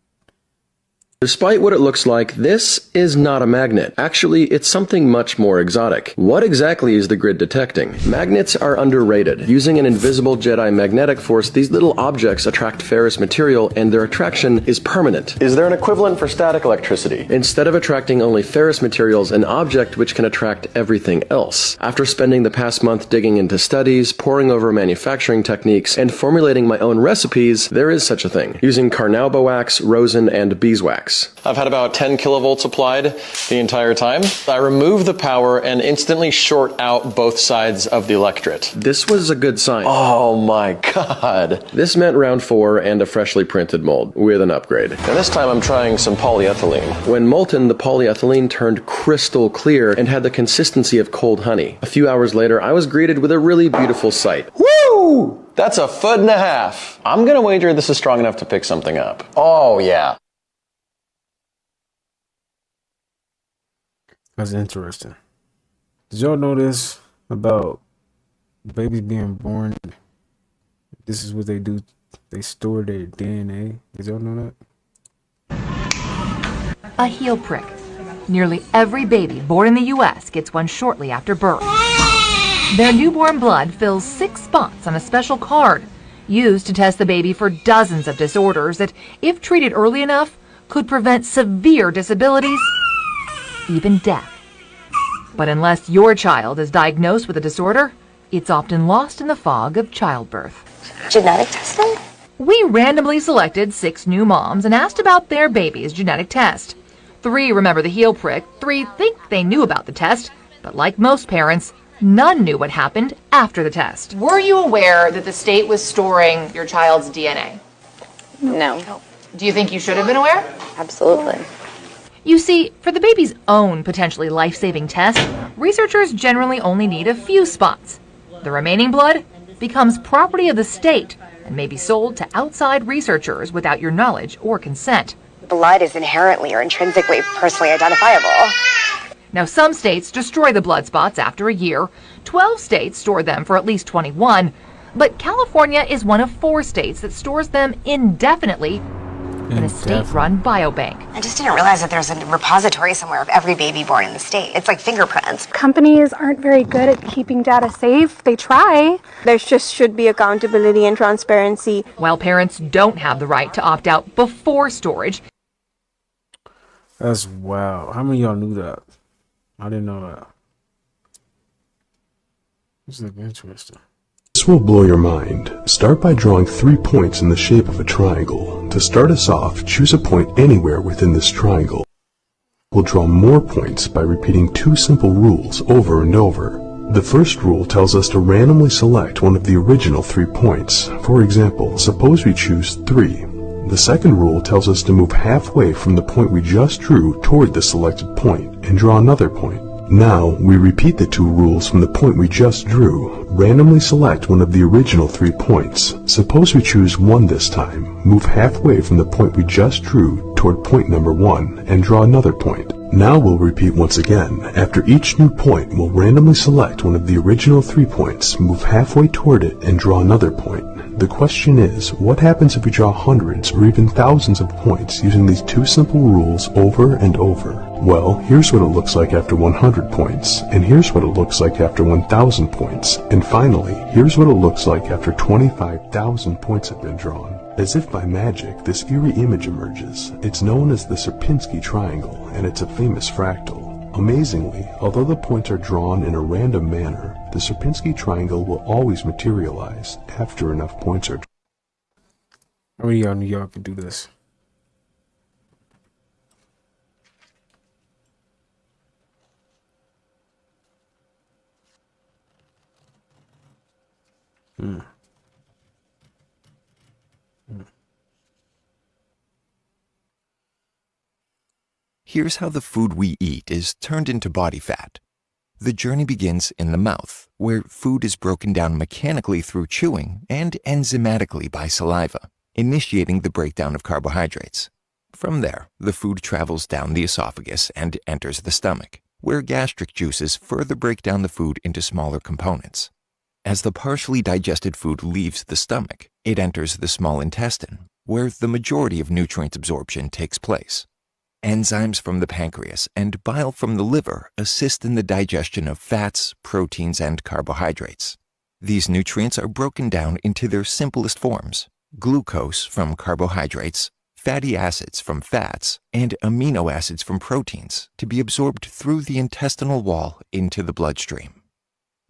Despite what it looks like, this is not a magnet. Actually, it's something much more exotic. What exactly is the grid detecting? Magnets are underrated. Using an invisible Jedi magnetic force, these little objects attract ferrous material, and their attraction is permanent. Is there an equivalent for static electricity? Instead of attracting only ferrous materials, an object which can attract everything else. After spending the past month digging into studies, poring over manufacturing techniques, and formulating my own recipes, there is such a thing. Using carnauba wax, rosin, and beeswax. I've had about 10 kilovolts applied the entire time. I remove the power and instantly short out both sides of the electret. This was a good sign. Oh my god. This meant round 4 and a freshly printed mold with an upgrade. And this time I'm trying some polyethylene. When molten, the polyethylene turned crystal clear and had the consistency of cold honey. A few hours later, I was greeted with a really beautiful sight. Woo! That's 1.5 feet. I'm gonna wager this is strong enough to pick something up. Oh yeah. That's interesting. Did y'all know this about babies being born? This is what they do. They store their DNA. Did y'all know that? A heel prick. Nearly every baby born in the U.S. gets one shortly after birth. Their newborn blood fills 6 spots on a special card used to test the baby for dozens of disorders that, if treated early enough, could prevent severe disabilities, even death. But unless your child is diagnosed with a disorder, it's often lost in the fog of childbirth. Genetic testing? We randomly selected 6 new moms and asked about their baby's genetic test. 3 remember the heel prick, 3 think they knew about the test, but like most parents, none knew what happened after the test. Were you aware that the state was storing your child's DNA? No. Do you think you should have been aware? Absolutely. You see, for the baby's own potentially life-saving test, researchers generally only need a few spots. The remaining blood becomes property of the state and may be sold to outside researchers without your knowledge or consent. Blood is inherently or intrinsically personally identifiable. Now, some states destroy the blood spots after a year. 12 states store them for at least 21. But California is one of 4 states that stores them indefinitely in a state-run biobank. I just didn't realize that there's a repository somewhere of every baby born in the state. It's like fingerprints. Companies aren't very good at keeping data safe. They try. There just should be accountability and transparency. While parents don't have the right to opt out before storage. That's wow. How many of y'all knew that? I didn't know that. This is interesting. This will blow your mind. Start by drawing 3 points in the shape of a triangle. To start us off, choose a point anywhere within this triangle. We'll draw more points by repeating 2 simple rules over and over. The first rule tells us to randomly select one of the original 3 points. For example, suppose we choose 3. The second rule tells us to move halfway from the point we just drew toward the selected point and draw another point. Now, we repeat the 2 rules from the point we just drew. Randomly select one of the original 3 points. Suppose we choose 1 this time. Move halfway from the point we just drew toward point number 1 and draw another point. Now we'll repeat once again. After each new point, we'll randomly select one of the original 3 points, move halfway toward it, and draw another point. The question is, what happens if we draw hundreds or even thousands of points using these 2 simple rules over and over? Well, here's what it looks like after 100 points, and here's what it looks like after 1,000 points, and finally, here's what it looks like after 25,000 points have been drawn. As if by magic, this eerie image emerges. It's known as the Sierpinski triangle, and it's a famous fractal. Amazingly, although the points are drawn in a random manner, the Sierpinski triangle will always materialize after enough points are drawn. How many of y'all knew y'all could do this? Here's how the food we eat is turned into body fat. The journey begins in the mouth, where food is broken down mechanically through chewing and enzymatically by saliva. initiating the breakdown of carbohydrates. From there, the food travels down the esophagus and enters the stomach, where gastric juices further break down the food into smaller components. As the partially digested food leaves the stomach, it enters the small intestine, where the majority of nutrient absorption takes place. Enzymes from the pancreas and bile from the liver assist in the digestion of fats, proteins, and carbohydrates. These nutrients are broken down into their simplest forms: glucose from carbohydrates, fatty acids from fats, and amino acids from proteins, to be absorbed through the intestinal wall into the bloodstream.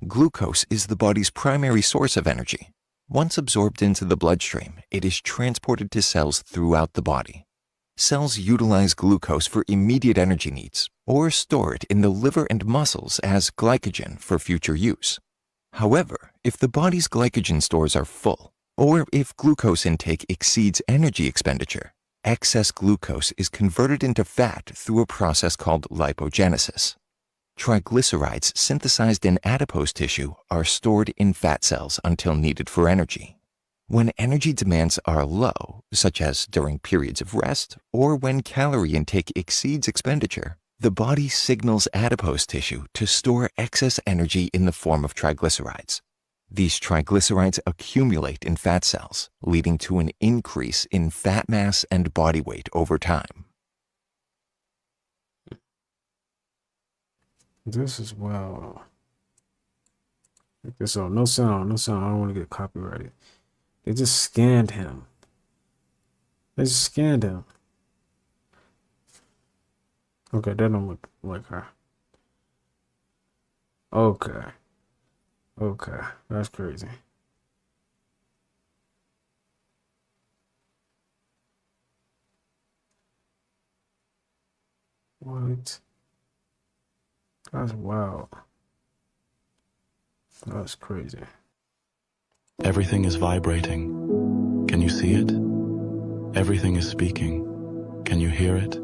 Glucose is the body's primary source of energy. Once absorbed into the bloodstream, it is transported to cells throughout the body. Cells utilize glucose for immediate energy needs, or store it in the liver and muscles as glycogen for future use. However, if the body's glycogen stores are full, or if glucose intake exceeds energy expenditure, excess glucose is converted into fat through a process called lipogenesis. Triglycerides synthesized in adipose tissue are stored in fat cells until needed for energy. When energy demands are low, such as during periods of rest or when calorie intake exceeds expenditure, the body signals adipose tissue to store excess energy in the form of triglycerides. These triglycerides accumulate in fat cells, leading to an increase in fat mass and body weight over time. This is wow. Check this out. No sound, no sound. I don't want to get copyrighted. They just scanned him. They just scanned him. Okay, that don't look like her. Okay. Okay, that's crazy. What? That's wild. That's crazy. Everything is vibrating. Can you see it? Everything is speaking. Can you hear it?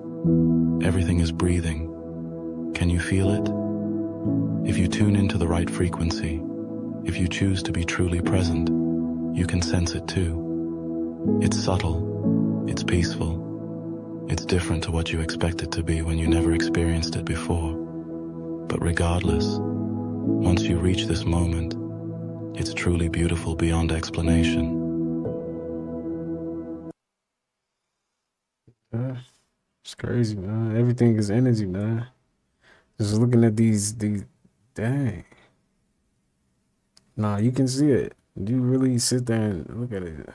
Everything is breathing. Can you feel it? If you tune into the right frequency, if you choose to be truly present, you can sense it too. It's subtle. It's peaceful. It's different to what you expect it to be when you never experienced it before. But regardless, once you reach this moment, it's truly beautiful beyond explanation. It's crazy, man. Everything is energy, man. Just looking at these, dang. Nah, you can see it. You really sit there and look at it.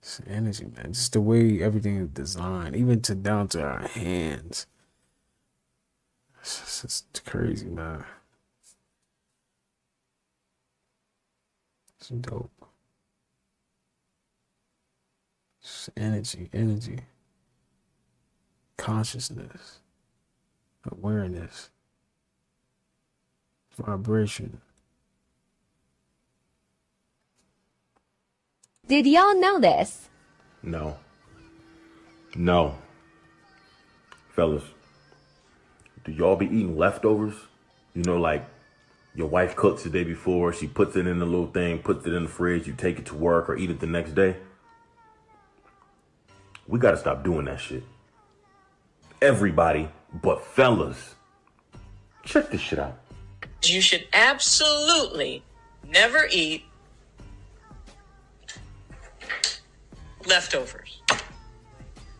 It's energy, man. Just the way everything is designed, even down to our hands. It's just crazy, man. It's dope. It's energy. Consciousness. Awareness. Vibration. Did y'all know this? No. No. Fellas, do y'all be eating leftovers? You know, like your wife cooks the day before, she puts it in a little thing, puts it in the fridge, you take it to work or eat it the next day. We gotta stop doing that shit. Everybody but fellas. Check this shit out. You should absolutely never eat leftovers.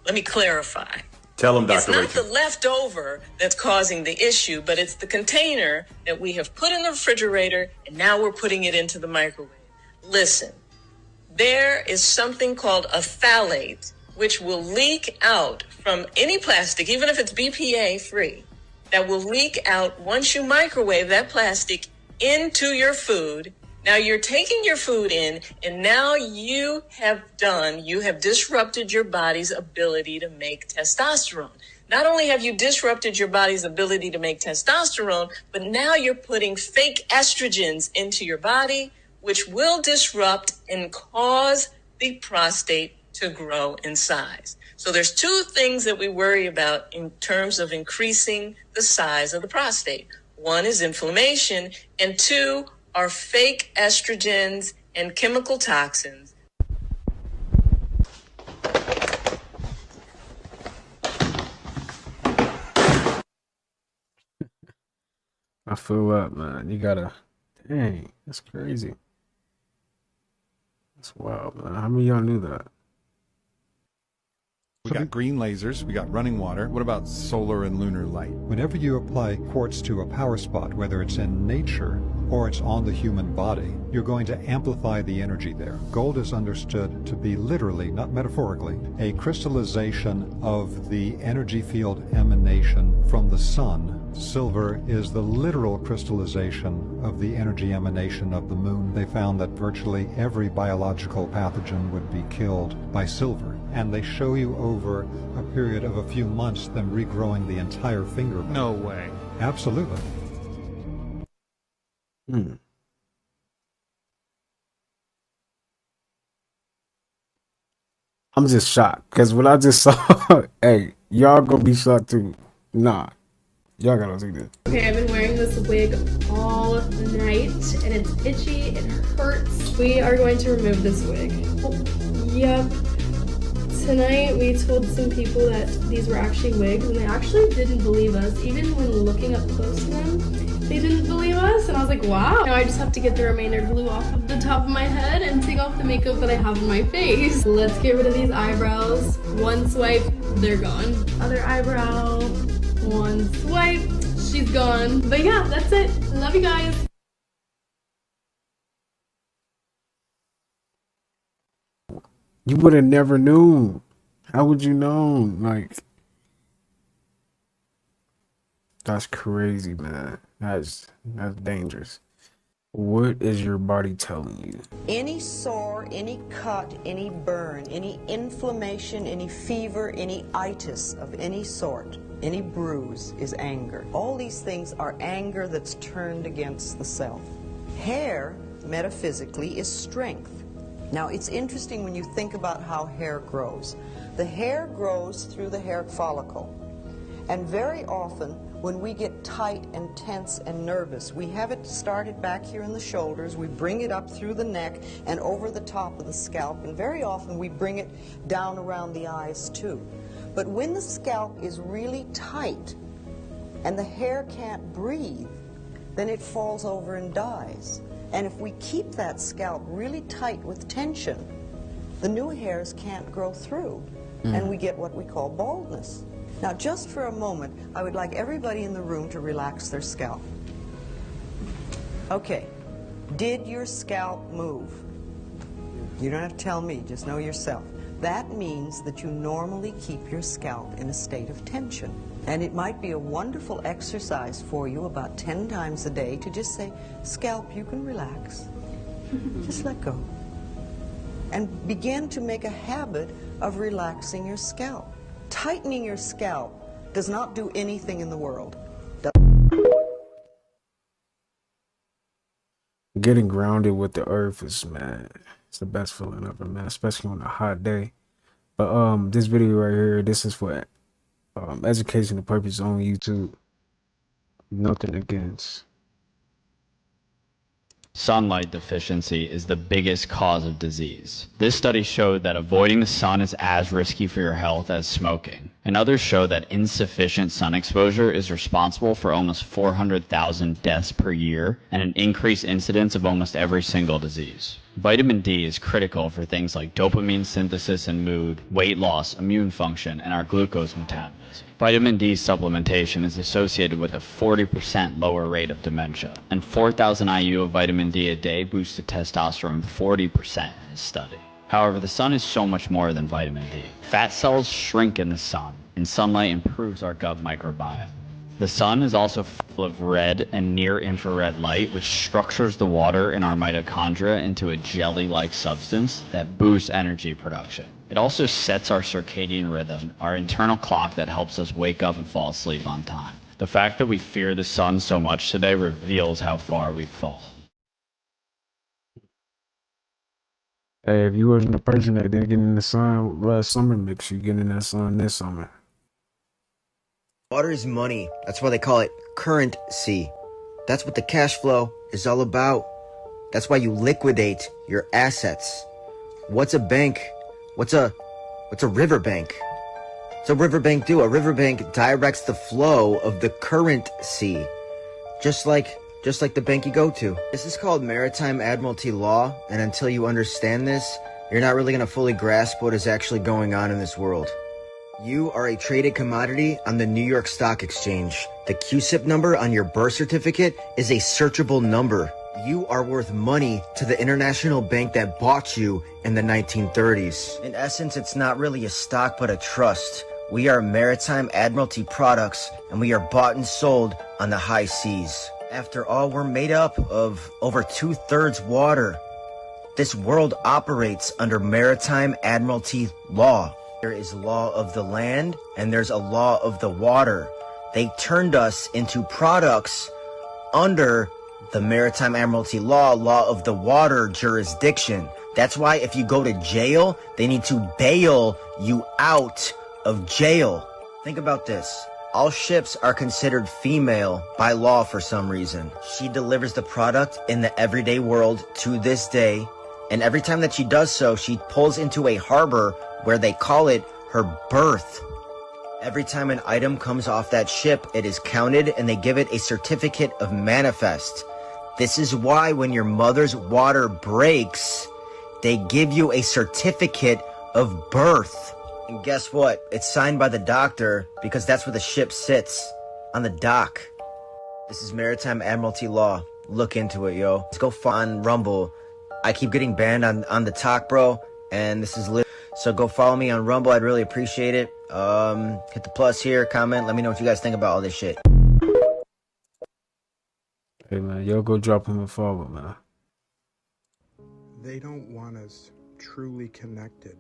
Let me clarify. Tell them, Dr. It's not Rachel. the leftover that's causing the issue, but it's the container that we have put in the refrigerator and now we're putting it into the microwave. Listen, there is something called a phthalate, which will leak out from any plastic, even if it's BPA free, that will leak out once you microwave that plastic into your food. Now you're taking your food in, and now you have disrupted your body's ability to make testosterone. Not only have you disrupted your body's ability to make testosterone, but now you're putting fake estrogens into your body, which will disrupt and cause the prostate to grow in size. So there's two things that we worry about in terms of increasing the size of the prostate. One is inflammation, and two are fake estrogens and chemical toxins. I feel up, man. You gotta, dang, that's crazy. That's wild, man. How many of y'all knew that? We got green lasers, we got running water. What about solar and lunar light? Whenever you apply quartz to a power spot, whether it's in nature or it's on the human body, you're going to amplify the energy there. Gold is understood to be literally, not metaphorically, a crystallization of the energy field emanation from the sun. Silver is the literal crystallization of the energy emanation of the moon. They found that virtually every biological pathogen would be killed by silver. And they show you over a period of a few months them regrowing the entire finger. No way. Absolutely. I'm just shocked because what I just saw, hey, y'all gonna be shocked too. Nah, y'all gotta see this. Okay, I've been wearing this wig all night and it's itchy, it hurts. We are going to remove this wig. Yep. Tonight we told some people that these were actually wigs and they actually didn't believe us. Even when looking up close to them, they didn't believe us and I was like, wow. Now I just have to get the remainder glue off of the top of my head and take off the makeup that I have on my face. Let's get rid of these eyebrows. One swipe, they're gone. Other eyebrow, one swipe, she's gone. But yeah, that's it. Love you guys. You would have never known. How would you know? Like, that's crazy, man. That's dangerous. What is your body telling you? Any sore, any cut, any burn, any inflammation, any fever, any itis of any sort, any bruise is anger. All these things are anger that's turned against the self. Hair, metaphysically, is strength. Now, it's interesting when you think about how hair grows. The hair grows through the hair follicle. And very often, when we get tight and tense and nervous, we have it started back here in the shoulders, we bring it up through the neck and over the top of the scalp, and very often we bring it down around the eyes too. But when the scalp is really tight and the hair can't breathe, then it falls over and dies. And if we keep that scalp really tight with tension, the new hairs can't grow through, and we get what we call baldness. Now, just for a moment, I would like everybody in the room to relax their scalp. Okay, did your scalp move? You don't have to tell me, just know yourself. That means that you normally keep your scalp in a state of tension. And it might be a wonderful exercise for you about 10 times a day to just say, scalp, you can relax. Just let go. And begin to make a habit of relaxing your scalp. Tightening your scalp does not do anything in the world. Getting grounded with the earth is, man, it's the best feeling ever, man, especially on a hot day. But this video right here, this is for educational purposes on YouTube. Nothing against. Sunlight deficiency is the biggest cause of disease. This study showed that avoiding the sun is as risky for your health as smoking. And others show that insufficient sun exposure is responsible for almost 400,000 deaths per year and an increased incidence of almost every single disease. Vitamin D is critical for things like dopamine synthesis and mood, weight loss, immune function, and our glucose metabolism. Vitamin D supplementation is associated with a 40% lower rate of dementia, and 4,000 IU of vitamin D a day boosted testosterone 40% in this study. However, the sun is so much more than vitamin D. Fat cells shrink in the sun, and sunlight improves our gut microbiome. The sun is also full of red and near-infrared light, which structures the water in our mitochondria into a jelly-like substance that boosts energy production. It also sets our circadian rhythm, our internal clock that helps us wake up and fall asleep on time. The fact that we fear the sun so much today reveals how far we've fallen. Hey, if you wasn't a person that didn't get in the sun last summer, make sure you get in that sun this summer. Water is money. That's why they call it currency. That's what the cash flow is all about. That's why you liquidate your assets. What's a bank? What's a riverbank? What's a riverbank do? A riverbank directs the flow of the currency. Just like the bank you go to. This is called Maritime Admiralty Law, and until you understand this, you're not really gonna fully grasp what is actually going on in this world. You are a traded commodity on the New York Stock Exchange. The QSIP number on your birth certificate is a searchable number. You are worth money to the international bank that bought you in the 1930s. In essence, it's not really a stock but a trust. We are Maritime Admiralty products, and we are bought and sold on the high seas. After all, we're made up of over 2/3 water. This world operates under Maritime Admiralty law. There is law of the land and there's a law of the water. They turned us into products under the Maritime Admiralty law of the water jurisdiction. That's why if you go to jail, they need to bail you out of jail. Think about this. All ships are considered female by law for some reason. She delivers the product in the everyday world to this day, and every time that she does so, she pulls into a harbor where they call it her berth. Every time an item comes off that ship, it is counted and they give it a certificate of manifest. This is why when your mother's water breaks, they give you a certificate of birth. And guess what? It's signed by the doctor because that's where the ship sits, on the dock. This is Maritime Admiralty law. Look into it, yo. Let's go on Rumble. I keep getting banned on the talk, bro, and this is lit. So go follow me on Rumble. I'd really appreciate it. Hit the plus here, comment. Let me know what you guys think about all this shit. Hey man, yo, go drop him a follow, man. They don't want us truly connected,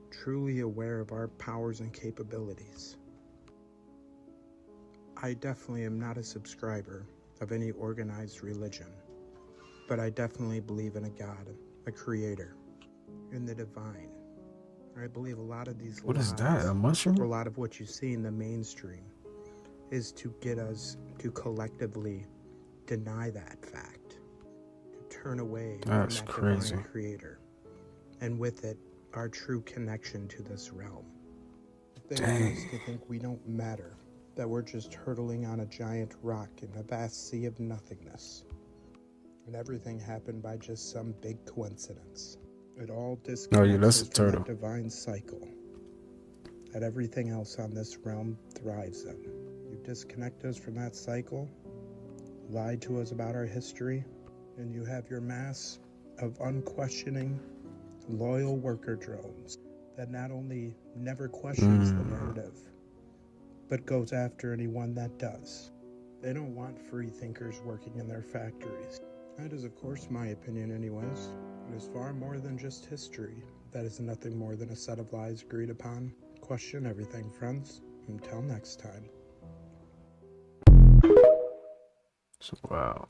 truly aware of our powers and capabilities. I definitely am not a subscriber of any organized religion, but I definitely believe in a God, a creator, in the divine. I believe a lot of these What lies, is that, a mushroom? or a lot of what you see in the mainstream is to get us to collectively deny that fact, to turn away That's from that crazy. divine creator, and with it, our true connection to this realm. They want us to think we don't matter, that we're just hurtling on a giant rock in a vast sea of nothingness, and everything happened by just some big coincidence. It all disconnects Oh yeah, that's us a from turtle. that divine cycle that everything else on this realm thrives in. You disconnect us from that cycle, lie to us about our history, and you have your mass of unquestioning, loyal worker drones that not only never questions the narrative, but goes after anyone that does. They don't want free thinkers working in their factories. That is, of course, my opinion anyways. It is far more than just history. That is nothing more than a set of lies agreed upon. Question everything, friends. Until next time. Wow.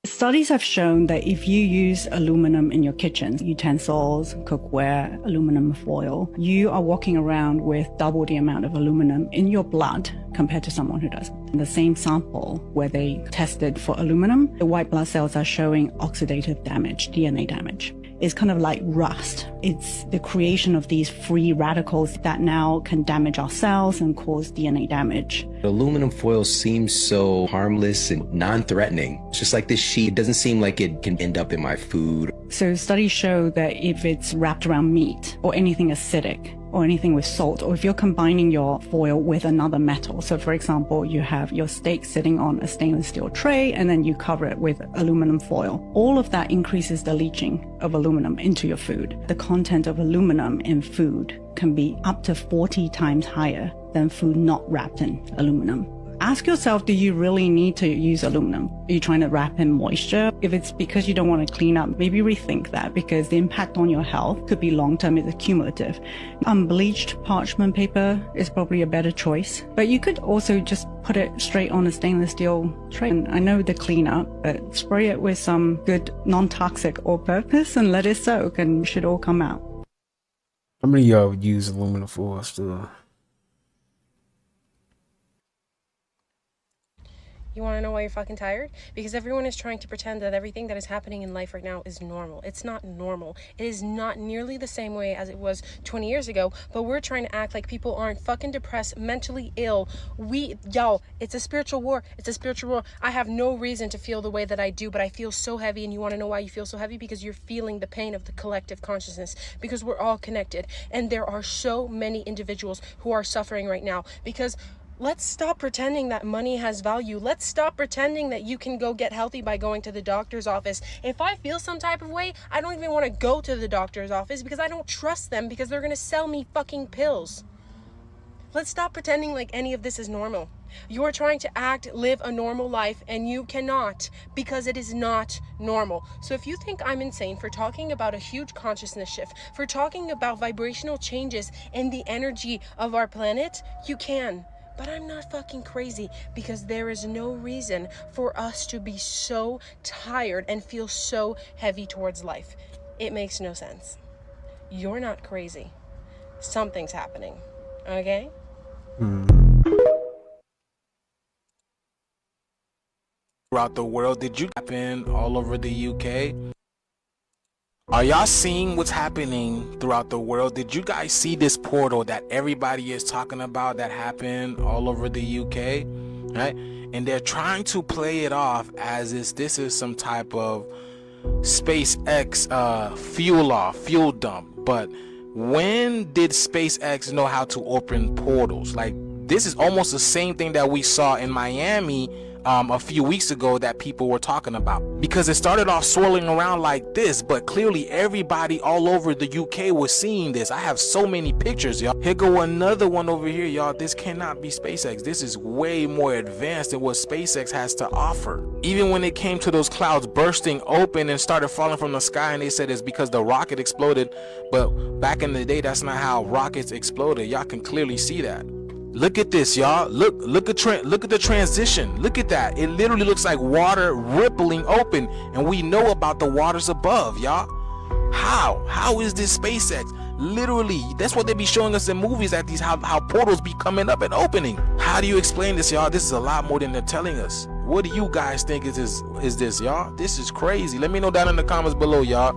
Studies have shown that if you use aluminum in your kitchen, utensils, cookware, aluminum foil, you are walking around with double the amount of aluminum in your blood compared to someone who doesn't. In the same sample where they tested for aluminum, the white blood cells are showing oxidative damage, DNA damage. It's kind of like rust. It's the creation of these free radicals that now can damage our cells and cause DNA damage. Aluminum foil seems so harmless and non-threatening. It's just like this sheet. It doesn't seem like it can end up in my food. So studies show that if it's wrapped around meat or anything acidic or anything with salt, or if you're combining your foil with another metal. So for example, you have your steak sitting on a stainless steel tray and then you cover it with aluminum foil. All of that increases the leaching of aluminum into your food. The content of aluminum in food can be up to 40 times higher than food not wrapped in aluminum. Ask yourself, do you really need to use aluminum? Are you trying to wrap in moisture? If it's because you don't want to clean up, maybe rethink that, because the impact on your health could be long-term, it's cumulative. Unbleached parchment paper is probably a better choice, but you could also just put it straight on a stainless steel tray. And I know the cleanup, but spray it with some good non-toxic all-purpose and let it soak and it should all come out. How many of y'all would use aluminum foil still? You want to know why you're fucking tired? Because everyone is trying to pretend that everything that is happening in life right now is normal. It's not normal. It is not nearly the same way as it was 20 years ago, but we're trying to act like people aren't fucking depressed, mentally ill. Y'all, it's a spiritual war. It's a spiritual war. I have no reason to feel the way that I do, but I feel so heavy, and you want to know why you feel so heavy? Because you're feeling the pain of the collective consciousness, because we're all connected, and there are so many individuals who are suffering right now, because let's stop pretending that money has value. Let's stop pretending that you can go get healthy by going to the doctor's office. If I feel some type of way, I don't even want to go to the doctor's office because I don't trust them, because they're going to sell me fucking pills. Let's stop pretending like any of this is normal. You're trying to live a normal life, and you cannot, because it is not normal. So if you think I'm insane for talking about a huge consciousness shift, for talking about vibrational changes in the energy of our planet, you can. But I'm not fucking crazy, because there is no reason for us to be so tired and feel so heavy towards life. It makes no sense. You're not crazy. Something's happening. Okay? Throughout the world, did you happen all over the UK? Are y'all seeing what's happening throughout the world? Did you guys see this portal that everybody is talking about that happened all over the UK? Right? And they're trying to play it off as if this is some type of SpaceX fuel dump. But when did SpaceX know how to open portals? Like, this is almost the same thing that we saw in Miami a few weeks ago that people were talking about, because it started off swirling around like this, but clearly everybody all over the UK was seeing this. I have so many pictures, y'all. Here go another one over here, y'all. This cannot be SpaceX. This is way more advanced than what SpaceX has to offer. Even when it came to those clouds bursting open and started falling from the sky, and they said it's because the rocket exploded, but back in the day, that's not how rockets exploded. Y'all can clearly see that. Look at this, y'all. Look at the transition. Look at that. It literally looks like water rippling open, and we know about the waters above, y'all. How is this SpaceX? Literally, that's what they be showing us in movies, at these how portals be coming up and opening. How do you explain this, y'all? This is a lot more than they're telling us. What do you guys think is this, y'all? This is crazy. Let me know down in the comments below, y'all.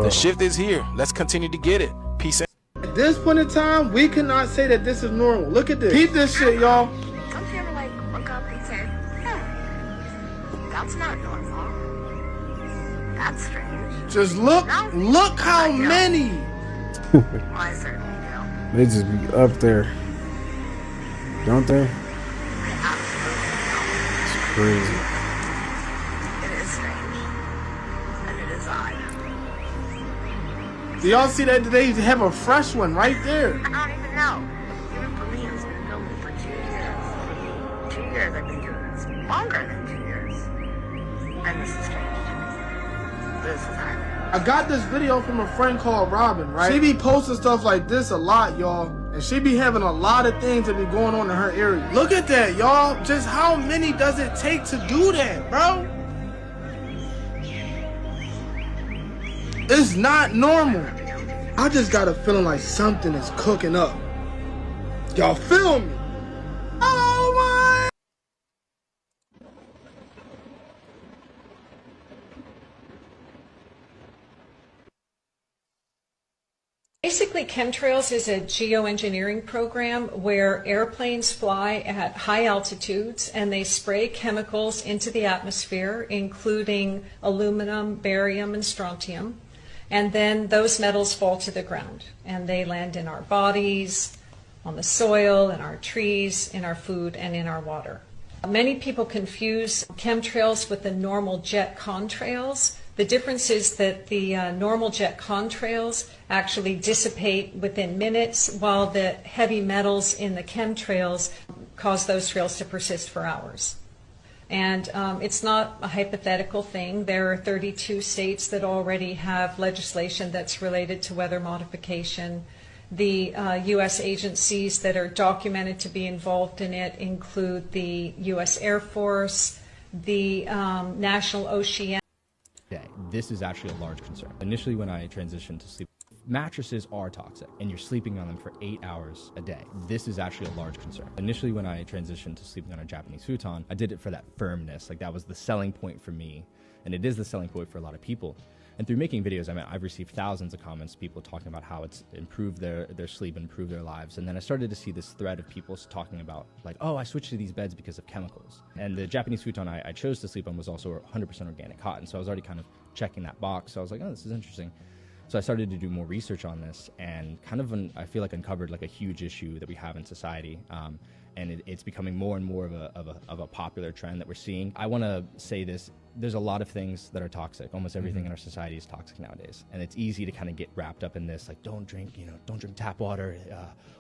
The shift is here. Let's continue to get it. Peace out. At this point in time, we cannot say that this is normal. Look at this. Peep this shit, y'all. Don't you ever look up and say, that's not normal. That's strange. Just look how many. I certainly do. They just be up there, don't they? It's crazy. It is strange. And it is odd. Do y'all see that they have a fresh one right there? I don't even know. Even for me, who's been filming for 2 years. 2 years I've been doing this. Longer than 2 years. And this is strange to me. This is hard. I got this video from a friend called Robin, right? She be posting stuff like this a lot, y'all. And she be having a lot of things that be going on in her area. Look at that, y'all. Just how many does it take to do that, bro? It's not normal. I just got a feeling like something is cooking up. Y'all feel me? Oh my! Basically, chemtrails is a geoengineering program where airplanes fly at high altitudes and they spray chemicals into the atmosphere, including aluminum, barium, and strontium. And then those metals fall to the ground and they land in our bodies, on the soil, in our trees, in our food, and in our water. Many people confuse chemtrails with the normal jet contrails. The difference is that the normal jet contrails actually dissipate within minutes, while the heavy metals in the chemtrails cause those trails to persist for hours. And it's not a hypothetical thing. There are 32 states that already have legislation that's related to weather modification. The U.S. agencies that are documented to be involved in it include the U.S. Air Force, the National Oceanic. This is actually a large concern. Initially, when I transitioned to sleep, mattresses are toxic and you're sleeping on them for 8 hours a day, this is actually a large concern. Initially, when I transitioned to sleeping on a Japanese futon, I did it for that firmness. Like, that was the selling point for me, and it is the selling point for a lot of people. And through making videos, I mean, I've received thousands of comments, people talking about how it's improved their sleep and improved their lives. And then I started to see this thread of people talking about, like, oh, I switched to these beds because of chemicals. And the Japanese futon I chose to sleep on was also 100% organic cotton. So I was already kind of checking that box. So I was like, oh, this is interesting. So I started to do more research on this and kind of, I feel like, uncovered like a huge issue that we have in society. And it's becoming more and more of a popular trend that we're seeing. I want to say this, there's a lot of things that are toxic. Almost everything in our society is toxic nowadays. And it's easy to kind of get wrapped up in this, like, don't drink tap water,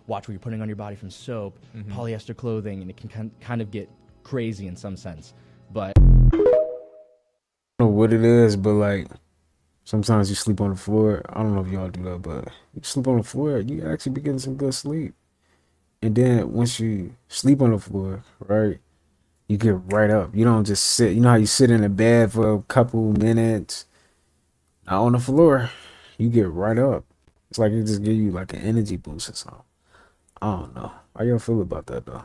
watch what you're putting on your body from soap, polyester clothing, and it can kind of get crazy in some sense. But I don't know what it is, but like, sometimes you sleep on the floor. I don't know if y'all do that, but you sleep on the floor, you actually be getting some good sleep. And then once you sleep on the floor, right, you get right up. You don't just sit. You know how you sit in the bed for a couple minutes? Not on the floor. You get right up. It's like it just give you like an energy boost or something. I don't know. How y'all feel about that though?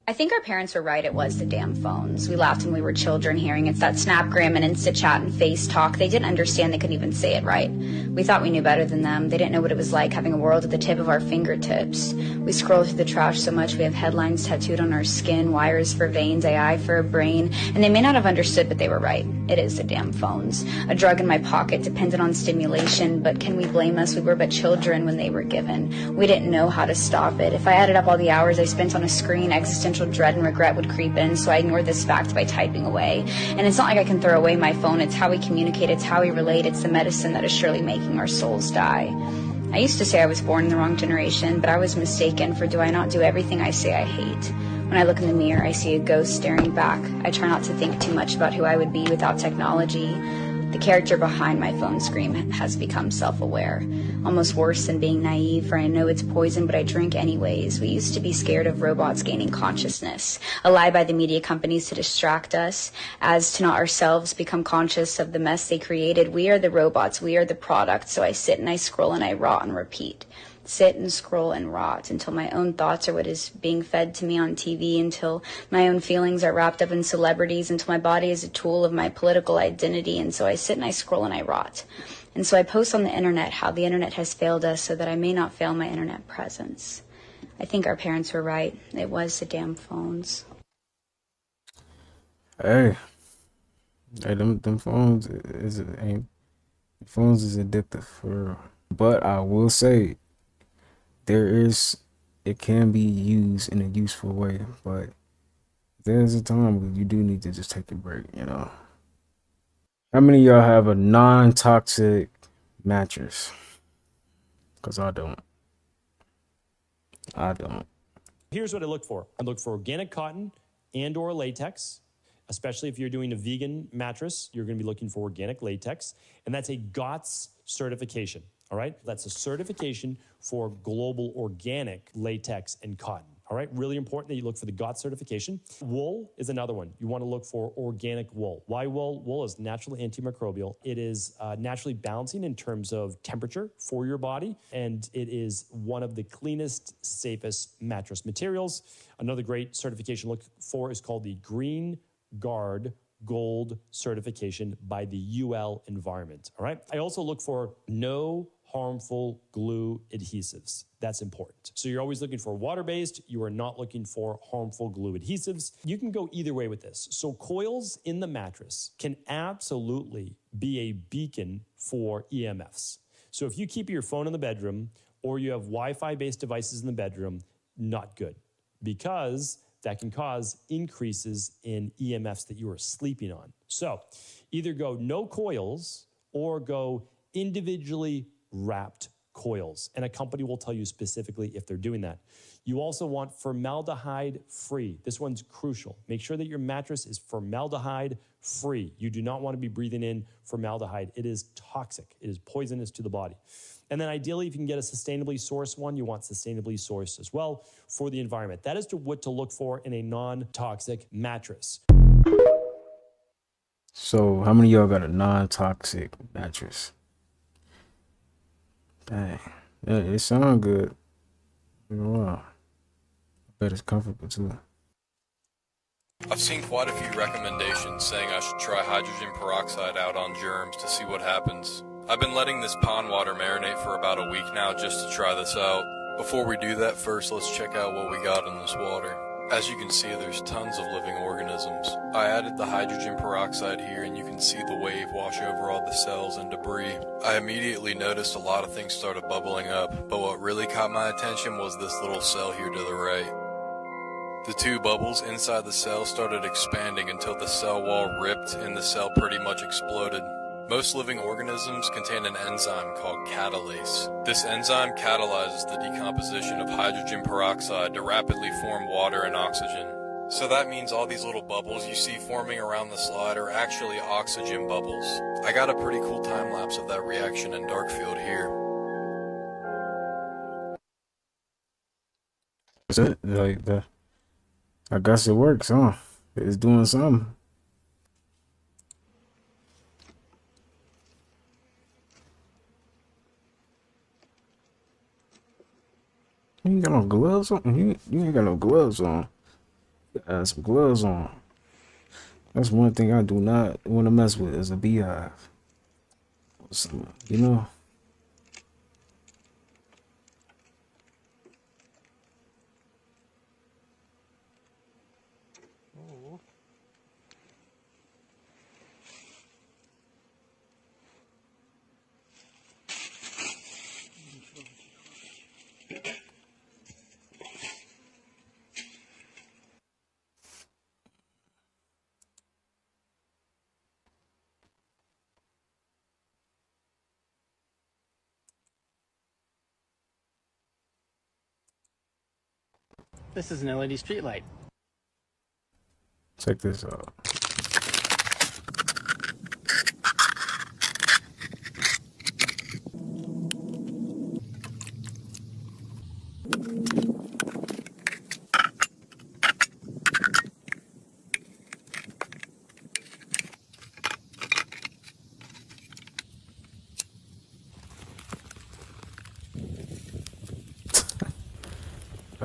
I think our parents were right. It was the damn phones. We laughed when we were children, hearing it's that Snapgram and InstaChat and Face Talk. They didn't understand. They couldn't even say it right. We thought we knew better than them. They didn't know what it was like having a world at the tip of our fingertips. We scroll through the trash so much we have headlines tattooed on our skin, wires for veins, AI for a brain, and they may not have understood, but they were right. It is the damn phones. A drug in my pocket, dependent on stimulation, but can we blame us? We were but children when they were given. We didn't know how to stop it. If I added up all the hours I spent on a screen, existential dread and regret would creep in, so I ignored this fact by typing away. And it's not like I can throw away my phone. It's how we communicate. It's how we relate. It's the medicine that is surely making our souls die. I used to say I was born in the wrong generation, but I was mistaken, for do I not do everything I say I hate? When I look in the mirror, I see a ghost staring back. I try not to think too much about who I would be without technology. The character behind my phone screen has become self-aware, almost worse than being naive, for I know it's poison, but I drink anyways. We used to be scared of robots gaining consciousness, a lie by the media companies to distract us, as to not ourselves become conscious of the mess they created. We are the robots, we are the product, so I sit and I scroll and I rot and repeat. Sit and scroll and rot until my own thoughts are what is being fed to me on TV, until my own feelings are wrapped up in celebrities, until my body is a tool of my political identity. And so I sit and I scroll and I rot. And so I post on the internet how the internet has failed us so that I may not fail my internet presence. I think our parents were right. It was the damn phones. Hey, them phones phones is addictive for real. But I will say, it can be used in a useful way, but there's a time when you do need to just take a break, you know. How many of y'all have a non-toxic mattress? Because I don't. Here's what I look for. I look for organic cotton and or latex, especially if you're doing a vegan mattress, you're going to be looking for organic latex, and that's a GOTS certification. All right, that's a certification for global organic latex and cotton. All right, really important that you look for the GOTS certification. Wool is another one. You want to look for organic wool. Why wool? Wool is naturally antimicrobial. It is naturally balancing in terms of temperature for your body, and it is one of the cleanest, safest mattress materials. Another great certification to look for is called the Green Guard Gold certification by the UL Environment. All right, I also look for no harmful glue adhesives. That's important. So you're always looking for water-based. You are not looking for harmful glue adhesives. You can go either way with this. So coils in the mattress can absolutely be a beacon for EMFs. So if you keep your phone in the bedroom or you have Wi-Fi based devices in the bedroom, not good, because that can cause increases in EMFs that you are sleeping on. So either go no coils or go individually wrapped coils, and a company will tell you specifically if they're doing that. You also want formaldehyde free. This one's crucial. Make sure that your mattress is formaldehyde free. You do not want to be breathing in formaldehyde. It is toxic. It is poisonous to the body. And then ideally, if you can get a sustainably sourced one, you want sustainably sourced as well for the environment. That is what to look for in a non-toxic mattress. So how many of y'all got a non-toxic mattress? Dang. Yeah, it sound good. You know what? I bet it's comfortable too. I've seen quite a few recommendations saying I should try hydrogen peroxide out on germs to see what happens. I've been letting this pond water marinate for about a week now just to try this out. Before we do that, first let's check out what we got in this water. As you can see, there's tons of living organisms. I added the hydrogen peroxide here and you can see the wave wash over all the cells and debris. I immediately noticed a lot of things started bubbling up, but what really caught my attention was this little cell here to the right. The two bubbles inside the cell started expanding until the cell wall ripped and the cell pretty much exploded. Most living organisms contain an enzyme called catalase. This enzyme catalyzes the decomposition of hydrogen peroxide to rapidly form water and oxygen. So that means all these little bubbles you see forming around the slide are actually oxygen bubbles. I got a pretty cool time lapse of that reaction in dark field here. That's it. Like that. I guess it works, huh? It's doing something. You ain't got no gloves on. You ain't got no gloves on. You gotta have some gloves on. That's one thing I do not want to mess with is a beehive. Some, you know. This is an LED streetlight. Check this out.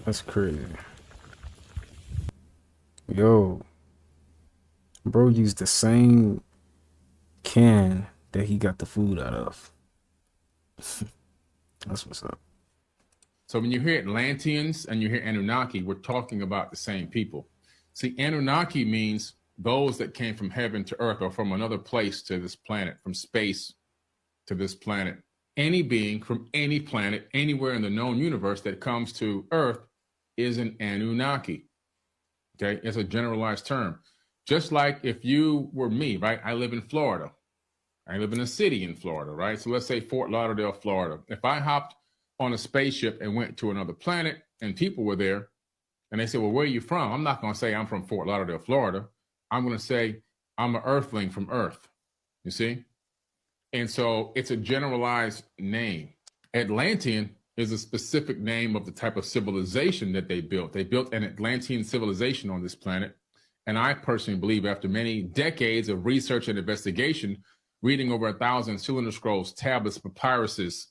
That's crazy. Yo, bro used the same can that he got the food out of. That's what's up. So when you hear Atlanteans and you hear Anunnaki, we're talking about the same people. See, Anunnaki means those that came from heaven to earth or from another place to this planet, from space to this planet. Any being from any planet, anywhere in the known universe that comes to earth is an Anunnaki. Okay, it's a generalized term. Just like if you were me, right? I live in Florida. I live in a city in Florida, right? So let's say Fort Lauderdale, Florida. If I hopped on a spaceship and went to another planet and people were there and they said, well, where are you from? I'm not going to say I'm from Fort Lauderdale, Florida. I'm going to say I'm an earthling from Earth, you see? And so it's a generalized name. Atlantean is a specific name of the type of civilization that they built. They built an Atlantean civilization on this planet. And I personally believe after many decades of research and investigation, reading over 1,000 cylinder scrolls, tablets, papyruses,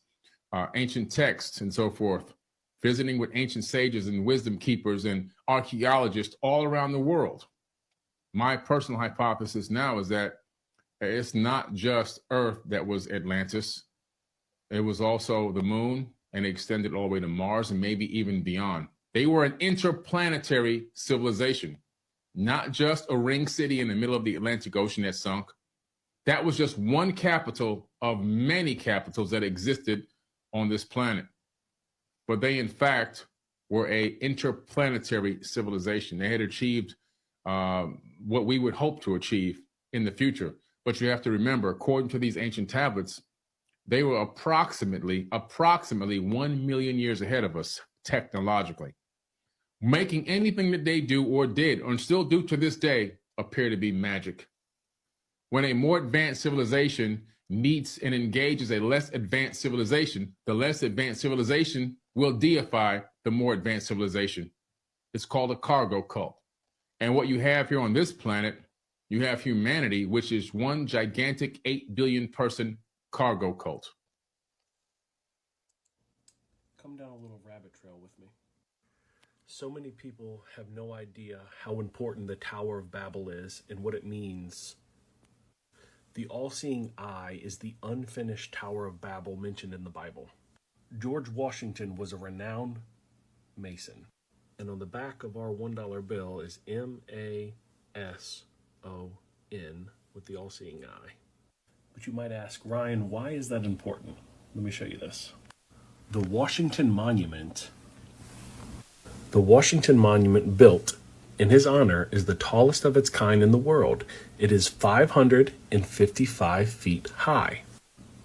ancient texts, and so forth, visiting with ancient sages and wisdom keepers and archaeologists all around the world, my personal hypothesis now is that it's not just Earth that was Atlantis. It was also the moon, and it extended all the way to Mars and maybe even beyond. They were an interplanetary civilization, not just a ring city in the middle of the Atlantic Ocean that sunk. That was just one capital of many capitals that existed on this planet. But they, in fact, were a interplanetary civilization. They had achieved what we would hope to achieve in the future. But you have to remember, according to these ancient tablets, they were approximately 1 million years ahead of us technologically, making anything that they do or did or still do to this day appear to be magic. When a more advanced civilization meets and engages a less advanced civilization, the less advanced civilization will deify the more advanced civilization. It's called a cargo cult. And what you have here on this planet, you have humanity, which is one gigantic 8 billion person cargo cult. Come down a little rabbit trail with me. So many people have no idea how important the Tower of Babel is and what it means. The all-seeing eye is the unfinished Tower of Babel mentioned in the Bible. George Washington was a renowned mason. And on the back of our $1 bill is M-A-S-O-N with the all-seeing eye. But you might ask, Ryan, why is that important? Let me show you this. The Washington Monument built in his honor is the tallest of its kind in the world. It is 555 feet high.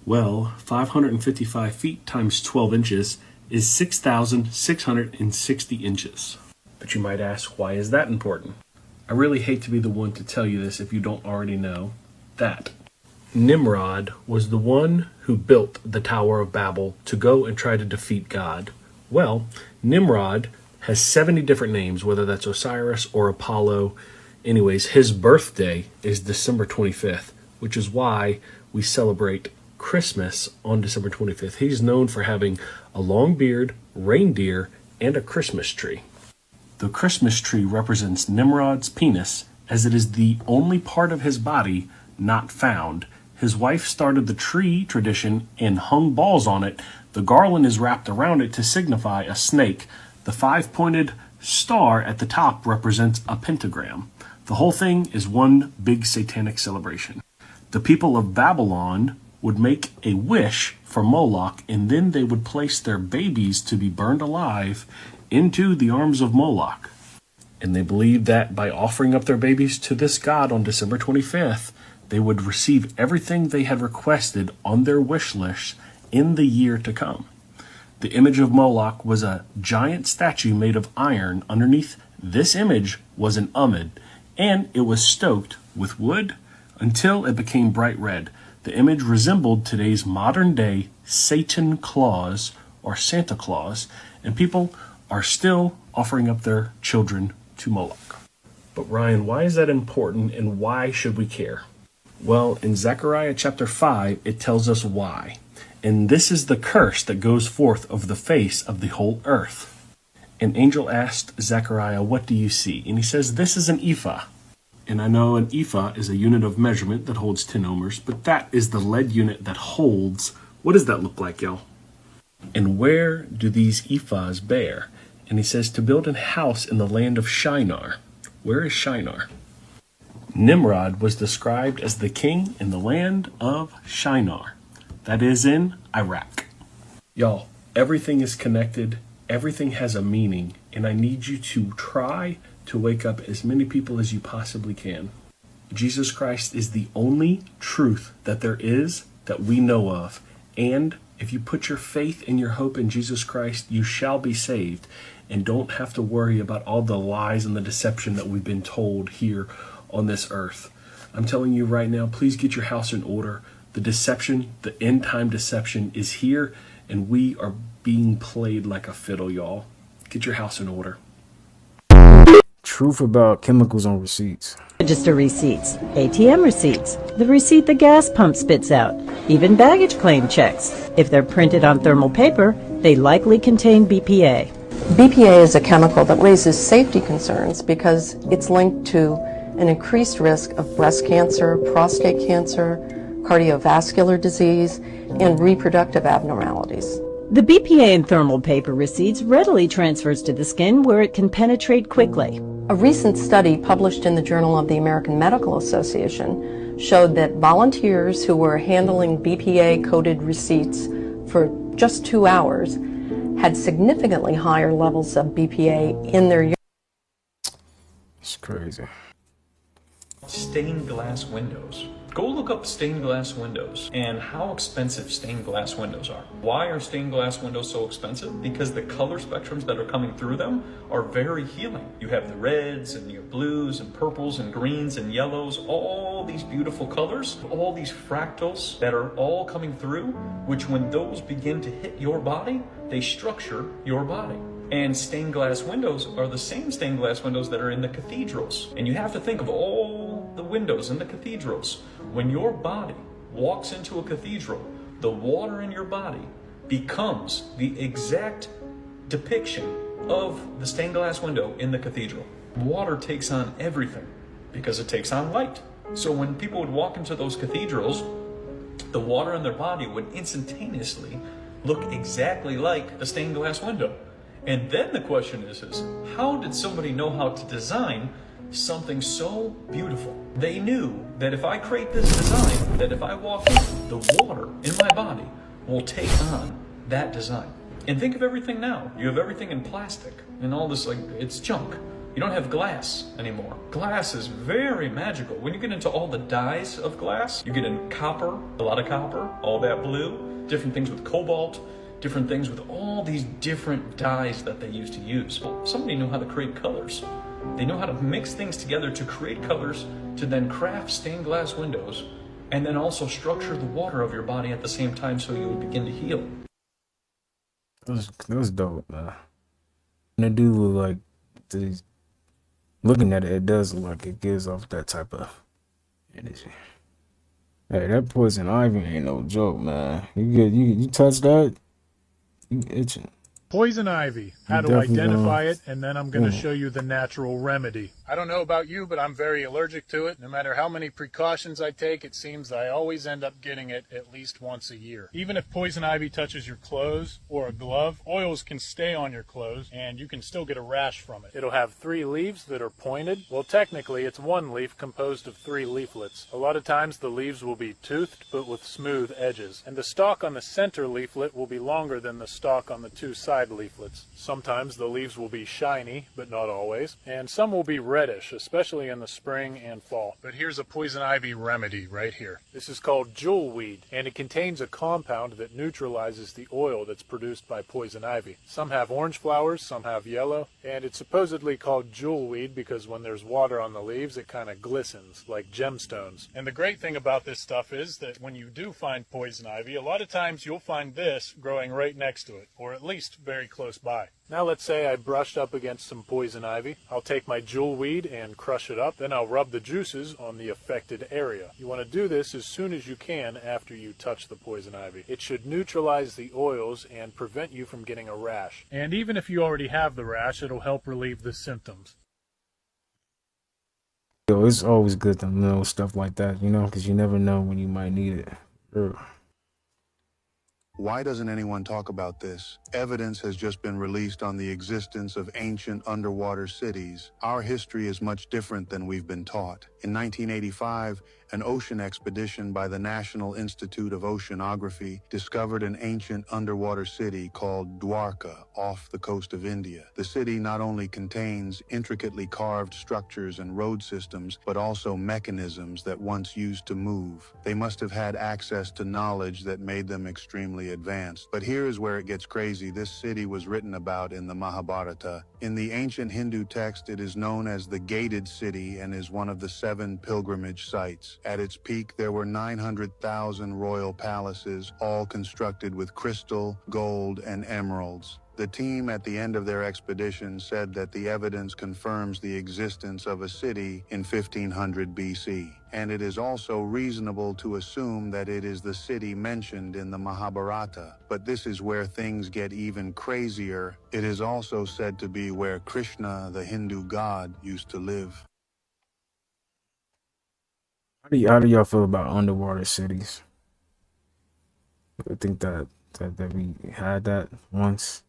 Well, 555 feet times 12 inches is 6,660 inches. But you might ask, why is that important? I really hate to be the one to tell you this if you don't already know that. Nimrod was the one who built the Tower of Babel to go and try to defeat God. Well, Nimrod has 70 different names, whether that's Osiris or Apollo. Anyways, his birthday is December 25th, which is why we celebrate Christmas on December 25th. He's known for having a long beard, reindeer, and a Christmas tree. The Christmas tree represents Nimrod's penis, as it is the only part of his body not found. His wife started the tree tradition and hung balls on it. The garland is wrapped around it to signify a snake. The 5-pointed star at the top represents a pentagram. The whole thing is one big satanic celebration. The people of Babylon would make a wish for Moloch, and then they would place their babies to be burned alive into the arms of Moloch. And they believed that by offering up their babies to this god on December 25th, they would receive everything they had requested on their wish list in the year to come. The image of Moloch was a giant statue made of iron. Underneath this image was an umid, and it was stoked with wood until it became bright red. The image resembled today's modern-day Satan Claus or Santa Claus, and people are still offering up their children to Moloch. But Ryan, why is that important, and why should we care? Well, in Zechariah chapter 5, it tells us why. And this is the curse that goes forth over the face of the whole earth. An angel asked Zechariah, what do you see? And he says, this is an ephah. And I know an ephah is a unit of measurement that holds 10 omers, but that is the lead unit that holds. What does that look like, y'all? And where do these ephahs bear? And he says, to build a house in the land of Shinar. Where is Shinar? Nimrod was described as the king in the land of Shinar. That is in Iraq. Y'all, everything is connected. Everything has a meaning. And I need you to try to wake up as many people as you possibly can. Jesus Christ is the only truth that there is that we know of. And if you put your faith and your hope in Jesus Christ, you shall be saved and don't have to worry about all the lies and the deception that we've been told here on this earth. I'm telling you right now, please get your house in order. The deception, the end time deception is here, and we are being played like a fiddle, y'all. Get your house in order. Truth about chemicals on receipts. Register receipts, ATM receipts, the receipt the gas pump spits out, even baggage claim checks. If they're printed on thermal paper, they likely contain BPA. BPA is a chemical that raises safety concerns because it's linked to an increased risk of breast cancer, prostate cancer, cardiovascular disease, and reproductive abnormalities. The BPA in thermal paper receipts readily transfers to the skin where it can penetrate quickly. A recent study published in the Journal of the American Medical Association showed that volunteers who were handling BPA-coated receipts for just 2 hours had significantly higher levels of BPA in their urine. It's crazy. Stained glass windows. Go look up stained glass windows and how expensive stained glass windows are. Why are stained glass windows so expensive? Because the color spectrums that are coming through them are very healing. You have the reds and your blues and purples and greens and yellows, all these beautiful colors, all these fractals that are all coming through, which when those begin to hit your body, they structure your body. And stained glass windows are the same stained glass windows that are in the cathedrals. And you have to think of all the windows in the cathedrals. When your body walks into a cathedral, the water in your body becomes the exact depiction of the stained glass window in the cathedral. Water takes on everything because it takes on light. So when people would walk into those cathedrals, the water in their body would instantaneously look exactly like a stained glass window. And then the question is how did somebody know how to design something so beautiful? They knew that if I create this design, that if I walk in, the water in my body will take on that design. And think of everything now. You have everything in plastic and all this, like, it's junk. You don't have glass anymore. Glass is very magical. When you get into all the dyes of glass, you get in copper, a lot of copper, all that blue, different things with cobalt, different things with all these different dyes that they used to use. Well, somebody knew how to create colors. They know how to mix things together to create colors, to then craft stained glass windows, and then also structure the water of your body at the same time so you would begin to heal. That was dope, man. And it do look like these. Looking at it, it does look like it gives off that type of energy. Hey, that poison ivy ain't no joke, man. You touch that, you itching. Poison ivy, how to identify it, and then I'm going to show you the natural remedy. I don't know about you, but I'm very allergic to it. No matter how many precautions I take, it seems I always end up getting it at least once a year. Even if poison ivy touches your clothes or a glove, oils can stay on your clothes and you can still get a rash from it. It'll have 3 leaves that are pointed. Well, technically it's 1 leaf composed of 3 leaflets. A lot of times the leaves will be toothed but with smooth edges, and the stalk on the center leaflet will be longer than the stalk on the 2 side leaflets. Sometimes the leaves will be shiny, but not always, and some will be reddish, especially in the spring and fall. But here's a poison ivy remedy right here. This is called jewelweed, and it contains a compound that neutralizes the oil that's produced by poison ivy. Some have orange flowers, some have yellow, and it's supposedly called jewelweed because when there's water on the leaves, it kind of glistens like gemstones. And the great thing about this stuff is that when you do find poison ivy, a lot of times you'll find this growing right next to it, or at least very close by. Now let's say I brushed up against some poison ivy. I'll take my jewelweed and crush it up. Then I'll rub the juices on the affected area. You want to do this as soon as you can after you touch the poison ivy. It should neutralize the oils and prevent you from getting a rash. And even if you already have the rash, it'll help relieve the symptoms. Yo, it's always good to know stuff like that, you know, because you never know when you might need it. Why doesn't anyone talk about this? Evidence has just been released on the existence of ancient underwater cities. Our history is much different than we've been taught. In 1985, an ocean expedition by the National Institute of Oceanography discovered an ancient underwater city called Dwarka off the coast of India. The city not only contains intricately carved structures and road systems, but also mechanisms that once used to move. They must have had access to knowledge that made them extremely advanced. But here is where it gets crazy. This city was written about in the Mahabharata. In the ancient Hindu text, it is known as the Gated City and is one of the 7 pilgrimage sites. At its peak, there were 900,000 royal palaces, all constructed with crystal, gold, and emeralds. The team at the end of their expedition said that the evidence confirms the existence of a city in 1500 BC, and it is also reasonable to assume that it is the city mentioned in the Mahabharata. But this is where things get even crazier. It is also said to be where Krishna, the Hindu god, used to live. How do y'all feel about underwater cities? I think that we had that once.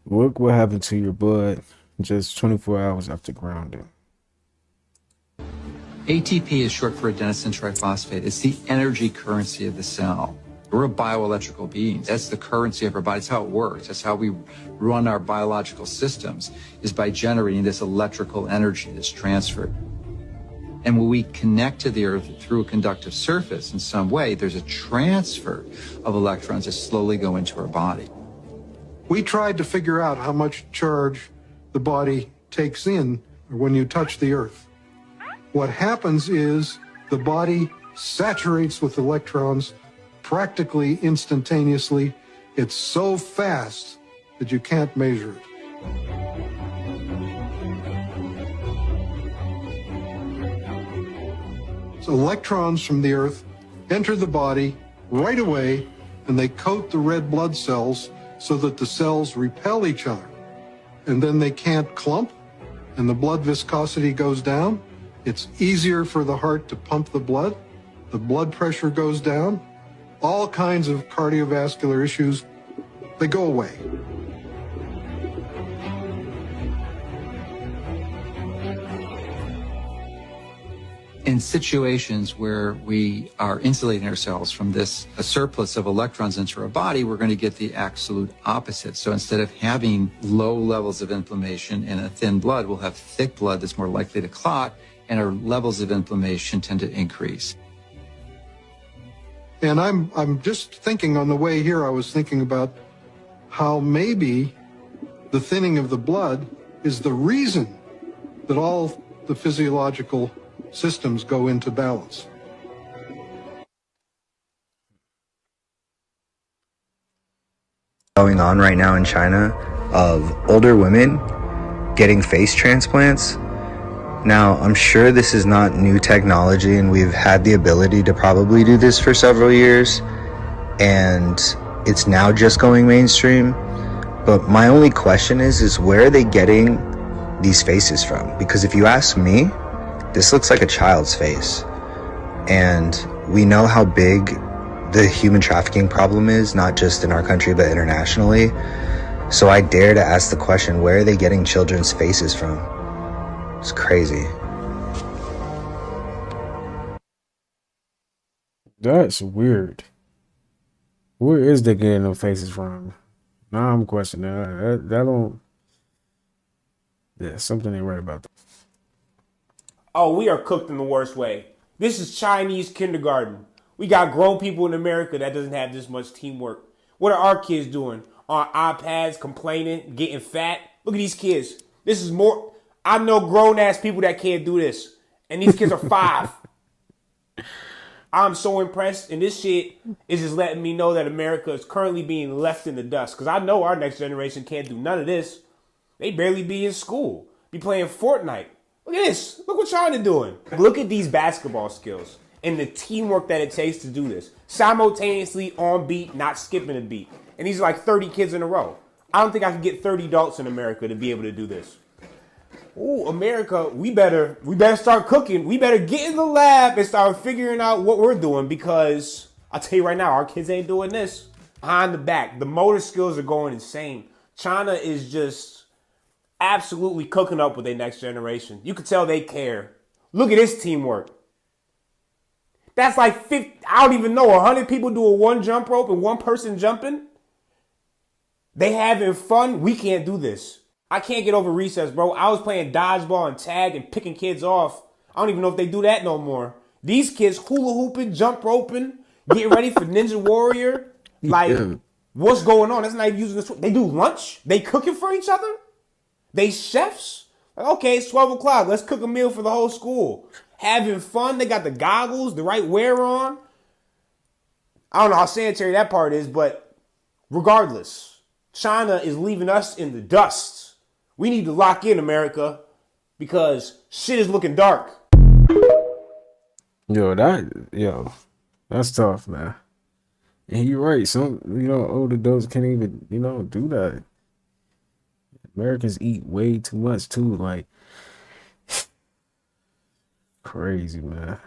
Look what happened to your blood just 24 hours after grounding. ATP is short for adenosine triphosphate. It's the energy currency of the cell. We're a bioelectrical being. That's the currency of our body. That's how it works. That's how we run our biological systems, is by generating this electrical energy that's transferred. And when we connect to the Earth through a conductive surface in some way, there's a transfer of electrons that slowly go into our body. We tried to figure out how much charge the body takes in when you touch the Earth. What happens is the body saturates with electrons practically instantaneously. It's so fast that you can't measure it. So electrons from the Earth enter the body right away, and they coat the red blood cells so that the cells repel each other. And then they can't clump, and the blood viscosity goes down. It's easier for the heart to pump the blood pressure goes down, all kinds of cardiovascular issues, they go away. In situations where we are insulating ourselves from a surplus of electrons into our body, we're going to get the absolute opposite. So instead of having low levels of inflammation in a thin blood, we'll have thick blood that's more likely to clot, and our levels of inflammation tend to increase. And I'm just thinking on the way here, I was thinking about how maybe the thinning of the blood is the reason that all the physiological systems go into balance. Going on right now in China of older women getting face transplants. Now, I'm sure this is not new technology, and we've had the ability to probably do this for several years, and it's now just going mainstream. But my only question is where are they getting these faces from? Because if you ask me, this looks like a child's face. And we know how big the human trafficking problem is, not just in our country, but internationally. So I dare to ask the question, where are they getting children's faces from? It's crazy. That's weird. Where is they getting them faces from? Now I'm questioning that. That don't. Yeah, something ain't right about that. Oh, we are cooked in the worst way. This is Chinese kindergarten. We got grown people in America that doesn't have this much teamwork. What are our kids doing? On iPads, complaining, getting fat? Look at these kids. This is more. I know grown-ass people that can't do this. And these kids are 5. I'm so impressed. And this shit is just letting me know that America is currently being left in the dust. Because I know our next generation can't do none of this. They barely be in school. Be playing Fortnite. Look at this. Look what China doing. Look at these basketball skills and the teamwork that it takes to do this. Simultaneously on beat, not skipping a beat. And these are like 30 kids in a row. I don't think I can get 30 adults in America to be able to do this. Ooh, America, we better start cooking. We better get in the lab and start figuring out what we're doing, because I'll tell you right now, our kids ain't doing this. Behind the back, the motor skills are going insane. China is just absolutely cooking up with their next generation. You can tell they care. Look at this teamwork. That's like 50, I don't even know, 100 people doing one jump rope and one person jumping. They having fun. We can't do this. I can't get over recess, bro. I was playing dodgeball and tag and picking kids off. I don't even know if they do that no more. These kids hula hooping, jump roping, getting ready for Ninja Warrior. Like, what's going on? That's not even using this. They do lunch? They cooking for each other? They chefs? Like, okay, it's 12 o'clock. Let's cook a meal for the whole school. Having fun. They got the goggles, the right wear on. I don't know how sanitary that part is, but regardless, China is leaving us in the dust. We need to lock in, America, because shit is looking dark. Yo, that's tough, man. And you're right. Some, old adults can't even, do that. Americans eat way too much too. Like, crazy, man.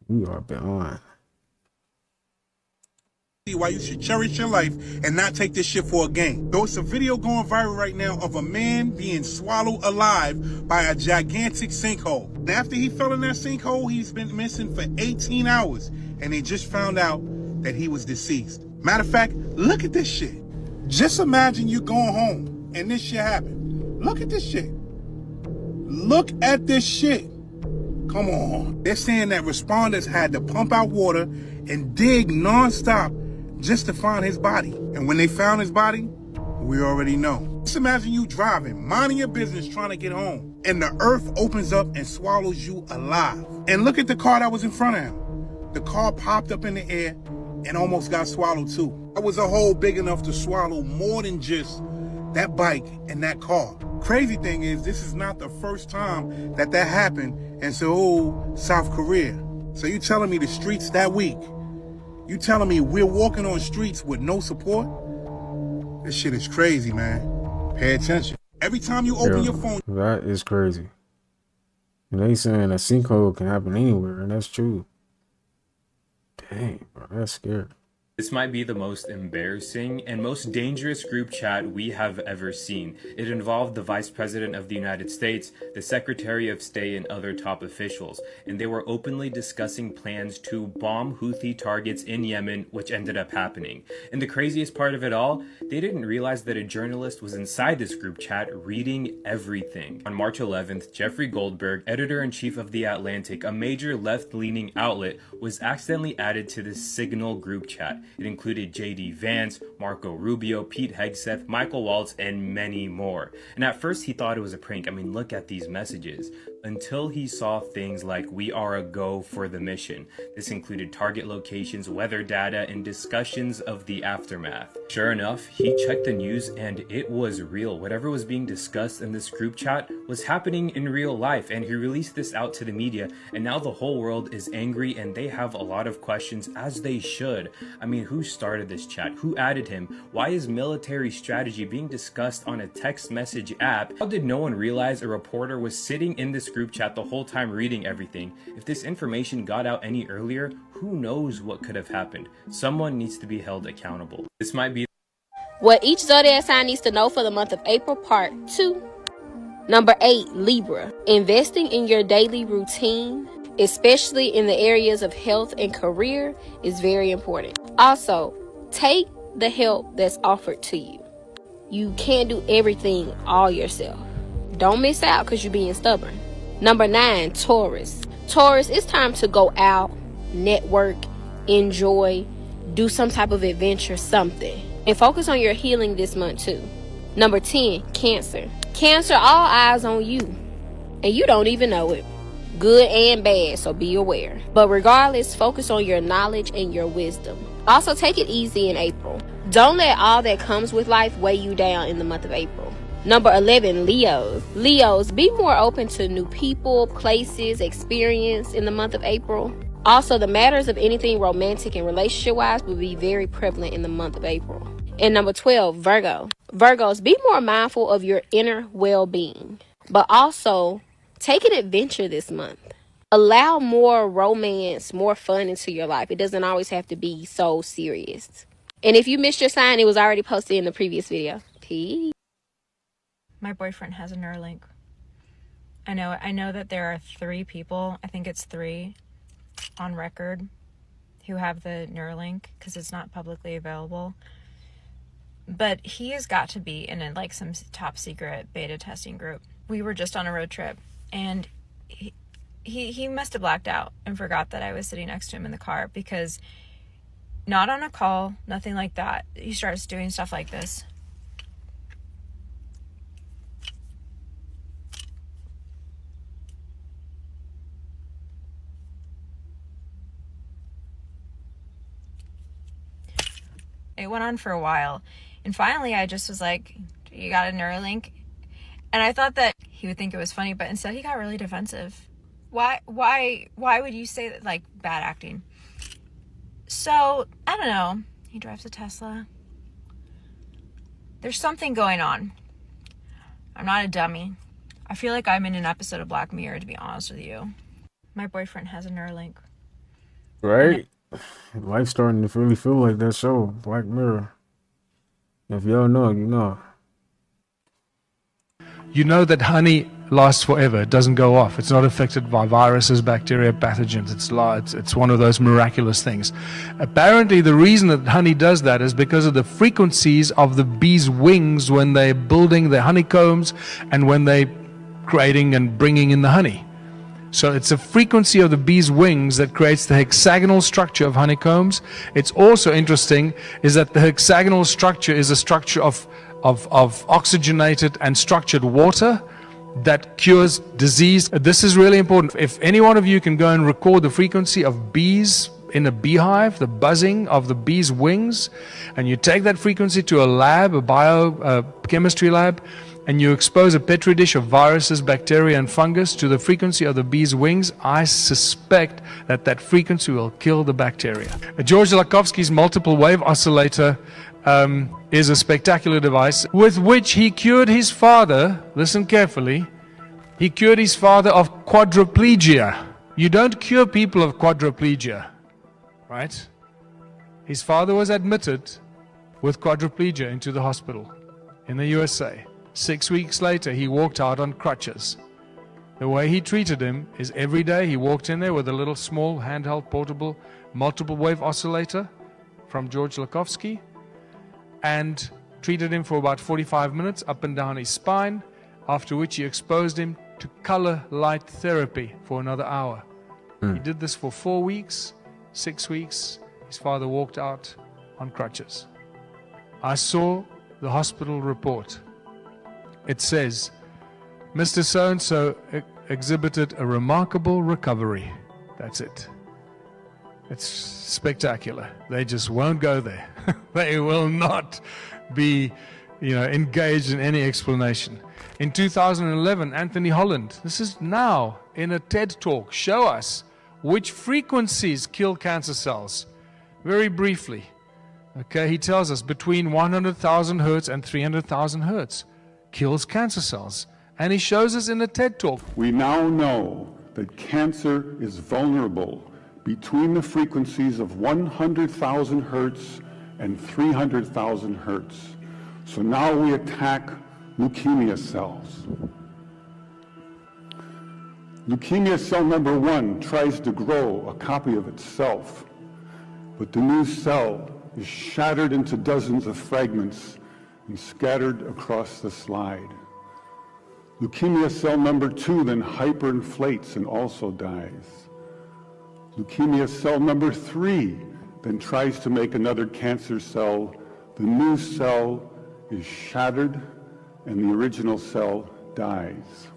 We are beyond. Why you should cherish your life and not take this shit for a game. Though it's a video going viral right now of a man being swallowed alive by a gigantic sinkhole. And after he fell in that sinkhole, he's been missing for 18 hours. And they just found out that he was deceased. Matter of fact, look at this shit. Just imagine you going home and this shit happened. Look at this shit. Look at this shit. Come on. They're saying that responders had to pump out water and dig nonstop just to find his body. And when they found his body, we already know. Just imagine you driving, minding your business, trying to get home, and the earth opens up and swallows you alive. And look at the car that was in front of him. The car popped up in the air and almost got swallowed too. That was a hole big enough to swallow more than just that bike and that car. Crazy thing is, this is not the first time that happened in Seoul, South Korea. So you telling me the streets that weak You telling me we're walking on streets with no support? This shit is crazy, man. Pay attention. Every time you open your phone, that is crazy. And they saying a sinkhole can happen anywhere, and that's true. Dang, bro, that's scary. This might be the most embarrassing and most dangerous group chat we have ever seen. It involved the Vice President of the United States, the Secretary of State, and other top officials, and they were openly discussing plans to bomb Houthi targets in Yemen, which ended up happening. And the craziest part of it all, they didn't realize that a journalist was inside this group chat reading everything. On March 11th, Jeffrey Goldberg, editor-in-chief of The Atlantic, a major left-leaning outlet, was accidentally added to this Signal group chat. It included J.D. Vance, Marco Rubio, Pete Hegseth, Michael Waltz, and many more. And at first he thought it was a prank. I mean, look at these messages. Until he saw things like "we are a go for the mission." This included target locations, weather data, and discussions of the aftermath. Sure enough, he checked the news and it was real. Whatever was being discussed in this group chat was happening in real life, and he released this out to the media, and now the whole world is angry and they have a lot of questions, as they should. I mean, who started this chat? Who added him? Why is military strategy being discussed on a text message app? How did no one realize a reporter was sitting in this group chat the whole time reading everything? If this information got out any earlier, who knows what could have happened? Someone needs to be held accountable. This might be what each zodiac sign needs to know for the month of April, part 2. Number 8, Libra. Investing in your daily routine, especially in the areas of health and career, is very important. Also, take the help that's offered to you. You can't do everything all yourself. Don't miss out because you're being stubborn. Number 9, Taurus. Taurus, it's time to go out, network, enjoy, do some type of adventure, something. And focus on your healing this month too. Number 10, Cancer. Cancer, all eyes on you. And you don't even know it. Good and bad, so be aware. But regardless, focus on your knowledge and your wisdom. Also, take it easy in April. Don't let all that comes with life weigh you down in the month of April. Number 11, Leos. Leos, be more open to new people, places, experience in the month of April. Also, the matters of anything romantic and relationship-wise will be very prevalent in the month of April. And number 12, Virgo. Virgos, be more mindful of your inner well-being, but also take an adventure this month. Allow more romance, more fun into your life. It doesn't always have to be so serious. And if you missed your sign, it was already posted in the previous video. Peace. My boyfriend has a Neuralink. I know that there are 3 people, I think it's 3 on record, who have the Neuralink because it's not publicly available. But he has got to be in some top secret beta testing group. We were just on a road trip and he must have blacked out and forgot that I was sitting next to him in the car, because not on a call, nothing like that. He starts doing stuff like this. It went on for a while. And finally, I just was like, you got a Neuralink? And I thought that he would think it was funny, but instead he got really defensive. Why would you say that? Like, bad acting. So, I don't know. He drives a Tesla. There's something going on. I'm not a dummy. I feel like I'm in an episode of Black Mirror, to be honest with you. My boyfriend has a Neuralink. Right? Life's starting to really feel like that show, Black Mirror. If y'all know, you know. You know that honey lasts forever. It doesn't go off. It's not affected by viruses, bacteria, pathogens. It's one of those miraculous things. Apparently, the reason that honey does that is because of the frequencies of the bees' wings when they're building their honeycombs and when they're creating and bringing in the honey. So it's a frequency of the bee's wings that creates the hexagonal structure of honeycombs. It's also interesting is that the hexagonal structure is a structure of oxygenated and structured water that cures disease. This is really important. If any one of you can go and record the frequency of bees in a beehive, the buzzing of the bee's wings, and you take that frequency to a lab, a biochemistry lab, and you expose a petri dish of viruses, bacteria, and fungus to the frequency of the bee's wings, I suspect that that frequency will kill the bacteria. George Lakhovsky's multiple wave oscillator is a spectacular device with which he cured his father. Listen carefully. He cured his father of quadriplegia. You don't cure people of quadriplegia, right? His father was admitted with quadriplegia into the hospital in the USA. 6 weeks later, he walked out on crutches. The way he treated him is every day he walked in there with a little small handheld portable multiple wave oscillator from George Lakhovsky and treated him for about 45 minutes up and down his spine, after which he exposed him to color light therapy for another hour. He did this for 4 weeks, 6 weeks. His father walked out on crutches. I saw the hospital report. It says, Mr. So-and-so exhibited a remarkable recovery. That's it. It's spectacular. They just won't go there. They will not be, engaged in any explanation. In 2011, Anthony Holland, this is now in a TED Talk, show us which frequencies kill cancer cells. Very briefly. Okay, he tells us between 100,000 hertz and 300,000 hertz kills cancer cells. And he shows us in a TED Talk. We now know that cancer is vulnerable between the frequencies of 100,000 hertz and 300,000 hertz. So now we attack leukemia cells. Leukemia cell number 1 tries to grow a copy of itself, but the new cell is shattered into dozens of fragments and scattered across the slide. Leukemia cell number 2 then hyperinflates and also dies. Leukemia cell number 3 then tries to make another cancer cell. The new cell is shattered and the original cell dies.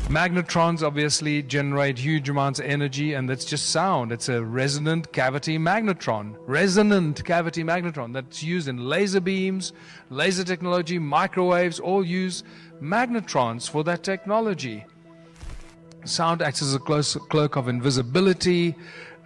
Magnetrons obviously generate huge amounts of energy, and that's just sound. It's a resonant cavity magnetron. Resonant cavity magnetron that's used in laser beams, laser technology, microwaves, all use magnetrons for that technology. Sound acts as a cloak of invisibility.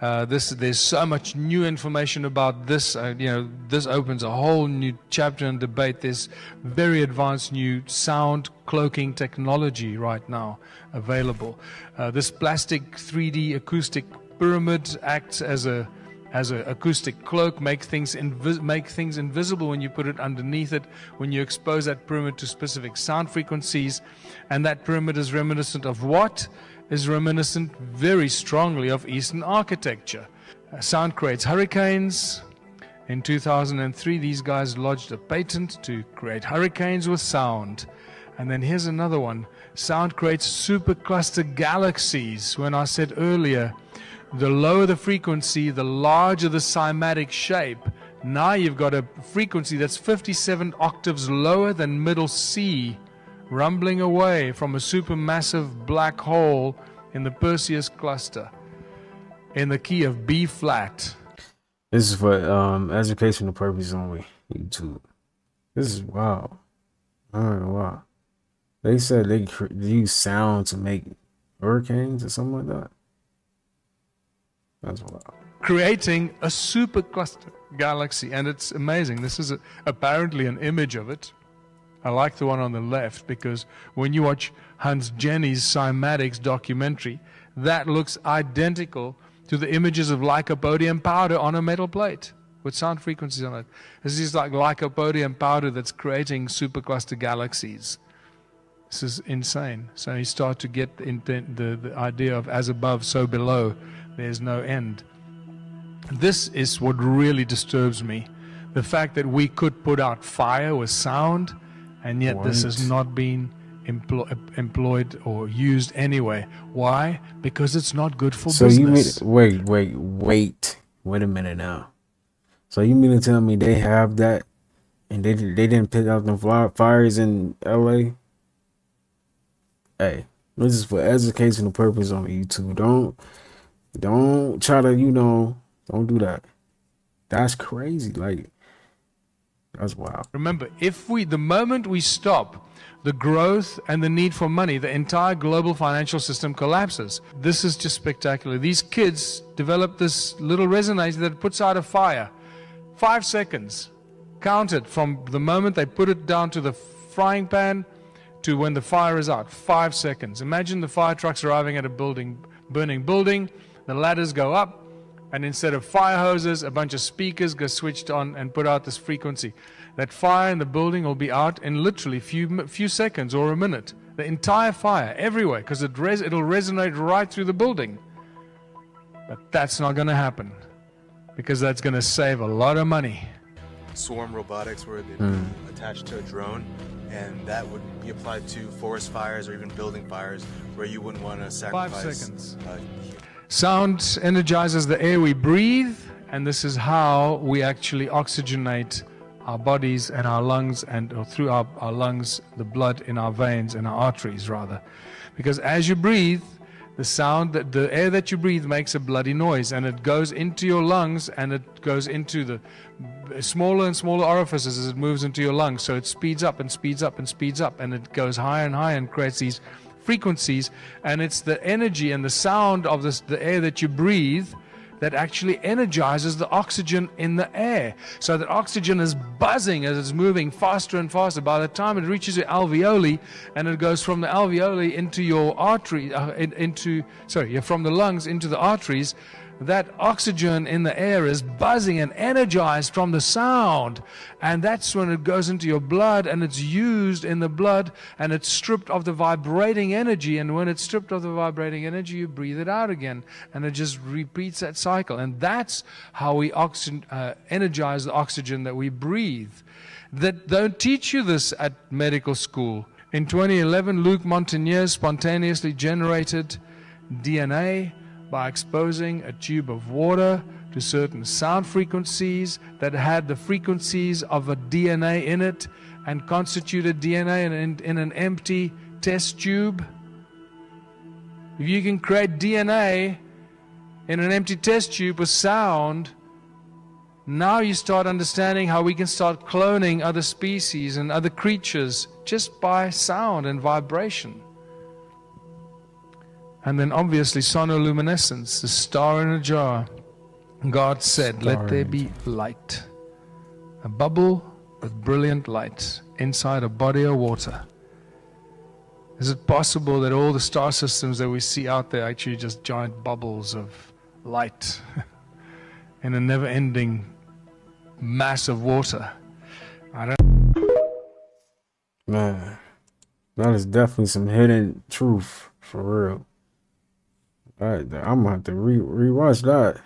There's so much new information about this. This opens a whole new chapter and debate. There's very advanced new sound cloaking technology right now available. This plastic 3D acoustic pyramid acts as a acoustic cloak, make things invisible when you put it underneath it, when you expose that pyramid to specific sound frequencies. And that pyramid is reminiscent of what? Is reminiscent very strongly of Eastern architecture. Sound creates hurricanes. In 2003, these guys lodged a patent to create hurricanes with sound. And then here's another one. Sound creates supercluster galaxies. When I said earlier, the lower the frequency, the larger the cymatic shape. Now you've got a frequency that's 57 octaves lower than middle C, rumbling away from a supermassive black hole in the Perseus cluster in the key of B flat. This is for educational purposes only. YouTube. This is wow. Wow. They said they use sound to make hurricanes or something like that. That's wild. Creating a supercluster galaxy, and it's amazing. This is apparently an image of it. I like the one on the left because when you watch Hans Jenny's cymatics documentary, that looks identical to the images of lycopodium powder on a metal plate with sound frequencies on it. This is like lycopodium powder that's creating supercluster galaxies. This is insane. So you start to get the idea of as above, so below. There's no end. This is what really disturbs me. The fact that we could put out fire with sound, and yet this has not been employed or used anyway. Why? Because it's not good for business. So you mean, wait a minute now. So you mean to tell me they have that and they didn't put out the fires in LA? Hey, this is for educational purpose on YouTube. Don't try to, don't do that. That's crazy. Like, That's wild. Remember, the moment we stop the growth and the need for money, the entire global financial system collapses. This is just spectacular. These kids develop this little resonator that puts out a fire. 5 seconds. Count it from the moment they put it down to the frying pan to when the fire is out. 5 seconds. Imagine the fire trucks arriving at a burning building. The ladders go up, and instead of fire hoses, a bunch of speakers get switched on and put out this frequency. That fire in the building will be out in literally few seconds or a minute. The entire fire, everywhere, because it'll resonate right through the building. But that's not going to happen, because that's going to save a lot of money. Swarm robotics, where they'd be attached to a drone, and that would be applied to forest fires or even building fires, where you wouldn't want to sacrifice. 5 seconds. Sound energizes the air we breathe, and this is how we actually oxygenate our bodies and our lungs, or through our lungs, the blood in our veins and our arteries, rather. Because as you breathe, the air that you breathe makes a bloody noise, and it goes into your lungs, and it goes into the smaller and smaller orifices as it moves into your lungs. So it speeds up and speeds up and speeds up, and it goes higher and higher and creates these frequencies. And it's the energy and the sound of the air that you breathe that actually energizes the oxygen in the air. So that oxygen is buzzing as it's moving faster and faster. By the time it reaches your alveoli, and it goes from the alveoli into your artery, from the lungs into the arteries, that oxygen in the air is buzzing and energized from the sound. And that's when it goes into your blood, and it's used in the blood, and it's stripped of the vibrating energy. And when it's stripped of the vibrating energy, you breathe it out again, and it just repeats that cycle. And that's how we energize the oxygen that we breathe. That don't teach you this at medical school. In 2011, Luc Montagnier spontaneously generated DNA by exposing a tube of water to certain sound frequencies that had the frequencies of a DNA in it, and constituted DNA in an empty test tube. If you can create DNA in an empty test tube with sound, now you start understanding how we can start cloning other species and other creatures just by sound and vibration. And then obviously sonoluminescence, the star in a jar. God said, let there be light. A bubble with brilliant light inside a body of water. Is it possible that all the star systems that we see out there are actually just giant bubbles of light in a never-ending mass of water? I don't. Man, that is definitely some hidden truth, for real. I'm gonna have to rewatch that.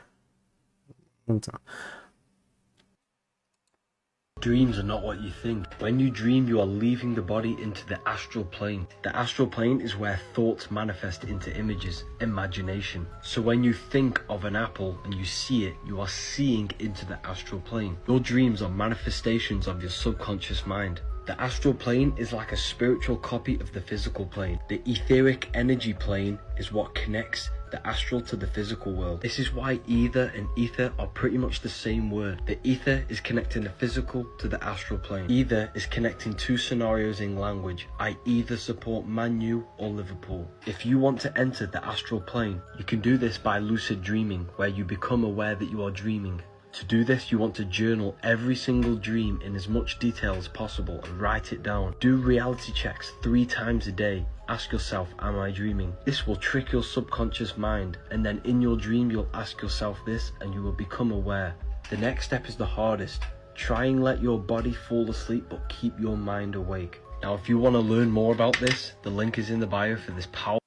Dreams are not what you think. When you dream, you are leaving the body into the astral plane. The astral plane is where thoughts manifest into images, imagination. So when you think of an apple and you see it, you are seeing into the astral plane. Your dreams are manifestations of your subconscious mind. The astral plane is like a spiritual copy of the physical plane. The etheric energy plane is what connects the astral to the physical world. This is why ether and ether are pretty much the same word. The ether is connecting the physical to the astral plane. Either is connecting two scenarios in language. I either support Man U or Liverpool. If you want to enter the astral plane, you can do this by lucid dreaming, where you become aware that you are dreaming. To do this, you want to journal every single dream in as much detail as possible and write it down. Do reality checks 3 times a day. Ask yourself, am I dreaming? This will trick your subconscious mind, and then in your dream you'll ask yourself this and you will become aware. The next step is the hardest. Try and let your body fall asleep but keep your mind awake. Now if you want to learn more about this, the link is in the bio for this powerful.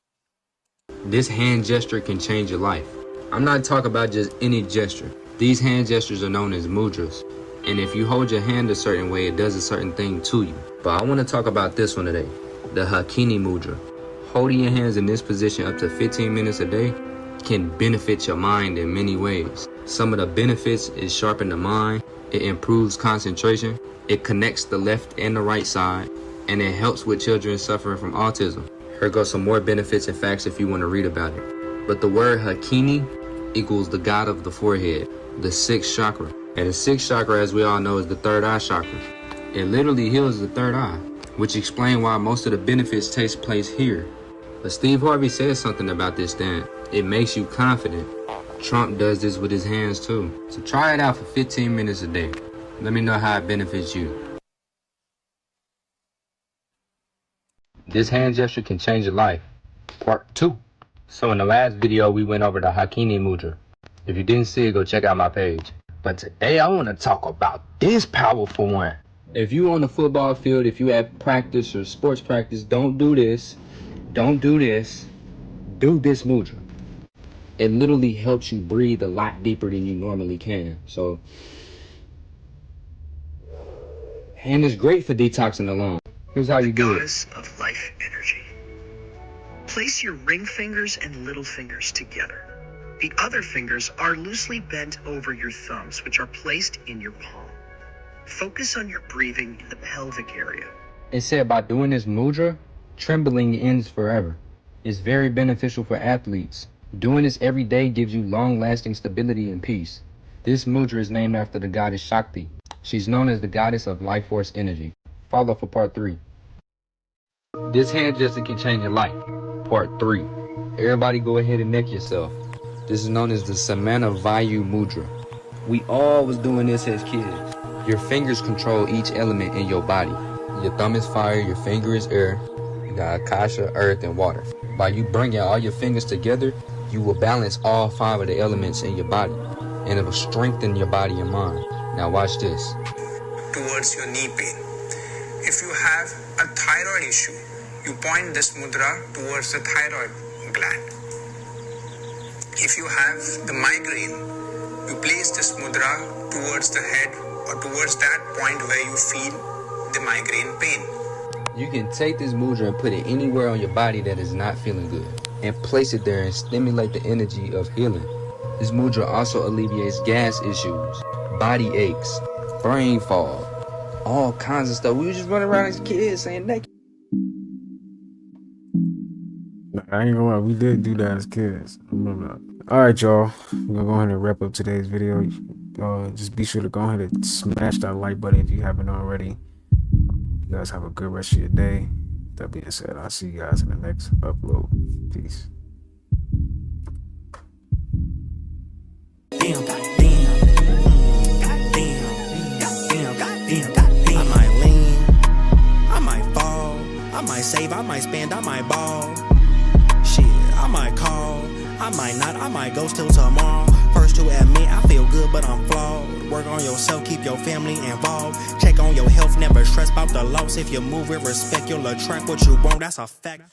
This hand gesture can change your life. I'm not talking about just any gesture. These hand gestures are known as mudras. And if you hold your hand a certain way, it does a certain thing to you. But I want to talk about this one today, the Hakini mudra. Holding your hands in this position up to 15 minutes a day can benefit your mind in many ways. Some of the benefits is sharpen the mind, it improves concentration, it connects the left and the right side, and it helps with children suffering from autism. Here goes some more benefits and facts if you want to read about it. But the word Hakini equals the god of the forehead, the 6th chakra. And the sixth chakra, as we all know, is the third eye chakra. It literally heals the third eye, which explains why most of the benefits take place here. But Steve Harvey says something about this thing. It makes you confident. Trump does this with his hands too. So try it out for 15 minutes a day. Let me know how it benefits you. This hand gesture can change your life. Part 2. So in the last video, we went over the Hakini Mudra. If you didn't see it, go check out my page. But today, I want to talk about this powerful one. If you on the football field, if you have practice or sports practice, don't do this. Don't do this. Do this mudra. It literally helps you breathe a lot deeper than you normally can. So, and it's great for detoxing the lungs. Here's how you do it. Goddess of life energy. Place your ring fingers and little fingers together. The other fingers are loosely bent over your thumbs, which are placed in your palm. Focus on your breathing in the pelvic area. It said by doing this mudra, trembling ends forever. It's very beneficial for athletes. Doing this every day gives you long-lasting stability and peace. This mudra is named after the goddess Shakti. She's known as the goddess of life force energy. Follow for part 3. This hand gesture can change your life. Part 3. Everybody go ahead and neck yourself. This is known as the Samana Vayu Mudra. We all was doing this as kids. Your fingers control each element in your body. Your thumb is fire, your finger is air. You got Akasha, earth, and water. By you bringing all your fingers together, you will balance all 5 of the elements in your body. And it will strengthen your body and mind. Now watch this. Towards your knee pain. If you have a thyroid issue, you point this mudra towards the thyroid gland. If you have the migraine, you place this mudra towards the head or towards that point where you feel the migraine pain. You can take this mudra and put it anywhere on your body that is not feeling good, and place it there and stimulate the energy of healing. This mudra also alleviates gas issues, body aches, brain fog, all kinds of stuff. We were just running around as kids saying that. I ain't gonna lie, we did do that as kids. I remember that. Alright, y'all. We're gonna go ahead and wrap up today's video. Just be sure to go ahead and smash that like button if you haven't already. You guys have a good rest of your day. That being said, I'll see you guys in the next upload. Peace. I might lean, I might fall, I might save, I might spend, I might ball. Shit, I might call, I might not, I might ghost till tomorrow. First to admit I feel good but I'm flawed. Work on yourself, keep your family involved. Check on your health, never stress about the loss. If you move with respect, you'll attract what you want, that's a fact.